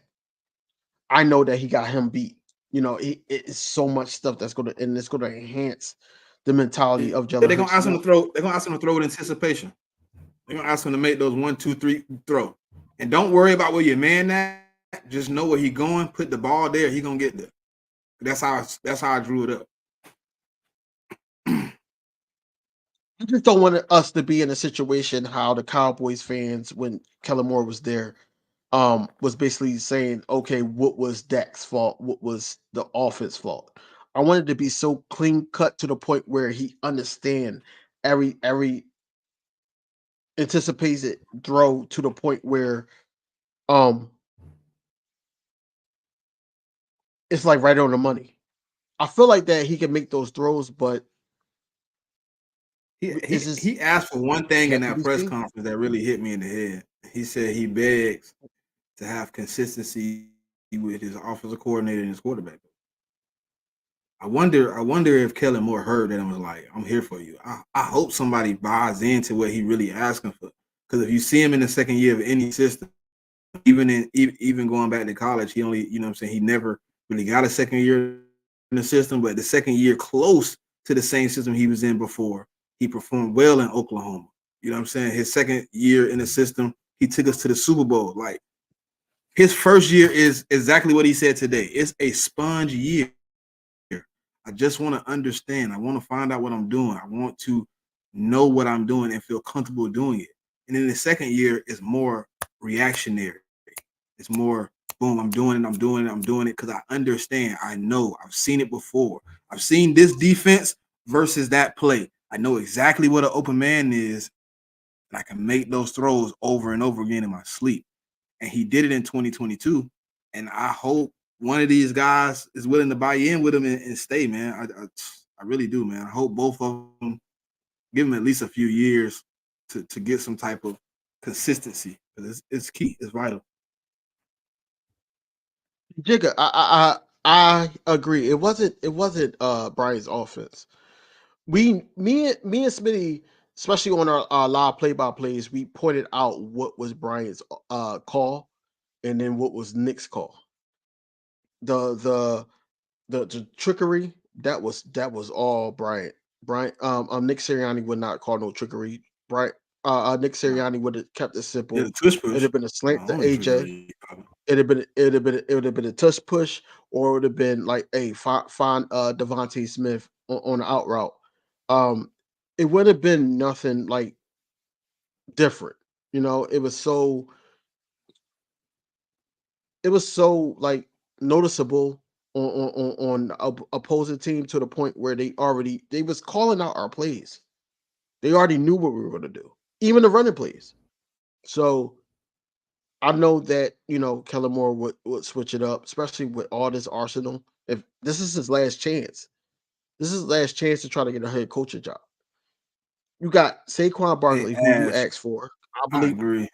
I know that he got him beat. It's so much stuff that's going to, and it's going to enhance the mentality of Yeah, Jalen they're gonna Hurts. ask him to throw. They're gonna ask him to throw with anticipation. They're gonna ask him to make those 1, 2, 3 throw, and don't worry about where your man at. Just know where he going. Put the ball there. He gonna get there. That's how I drew it up. I just don't want us to be in a situation how the Cowboys fans, when Kellen Moore was there, was basically saying, okay, what was Dak's fault? What was the offense fault? I wanted to be so clean cut to the point where he understand every anticipated throw to the point where um it's like right on the money. I feel like that he can make those throws, but He is he this he asked for one thing in yet to that be press seen? conference that really hit me in the head. He said he begs to have consistency with his offensive coordinator and his quarterback. I wonder if Kellen Moore heard that and was like, "I'm here for you." I hope somebody buys into what he really asking for. Because if you see him in the second year of any system, even going back to college, he only, what I'm saying, he never really got a second year in the system, but the second year close to the same system he was in before, he performed well in Oklahoma. You know what I'm saying? His second year in the system, he took us to the Super Bowl. Like, his first year is exactly what he said today. It's a sponge year. I just want to understand. I want to find out what I'm doing. I want to know what I'm doing and feel comfortable doing it. And then the second year is more reactionary. It's more boom, I'm doing it, I'm doing it, I'm doing it because I understand. I know. I've seen it before. I've seen this defense versus that play. I know exactly what an open man is, and I can make those throws over and over again in my sleep. And he did it in 2022. And I hope one of these guys is willing to buy in with him and stay, man. I really do, man. I hope both of them give him at least a few years to get some type of consistency. It's key. It's vital. Jigga, I agree. It wasn't Brian's offense. Me and Smitty, especially on our live play by plays, we pointed out what was Brian's call and then what was Nick's call. The the the trickery that was all Bryant. Nick Sirianni would not call no trickery. Bryant Nick Nah. Sirianni would have kept it Yeah, simple. the tush It'd push. have been a slant to Only AJ. trickery. It would have been a touch push, or it would have been like, hey, find Devontae Smith on the out route. Um, it would have been nothing like different. It was so like noticeable on opposing team to the point where they was calling out our plays. They already knew what we were going to do, even the running plays. So I know that Kellen Moore would switch it up, especially with all this arsenal. If this is his last chance, this is his last chance to try to get a head coaching job. You got Saquon Hey, Barkley, who you Ash, asked for. I I believe agree.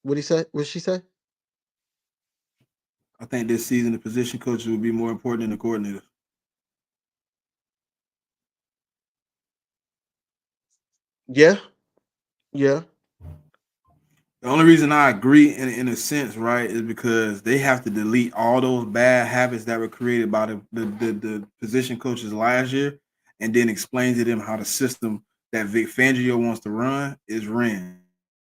what he said. What she said? I think this season the position coaches will be more important than the coordinator. Yeah, yeah. The only reason I agree in a sense, right, is because they have to delete all those bad habits that were created by the position coaches last year, and then explain to them how the system that Vic Fangio wants to run is ran.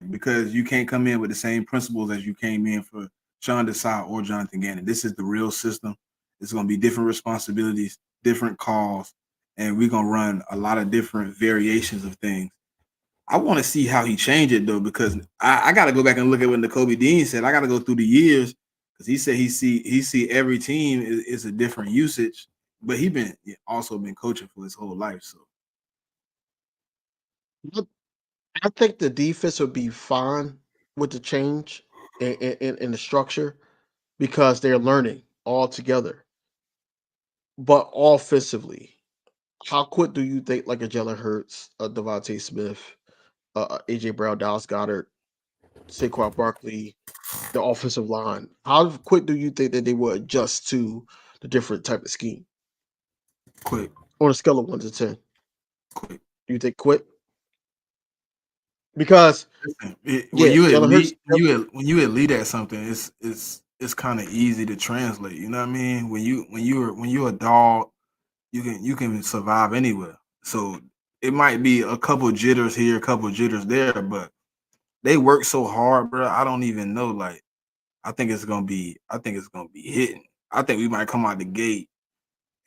Because you can't come in with the same principles as you came in for Sean Desai or Jonathan Gannon. This is the real system. It's going to be different responsibilities, different calls, and we're going to run a lot of different variations of things. I want to see how he changed it though, because I got to go back and look at what Kobe Dean said. I got to go through the years because he said he see every team is a different usage, but he also been coaching for his whole life. So I think the defense would be fine with the change in the structure because they're learning all together. But offensively, how quick do you think like a Jalen Hurts, a Devontae Smith, AJ Brown, Dallas Goddard, Saquon Barkley, the offensive line? How quick do you think that they will adjust to the different type of scheme? Quick. On a scale of 1 to 10. Quick. You think quick? Because when you elite at something, it's kind of easy to translate. You know what I mean? When you're a dog, you can survive anywhere. So it might be a couple jitters here, a couple jitters there, but they work so hard, bro. I don't even know. Like, I think it's gonna be hitting. I think we might come out the gate,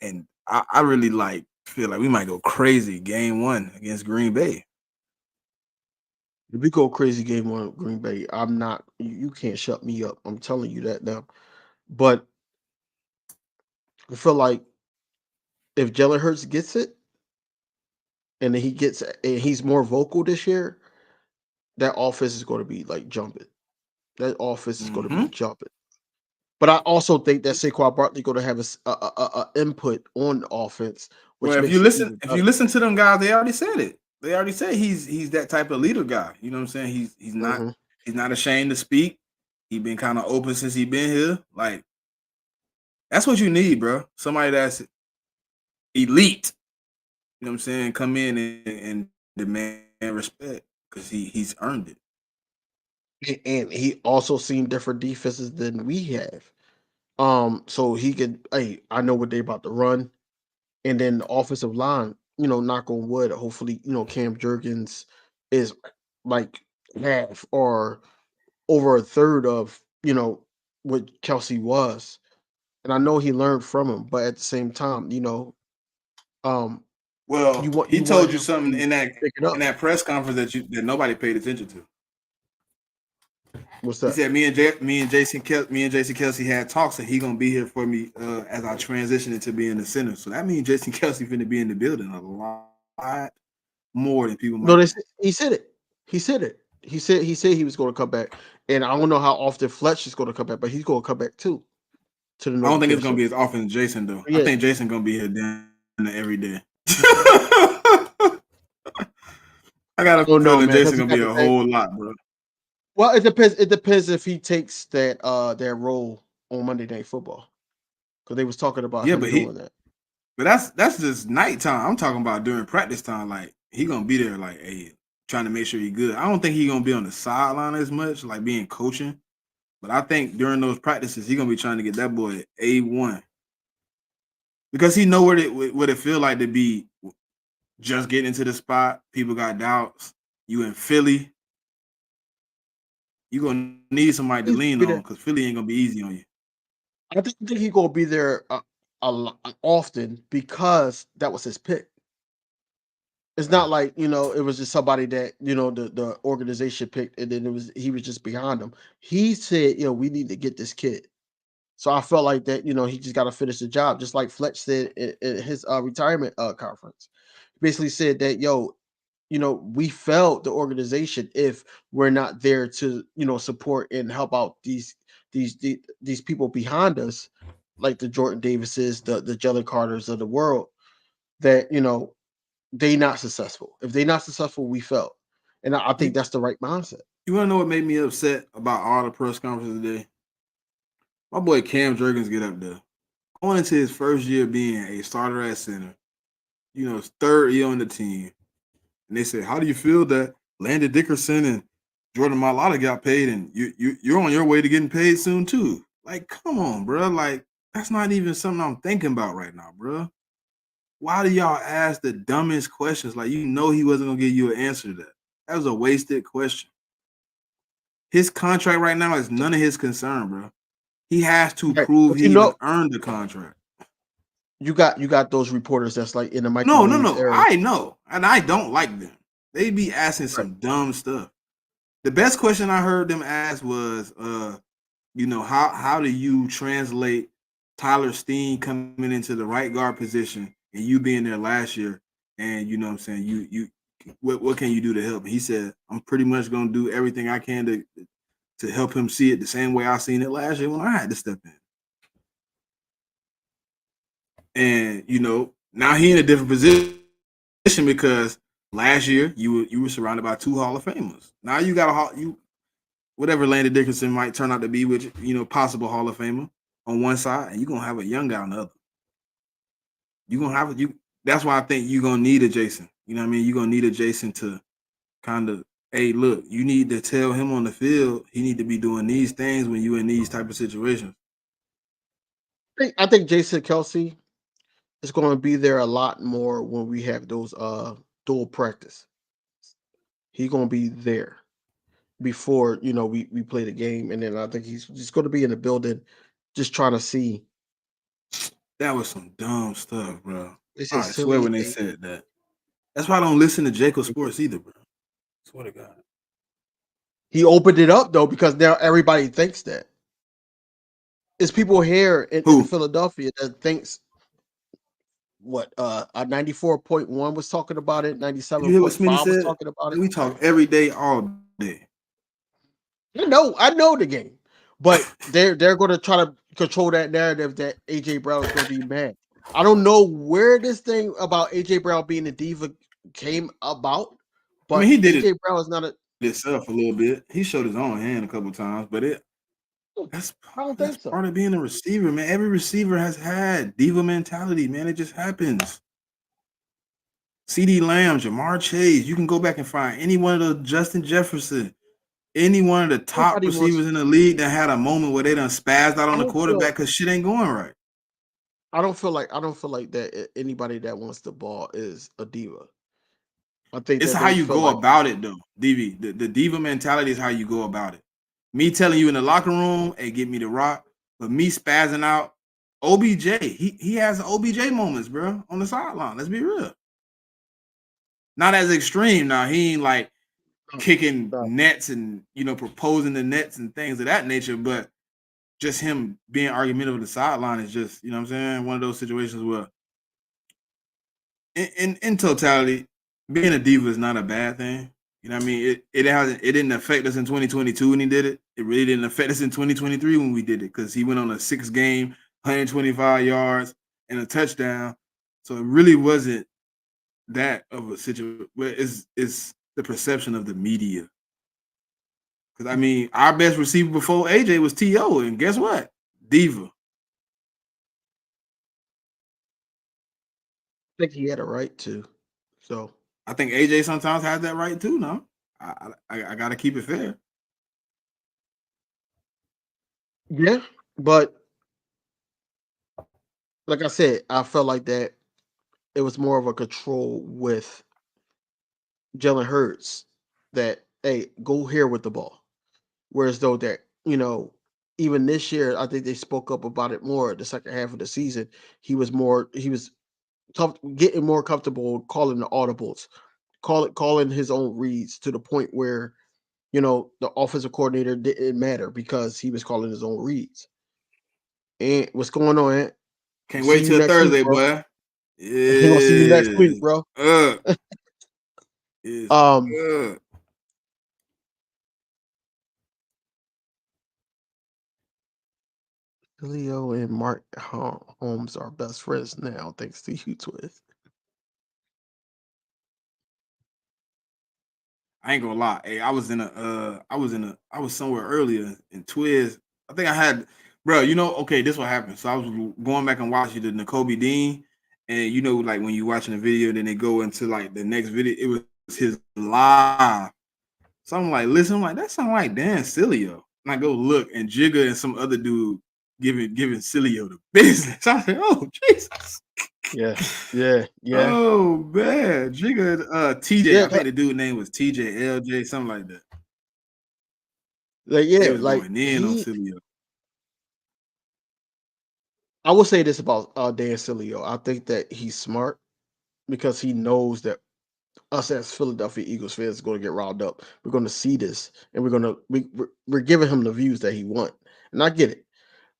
and I really feel like we might go crazy game 1 against Green Bay. If we go crazy game 1 Green Bay, I'm not. You can't shut me up. I'm telling you that now. But I feel like if Jalen Hurts gets it, and then he's more vocal this year, that offense is going to be like jumping. That offense is going to be jumping. But I also think that Saquon Barkley going to have a input on the offense. Well, if you listen to them guys, they already said it. They already said he's that type of leader guy. You know what I'm saying? He's not ashamed to speak. He's been kind of open since he's been here. Like, that's what you need, bro. Somebody that's elite. You know what I'm saying? Come in and demand respect because he's earned it. And he also seen different defenses than we have. So he could, hey, I know what they about to run. And then the offensive line, knock on wood, hopefully, Cam Jurgens is like half or over a third of, what Kelsey was. And I know he learned from him, but at the same time, well, he told you something in that press conference that nobody paid attention to. What's that? He said me and Jason Kelsey had talks, and he gonna be here for me as I transition into being the center. So that means Jason Kelsey finna be in the building a lot more than people might. No, he said it. He said it. He said he was going to come back, and I don't know how often Fletch is going to come back, but he's going to come back too. I don't think it's gonna be as often as Jason though. Yeah. I think Jason gonna be here down every day. I got a feeling that Jason gonna be a whole lot, bro. Well, it depends. It depends if he takes that role on Monday Night Football, because they was talking about him doing that. But that's just nighttime. I'm talking about during practice time. Like, he gonna be there, like, hey, trying to make sure he good. I don't think he gonna be on the sideline as much, like being coaching. But I think during those practices, he gonna be trying to get that boy A1, because he know what it feel like to be just getting into the spot. People got doubts. You in Philly. You're going to need somebody to lean on, because Philly ain't going to be easy on you. I think he's going to be there a lot, often, because that was his pick. It's not like, it was just somebody that, the organization picked, and then he was just behind them. He said, we need to get this kid. So I felt like that, he just got to finish the job, just like Fletch said in his retirement conference. He basically said that, we failed the organization if we're not there to, support and help out these people behind us, like the Jordan Davises, the Jalen Carters of the world, that, they not successful. If they not successful, we failed. And I think that's the right mindset. You want to know what made me upset about all the press conferences today? My boy Cam Jurgens get up there, going into his first year being a starter at center, his third year on the team. And they said, how do you feel that Landon Dickerson and Jordan Mailata got paid, and you're on your way to getting paid soon too. Like, come on, bro. Like, that's not even something I'm thinking about right now, bro. Why do y'all ask the dumbest questions? Like, you know he wasn't gonna give you an answer to that. That was a wasted question. His contract right now is none of his concern, bro. He has to prove But he even earned the contract. You got those reporters that's like in the No. microwaves era. I know, and I don't like them. They be asking some dumb stuff. The best question I heard them ask was, how do you translate Tyler Steen coming into the right guard position and you being there last year, and you know what I'm saying, what can you do to help? And he said, I'm pretty much gonna do everything I can to help him see it the same way I seen it last year when I had to step in. And now he in a different position because last year you were surrounded by 2 Hall of Famers. Now you got whatever Landon Dickerson might turn out to be, which possible Hall of Famer on one side, and you're gonna have a young guy on the other. You're gonna have that's why I think you're gonna need a Jason. You know what I mean? You're gonna need a Jason to kind of, hey, look, you need to tell him on the field he need to be doing these things when you're in these type of situations. I think Jason Kelsey is going to be there a lot more when we have those dual practice. He's going to be there before we play the game, and then I think he's just going to be in the building, just trying to see. That was some dumb stuff, bro. I swear when they said that. That's why I don't listen to Jacob Sports either, bro. I swear to God. He opened it up though because now everybody thinks that. It's people here in Philadelphia that thinks what 94.1 was talking about it, 97.5 was talking about it. We talk every day, all day. I know the game, but they're going to try to control that narrative that AJ Brown is going to be mad. I don't know where this thing about AJ Brown being a diva came about, but he did AJ Brown is not itself a little bit. He showed his own hand a couple times, but that's part of being a receiver, man. Every receiver has had diva mentality, man. It just happens. CeeDee Lamb, Jamar Chase, you can go back and find any one of those, Justin Jefferson, any one of the top receivers in the league that had a moment where they done spazzed out on the quarterback because shit ain't going right. I don't feel like that anybody that wants the ball is a diva. I think it's how you go about it, though. DV, the diva mentality is how you go about it. Me telling you in the locker room, hey, get me the rock, but me spazzing out. OBJ, he has OBJ moments, bro, on the sideline. Let's be real. Not as extreme now. He ain't like kicking nets and proposing the nets and things of that nature, but just him being argumentative on the sideline is just, you know what I'm saying, one of those situations where in totality, being a diva is not a bad thing. You know what I mean? It didn't affect us in 2022 when he did it. It really didn't affect us in 2023 when we did it because he went on a 6-game, 125 yards and a touchdown. So it really wasn't that of a situation. It's the perception of the media. Because, I mean, our best receiver before AJ was T.O., and guess what? Diva. I think he had a right to. So I think AJ sometimes has that right too. No, I got to keep it fair. Yeah, but like I said, I felt like that it was more of a control with Jalen Hurts that, hey, go here with the ball. Whereas though that, even this year, I think they spoke up about it more the second half of the season. He was getting more comfortable calling the audibles, calling his own reads to the point where, the offensive coordinator didn't matter because he was calling his own reads. And what's going on, Ant? Can't wait till Thursday, week, boy. Yeah. Gonna see you next week, bro. Leo and Mark Holmes are best friends now, thanks to you, Twist. I ain't gonna lie. Hey, I was somewhere earlier in Twiz. I think I had, bro. Okay, this what happened. So I was going back and watching the Nakobe Dean, and like when you watching the video, then they go into like the next video. It was his live. So I'm like, listen, I'm like, that sound like Dan Cilio. And I go look, and Jigga and some other dude giving Cilio the business. I said, oh Jesus. Yeah. Oh man, Jigga, TJ. Yeah, I think the dude name was TJ LJ, something like that. like They yeah, was like going in on Cilio. I will say this about Dan Cilio. I think that he's smart because he knows that us as Philadelphia Eagles fans are going to get riled up. We're going to see this, and we're giving him the views that he want, and I get it.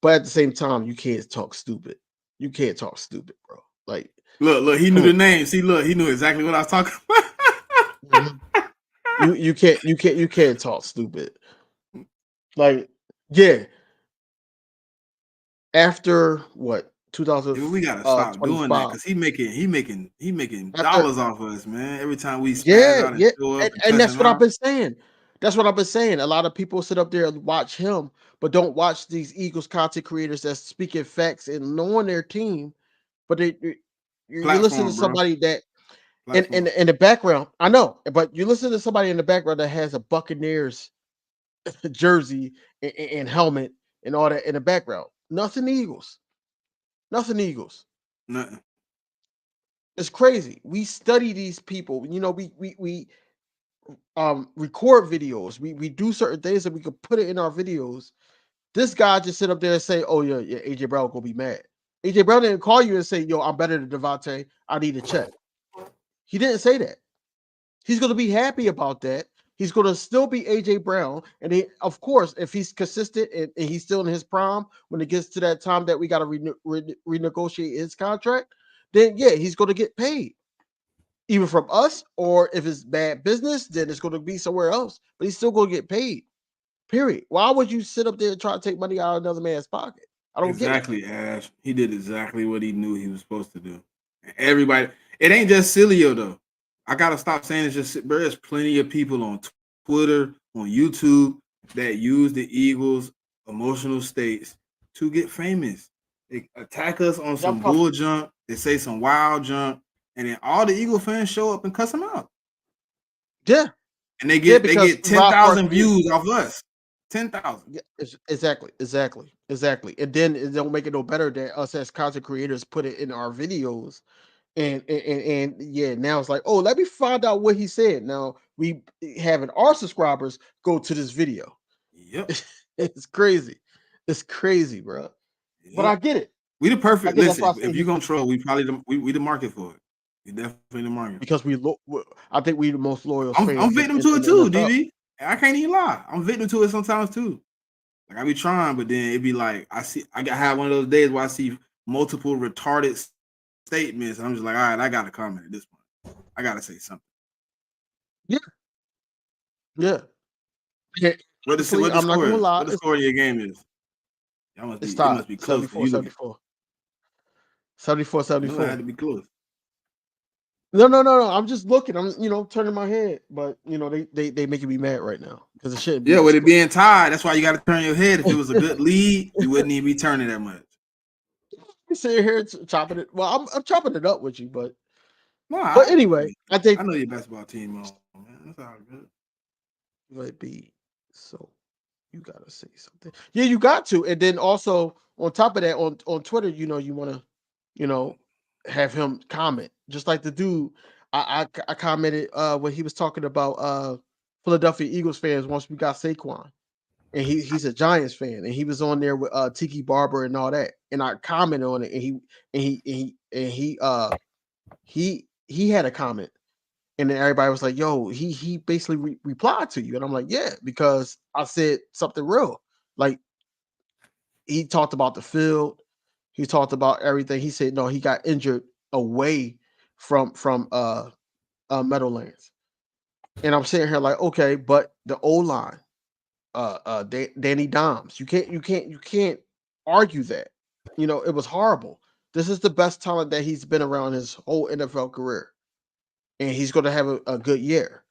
But at the same time, you can't talk stupid. You can't talk stupid, bro. Like, Look, he knew the name. See, look, he knew exactly what I was talking about. you can't talk stupid. Like, yeah. After what 2000, We gotta stop doing that 25. because he making After dollars off of us, man. Every time we spaz Yeah, out and yeah, show up and and cuss that's him what I've out, been saying. That's what I've been saying. A lot of people sit up there and watch him, but don't watch these Eagles content creators that's speaking facts and knowing their team. But you listen to platform, bro, somebody that platform. in the background. I know, but you listen to somebody in the background that has a Buccaneers jersey and helmet and all that in the background. Nothing Eagles. Nothing Eagles. Nothing. It's crazy. We study these people. You know, we record videos. We do certain things that we could put it in our videos. This guy just sit up there and say, "Oh yeah, AJ Brown gonna be mad." AJ Brown didn't call you and say, "Yo, I'm better than Devontae. I need a check." He didn't say that. He's gonna be happy about that. He's gonna still be AJ Brown, and of course, if he's consistent and he's still in his prime when it gets to that time that we got to renegotiate his contract, then yeah, he's gonna get paid. Either from us, or if it's bad business, then it's going to be somewhere else. But he's still going to get paid. Period. Why would you sit up there and try to take money out of another man's pocket? I don't get it. Exactly, Ash. He did exactly what he knew he was supposed to do. Everybody, it ain't just Cilio though. I gotta stop saying it's just. There's plenty of people on Twitter, on YouTube that use the Eagles' emotional states to get famous. They attack us on some bull junk. They say some wild junk, and then all the Eagle fans show up and cuss them out. Yeah, and they get 10,000 views off us. 10,000. Yeah, exactly. And then it don't make it no better that us as content creators put it in our videos. And yeah, now it's like, oh, let me find out what he said. Now we having our subscribers go to this video. Yep. It's crazy. It's crazy, bro. Yep. But I get it. We the perfect. Listen, if you're gonna troll, we probably we the market for it. We definitely the market because I think we the most loyal. I'm victim to it too, DB. I can't even lie. I'm victim to it sometimes too. Like I be trying, but then it be like I have one of those days where I see multiple retarded statements. And I'm just like, all right, I gotta comment at this point. I gotta say something. Yeah. What the score? I'm not gonna lie. What the score of your game is? It must be close. 74. 74. It had to be close. No. I'm just looking. I'm turning my head, but they making me mad right now because it shouldn't be. Yeah, with it being tied, that's why you got to turn your head. If it was a good lead, you wouldn't even be turning that much. You sit here chopping it. Well, I'm chopping it up with you, but but anyway, I think I know your basketball team, man. That's all good. Might be so. You gotta say something. Yeah, you got to, and then also on top of that, on Twitter, you want to, have him comment just like the dude. I commented when he was talking about Philadelphia Eagles fans once we got Saquon, and he's a Giants fan, and he was on there with Tiki Barber and all that, and I commented on it, and he had a comment. And then everybody was like, yo, he basically replied to you. And I'm like, yeah, because I said something real. Like, he talked about the field. He talked about everything. He said, no, he got injured away from Meadowlands. And I'm sitting here like, okay, but the O-line, Danny Doms, you can't argue that. It was horrible. This is the best talent that he's been around his whole NFL career. And he's going to have a good year.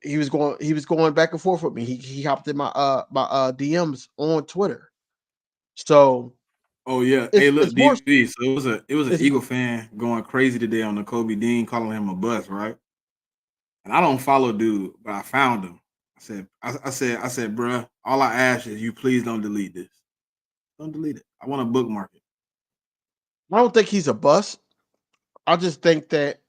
He was going back and forth with me. He hopped in my DMs on Twitter. So, oh yeah, hey look, DB. So it was an Eagle fan going crazy today on the Kobe Dean, calling him a bust, right? And I don't follow dude, but I found him. I said, bruh, all I ask is you please don't delete this. Don't delete it. I want to bookmark it. I don't think he's a bust. I just think that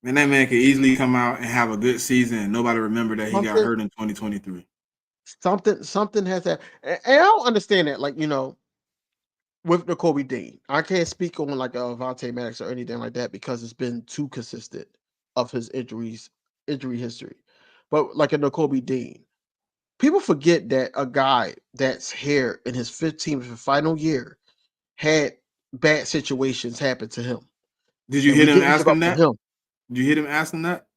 that man could easily come out and have a good season and nobody remember that he got hurt in 2023. Something has that, and I don't understand that. Like, with the Kobe Dean, I can't speak on like a Vontae Maddox or anything like that because it's been too consistent of his injury history. But like in the Kobe Dean, people forget that a guy that's here in his 15th final year had bad situations happen to him. Did you hear him ask him that? Did you hear him asking that?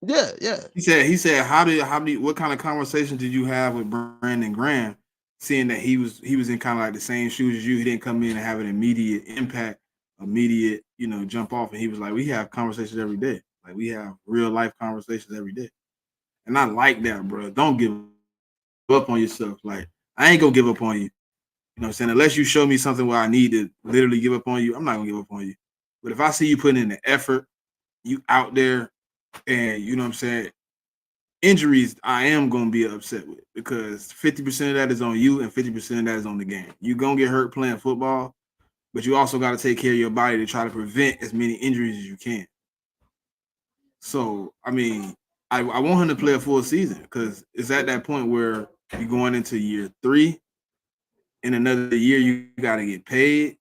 Yeah. He said, how what kind of conversation did you have with Brandon Graham, seeing that he was in kind of like the same shoes as you? He didn't come in and have an immediate impact, jump off. And he was like, we have conversations every day. Like we have real life conversations every day. And I like that, bro. Don't give up on yourself. Like I ain't gonna give up on you. You know what I'm saying? Unless you show me something where I need to literally give up on you, I'm not gonna give up on you. But if I see you putting in the effort, you out there, and you know what I'm saying, injuries, I am going to be upset with because 50% of that is on you and 50% of that is on the game. You're going to get hurt playing football, but you also got to take care of your body to try to prevent as many injuries as you can. So, I mean, I want him to play a full season because it's at that point where you're going into year 3. In another year, you got to get paid.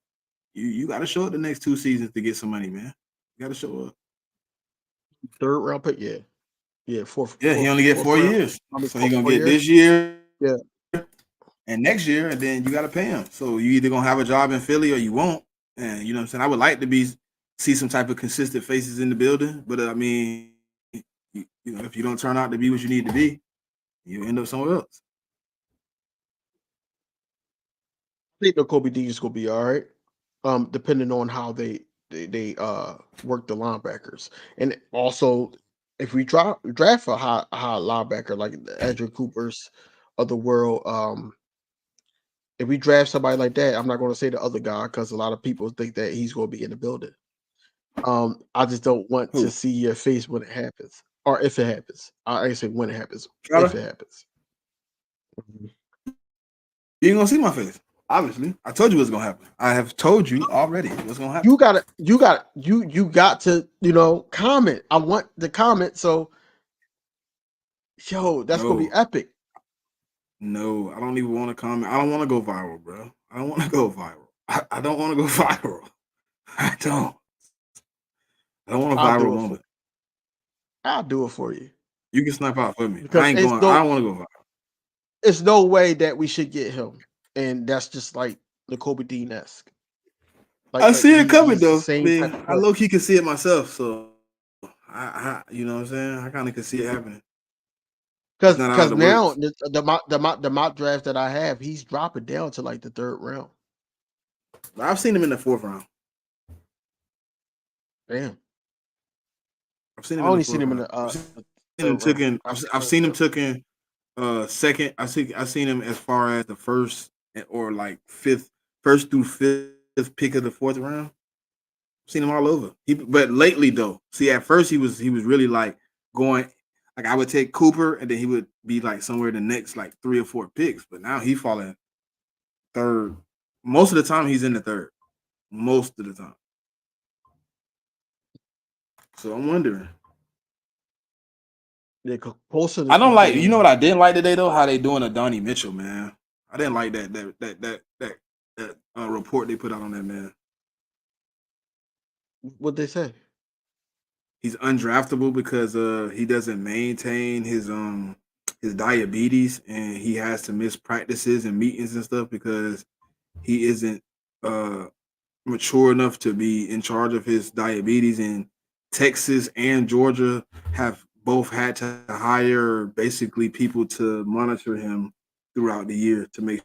You got to show up the next 2 seasons to get some money, man. You got to show up. 3rd round pick, yeah. Yeah, he only get 4 years. So he's going to get this year. Yeah. And next year, and then you got to pay him. So you either going to have a job in Philly or you won't. And you know what I'm saying? I would like to see some type of consistent faces in the building. But I mean, if you don't turn out to be what you need to be, you end up somewhere else. I think the Kobe Dean is going to be all right. Depending on how they work the linebackers. And also, if we draft a high linebacker like the Edger Coopers of the world, if we draft somebody like that, I'm not going to say the other guy because a lot of people think that he's going to be in the building. I just don't want to see your face when it happens, or if it happens. I ain't say when it happens, if it happens. You ain't gonna see my face. Obviously, I told you what's gonna happen. I have told you already what's gonna happen. You got to comment. I want the comment. So, that's gonna be epic. No, I don't even want to comment. I don't want to go viral, bro. I don't want to go viral. I don't want to go viral. I don't want a viral moment. I'll do it for you. You can snap out for me. Because I don't want to go viral. It's no way that we should get him. And that's just like the Kobe Dean-esque. I see it coming though. I low-key can see it myself. So I you know what I'm saying? I kind of can see it happening. Because now the mock draft that I have, he's dropping down to like the 3rd round. I've seen him in the 4th round. Damn. I've seen him. I only seen him in the. I've seen him taken second. I seen him as far as the 1st or like 5th, 1st through 5th pick of the 4th round. I've seen him all over. But lately though, see, at first he was really like going. Like I would take Cooper, and then he would be like somewhere the next like 3 or 4 picks. But now he's falling 3rd. Most of the time he's in the 3rd. Most of the time. So I'm wondering. Yeah, I don't like. You know what I didn't like today though? How they doing a Donnie Mitchell, man. I didn't like that report they put out on that man. What'd they say? He's undraftable because he doesn't maintain his diabetes, and he has to miss practices and meetings and stuff because he isn't mature enough to be in charge of his diabetes. And Texas and Georgia have both had to hire basically people to monitor him throughout the year to make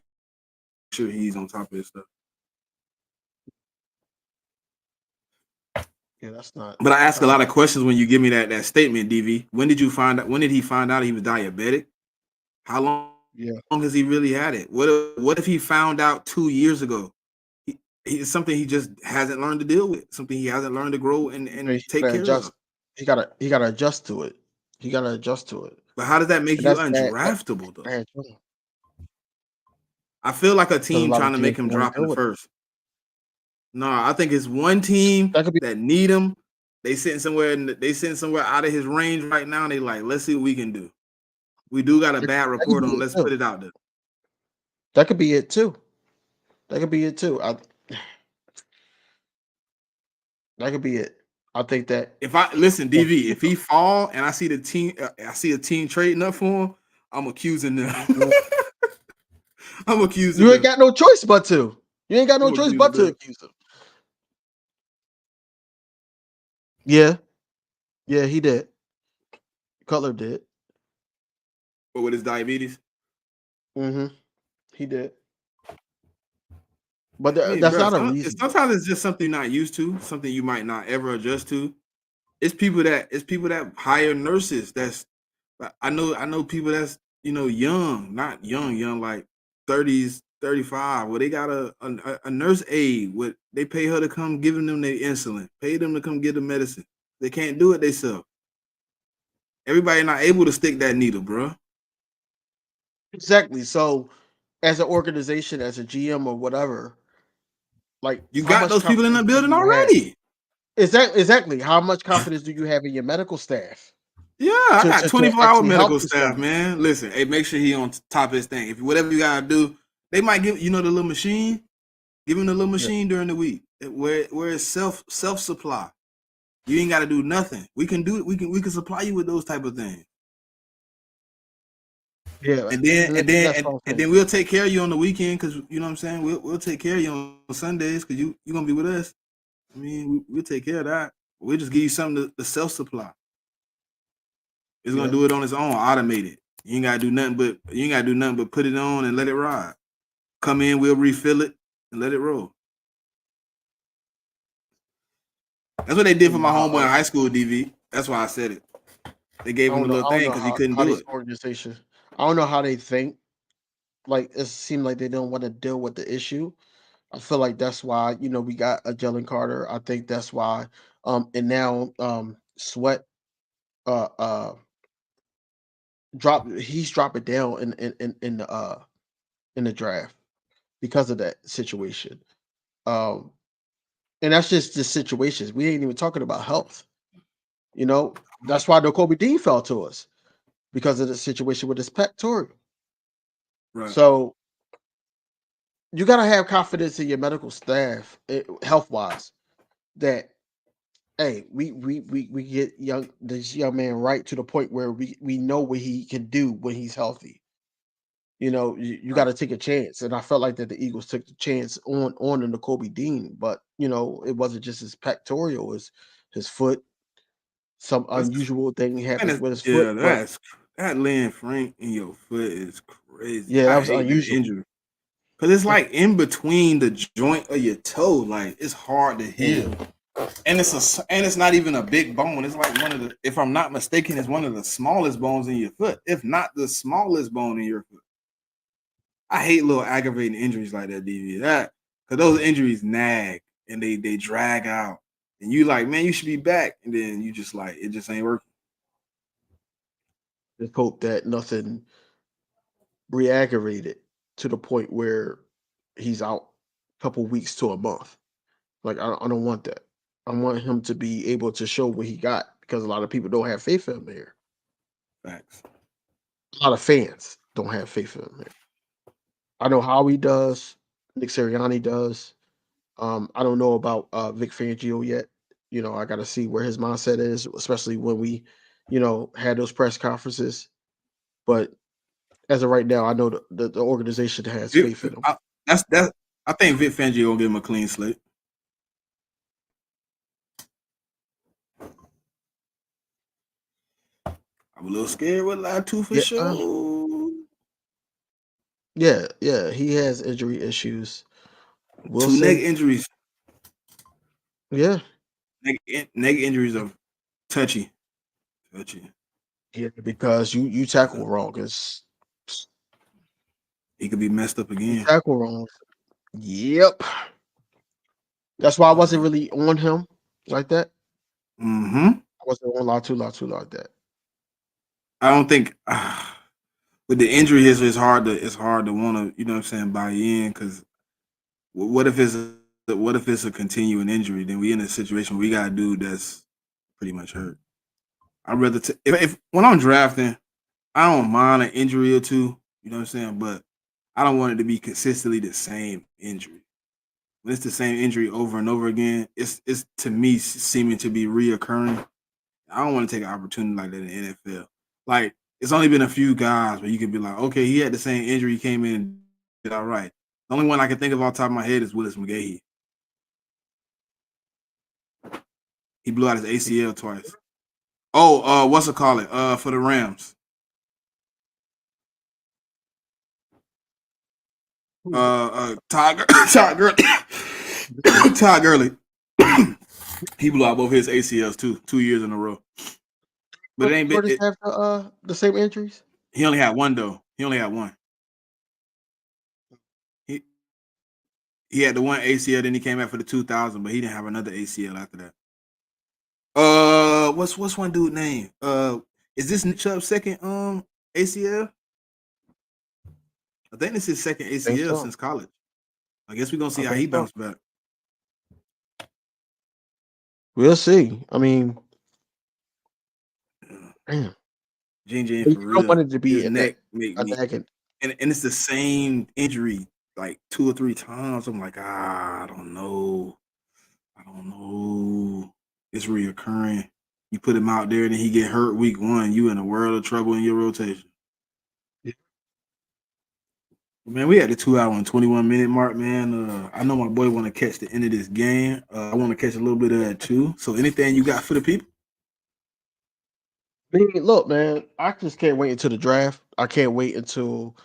sure he's on top of his stuff. Yeah, that's not. But I ask a lot of questions when you give me that statement, DV. When did he find out he was diabetic? How long has he really had it? What if he found out 2 years ago? It's something he just hasn't learned to deal with. Something he hasn't learned to grow and take care of. He gotta adjust to it. He gotta adjust to it. But how does that make And you that's bad. undraftable though? Bad I feel like a because a team lot of trying to GMs make him don't want to drop in deal the with it. first. No, I think it's one team That could be that need him. They sitting somewhere out of his range right now. And they like, let's see what we can do. We do got a bad that could report be on. it Let's too. put it out there. That could be it too. That could be it too. That could be it. I think that If I listen, DV, if he fall and I see a team trading up for him, I'm accusing them. I'm accusing you ain't them. got no choice but to. You ain't got no I'm choice accusing but to them. accuse him. Yeah, yeah, he did. Cutler did. But with his diabetes, Mm-hmm. He did. But I mean, that's bro, not a reason. sometimes it's just something you're not used to, something you might not ever adjust to. It's people that hire nurses. I know people that's young, not young, like 30s, 35. Well, they got a nurse aide. What they pay her to come giving them their insulin, pay them to come get the medicine. They can't do it themselves. Everybody not able to stick that needle, bro. Exactly. So, as an organization, as a GM or whatever, like You how got much those people in the confidence do building you have? already. Exactly. How much confidence do you have in your medical staff Yeah, I got to 24-hour actually help medical this staff, young man? man. Listen, hey, make sure he on top of his thing. If whatever you gotta do, they might give the little machine. Give him the little Yeah. machine during the week where it's self supply. You ain't got to do nothing. We can do it. We can supply you with those type of things. Yeah, that's what I'm And saying. then we'll take care of you on the weekend because you know what I'm saying. We'll take care of you on Sundays because you gonna be with us. I mean, we'll take care of that. We'll just give you something to self supply. It's gonna Yeah. do it on its own, automated. You ain't gotta do nothing but put it on and let it ride. Come in, we'll refill it and let it roll. That's what they did for my homeboy in high school, DV. That's why I said it. They gave him a little I don't thing know because he couldn't how do these it. organizations. I don't know how they think. Like it seemed like they don't want to deal with the issue. I feel like that's why we got a Jalen Carter. I think that's why. And now Sweat he's dropping down in the draft because of that situation. Um, and that's just the situations. We ain't even talking about health. That's why the Kobe Dean fell to us because of the situation with his pectoral. Right. So you gotta have confidence in your medical staff, health wise, that hey, we get this young man right to the point where we know what he can do when he's healthy. You got Right. to take a chance, and I felt like that the Eagles took the chance on in the Kobe Dean, but it wasn't just his pectoral, it was his foot. Some That's unusual thing happened with his foot, yeah. but That laying frank in your foot is crazy. yeah, that I was hate that unusual. injury because it's like in between the joint of your toe. Like it's hard to heal, and it's not even a big bone. It's like one of the, if I'm not mistaken, it's one of the smallest bones in your foot, if not the smallest bone in your foot. I hate little aggravating injuries like that, DV. That because those injuries nag and they drag out, and you like, man, you should be back, and then you just like it just ain't working. Just hope that nothing re-aggravated to the point where he's out a couple weeks to a month. Like I don't want that. I want him to be able to show what he got because a lot of people don't have faith in him here. Facts. A lot of fans don't have faith in him here. I know Howie does. Nick Sirianni does. I don't know about Vic Fangio yet. I got to see where his mindset is, especially when we, had those press conferences. But as of right now, I know the organization has faith in him. That's I think Vic Fangio will give him a clean slate. I'm a little scared with lie too for Yeah, sure. yeah. He has injury issues. We'll Two neck see. injuries. Yeah, Neck injuries are touchy. yeah, because you tackle wrong. It's He could be messed up you again. tackle wrong. Yep. That's why I wasn't really on him like that. Mm-hmm. I wasn't on lot two like that. I don't think with the injury history, it's hard to want to, you know what I'm saying, buy in, because what if it's a continuing injury? Then we in a situation where we got a dude that's pretty much hurt. I'd rather if when I'm drafting, I don't mind an injury or two, you know what I'm saying, but I don't want it to be consistently the same injury. When it's the same injury over and over again, it's to me seeming to be reoccurring. I don't want to take an opportunity like that in the NFL. Like, it's only been a few guys where you can be like, okay, he had the same injury, he came in and did all right. The only one I can think of off the top of my head is Willis McGahee. He blew out his ACL twice. Oh, what's it called? For the Rams. Todd Gurley. He blew out both his ACLs 2 years in a row. But it ain't been. Have the same injuries? He only had one though. He only had one. He had the one ACL, then he came back for the 2000, but he didn't have another ACL after that. What's one dude name? Is this Chubb's second ACL? I think this is his second ACL since college. I guess we're gonna see how he bounced back. We'll see. I mean, damn. Gene for real. I wanted to be his neck make me, and it's the same injury like 2 or 3 times. I'm like, I don't know. It's reoccurring. You put him out there and then he get hurt week 1. You in a world of trouble in your rotation. Yeah. Man, we at the 2 hour and 21 minute mark, man. I know my boy want to catch the end of this game. I want to catch a little bit of that too. So anything you got for the people? I mean, look, man, I just can't wait until the draft. I can't wait until,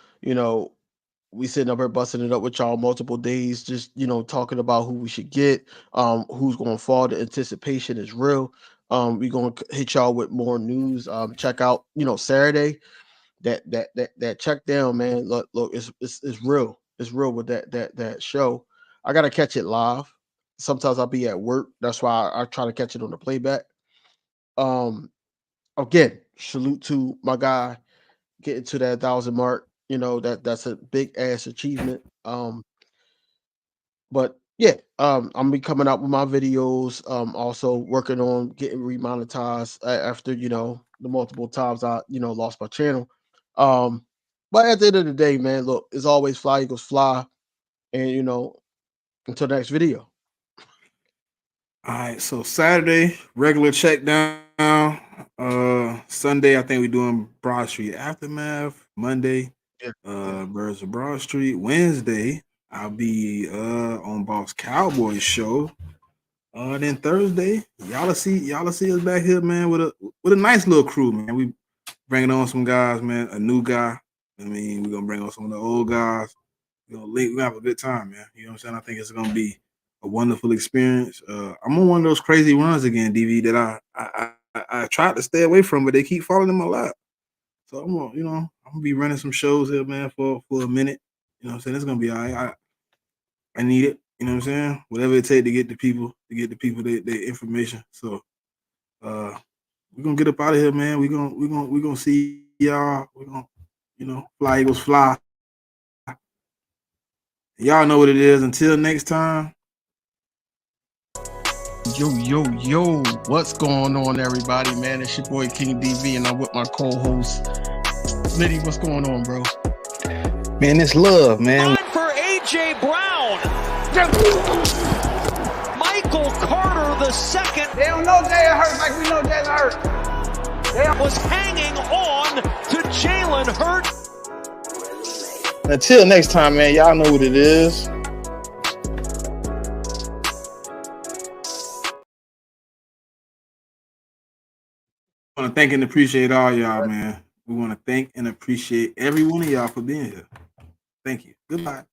we sitting up here busting it up with y'all multiple days, just, talking about who we should get, who's going to fall. The anticipation is real. We're going to hit y'all with more news. Check out, Saturday, that check down, man. Look, it's real. It's real with that show. I got to catch it live. Sometimes I'll be at work. That's why I try to catch it on the playback. Again, salute to my guy getting to that 1,000 mark. That's a big ass achievement. But yeah, I'm gonna be coming out with my videos. Also working on getting remonetized after the multiple times I lost my channel. But at the end of the day, man, look, it's always fly equals fly, and until the next video. All right, so Saturday regular check down. Sunday I think we're doing Broad Street Aftermath. Monday, Birds of Broad Street. Wednesday I'll be on Boss Cowboy show. Then Thursday, y'all see us back here, man, with a nice little crew, man. We bringing on some guys, man. A new guy. I mean, we're gonna bring on some of the old guys. We're gonna have a good time, man. You know what I'm saying? I think it's gonna be a wonderful experience. I'm on one of those crazy runs again, DV, that I tried to stay away from, but they keep falling in my lap. So I'm gonna be running some shows here, man, for a minute. You know what I'm saying? It's gonna be all right. I need it. You know what I'm saying? Whatever it takes to get the people their information. So we're gonna get up out of here, man. We're gonna see y'all. We're gonna fly Eagles fly. Y'all know what it is. Until next time. Yo, what's going on, everybody, man? It's your boy King DV, and I'm with my co-host Liddy. What's going on, bro? Man, it's love, man. Time for AJ Brown. Michael Carter the second. They don't know Jalen Hurts like we know Jalen Hurts. They was hanging on to Jalen Hurts. Until next time, man. Y'all know what it is. I want to thank and appreciate all y'all, man. We want to thank and appreciate every one of y'all for being here. Thank you. Goodbye.